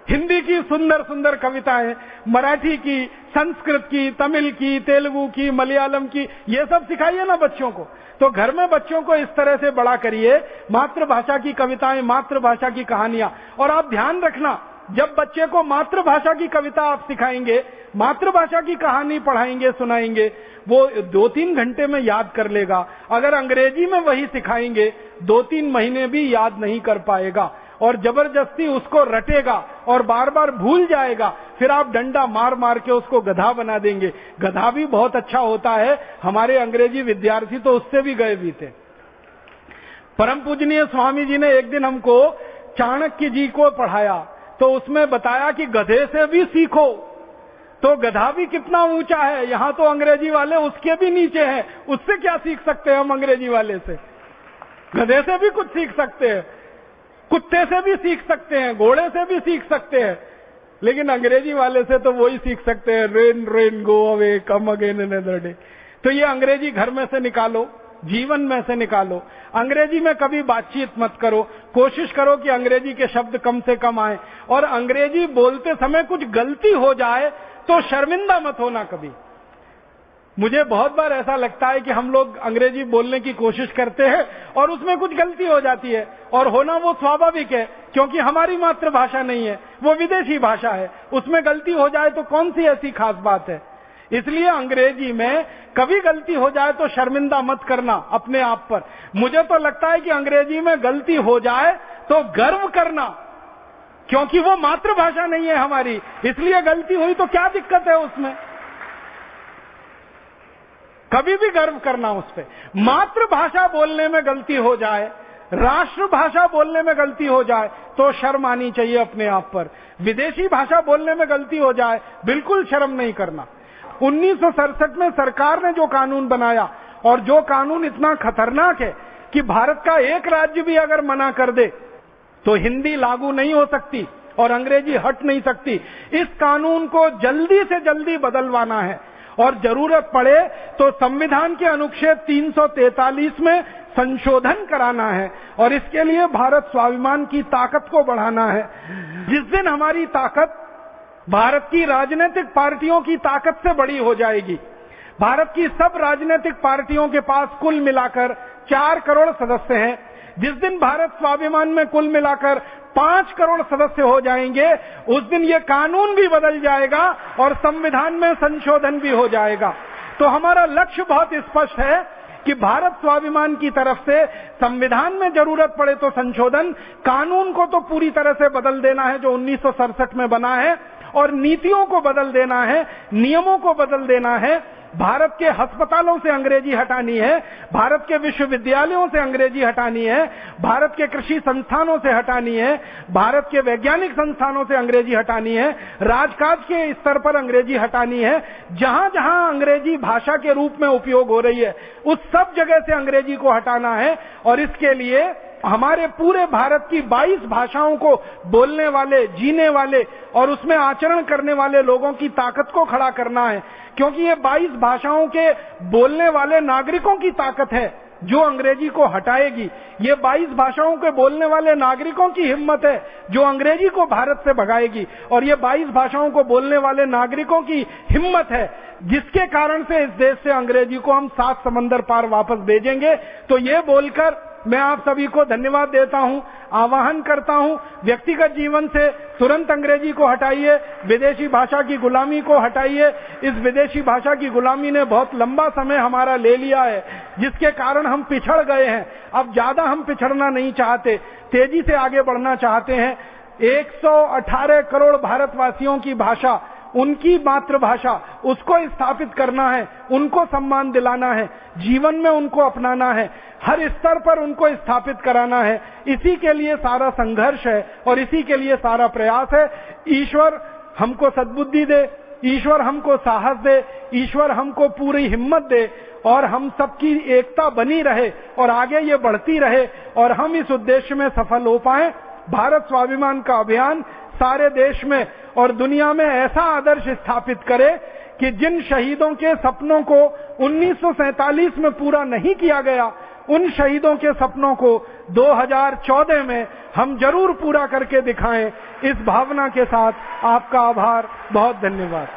S2: हिंदी की सुंदर सुंदर कविताएं, मराठी की, संस्कृत की, तमिल की, तेलुगु की, मलयालम की, ये सब सिखाइए ना बच्चों को। तो घर में बच्चों को इस तरह से बड़ा करिए, मातृभाषा की कविताएं, मातृभाषा की कहानियां। और आप ध्यान रखना, जब बच्चे को मातृभाषा की कविता आप सिखाएंगे, मातृभाषा की कहानी पढ़ाएंगे, सुनाएंगे, वो 2-3 घंटे में याद कर लेगा। अगर अंग्रेजी में वही सिखाएंगे 2-3 महीने भी याद नहीं कर पाएगा और जबरदस्ती उसको रटेगा और बार बार भूल जाएगा। फिर आप डंडा मार मार के उसको गधा बना देंगे। गधा भी बहुत अच्छा होता है, हमारे अंग्रेजी विद्यार्थी तो उससे भी गए भी थे। परम पूजनीय स्वामी जी ने एक दिन हमको चाणक्य जी को पढ़ाया, तो उसमें बताया कि गधे से भी सीखो। तो गधा भी कितना ऊंचा है, यहां तो अंग्रेजी वाले उसके भी नीचे हैं। उससे क्या सीख सकते हैं हम अंग्रेजी वाले से? गधे से भी कुछ सीख सकते हैं, कुत्ते से भी सीख सकते हैं, घोड़े से भी सीख सकते हैं, लेकिन अंग्रेजी वाले से तो वही सीख सकते हैं, rain rain go away come again another day. तो ये अंग्रेजी घर में से निकालो, जीवन में से निकालो। अंग्रेजी में कभी बातचीत मत करो, कोशिश करो कि अंग्रेजी के शब्द कम से कम आए। और अंग्रेजी बोलते समय कुछ गलती हो जाए तो शर्मिंदा मत होना कभी। मुझे बहुत बार ऐसा लगता है कि हम लोग अंग्रेजी बोलने की कोशिश करते हैं और उसमें कुछ गलती हो जाती है, और होना वो स्वाभाविक है, क्योंकि हमारी मातृभाषा नहीं है, वो विदेशी भाषा है। उसमें गलती हो जाए तो कौन सी ऐसी खास बात है। इसलिए अंग्रेजी में कभी गलती हो जाए तो शर्मिंदा मत करना अपने आप पर। मुझे तो लगता है कि अंग्रेजी में गलती हो जाए तो गर्व करना, क्योंकि वो मातृभाषा नहीं है हमारी, इसलिए गलती हुई तो क्या दिक्कत है उसमें। कभी भी गर्व करना उस पर। मातृभाषा बोलने में गलती हो जाए, राष्ट्रभाषा बोलने में गलती हो जाए तो शर्म आनी चाहिए अपने आप पर। विदेशी भाषा बोलने में गलती हो जाए बिल्कुल शर्म नहीं करना। 1967 में सरकार ने जो कानून बनाया, और जो कानून इतना खतरनाक है कि भारत का एक राज्य भी अगर मना कर दे तो हिंदी लागू नहीं हो सकती और अंग्रेजी हट नहीं सकती। इस कानून को जल्दी से जल्दी बदलवाना है और जरूरत पड़े तो संविधान के अनुच्छेद 343 में संशोधन कराना है और इसके लिए भारत स्वाभिमान की ताकत को बढ़ाना है। जिस दिन हमारी ताकत भारत की राजनीतिक पार्टियों की ताकत से बड़ी हो जाएगी, भारत की सब राजनीतिक पार्टियों के पास कुल मिलाकर 4 करोड़ सदस्य हैं, जिस दिन भारत स्वाभिमान में कुल मिलाकर 5 करोड़ सदस्य हो जाएंगे, उस दिन ये कानून भी बदल जाएगा और संविधान में संशोधन भी हो जाएगा। तो हमारा लक्ष्य बहुत स्पष्ट है कि भारत स्वाभिमान की तरफ से संविधान में जरूरत पड़े तो संशोधन, कानून को तो पूरी तरह से बदल देना है जो 1967 में बना है, और नीतियों को बदल देना है, नियमों को बदल देना है। भारत के अस्पतालों से अंग्रेजी हटानी है, भारत के विश्वविद्यालयों से अंग्रेजी हटानी है, भारत के कृषि संस्थानों से हटानी है, भारत के वैज्ञानिक संस्थानों से अंग्रेजी हटानी है, राजकाज के स्तर पर अंग्रेजी हटानी है। जहां जहां अंग्रेजी भाषा के रूप में उपयोग हो रही है उस सब जगह से अंग्रेजी को हटाना है और इसके लिए हमारे पूरे भारत की 22 भाषाओं को बोलने वाले, जीने वाले और उसमें आचरण करने वाले लोगों की ताकत को खड़ा करना है, क्योंकि ये 22 भाषाओं के बोलने वाले नागरिकों की ताकत है जो अंग्रेजी को हटाएगी। ये 22 भाषाओं के बोलने वाले नागरिकों की हिम्मत है जो अंग्रेजी को भारत से भगाएगी, और ये 22 भाषाओं को बोलने वाले नागरिकों की हिम्मत है जिसके कारण से इस देश से अंग्रेजी को हम 7 समंदर पार वापस भेजेंगे। तो ये बोलकर मैं आप सभी को धन्यवाद देता हूं, आह्वान करता हूं, व्यक्तिगत जीवन से तुरंत अंग्रेजी को हटाइए, विदेशी भाषा की गुलामी को हटाइए। इस विदेशी भाषा की गुलामी ने बहुत लंबा समय हमारा ले लिया है, जिसके कारण हम पिछड़ गए हैं। अब ज्यादा हम पिछड़ना नहीं चाहते, तेजी से आगे बढ़ना चाहते हैं। 118 करोड़ भारतवासियों की भाषा, उनकी मातृभाषा, उसको स्थापित करना है, उनको सम्मान दिलाना है, जीवन में उनको अपनाना है, हर स्तर पर उनको स्थापित कराना है। इसी के लिए सारा संघर्ष है और इसी के लिए सारा प्रयास है। ईश्वर हमको सद्बुद्धि दे, ईश्वर हमको साहस दे, ईश्वर हमको पूरी हिम्मत दे और हम सबकी एकता बनी रहे और आगे ये बढ़ती रहे और हम इस उद्देश्य में सफल हो पाए। भारत स्वाभिमान का अभियान सारे देश में और दुनिया में ऐसा आदर्श स्थापित करे कि जिन शहीदों के सपनों को 1947 में पूरा नहीं किया गया, उन शहीदों के सपनों को 2014 में हम जरूर पूरा करके दिखाएं। इस भावना के साथ आपका आभार, बहुत धन्यवाद।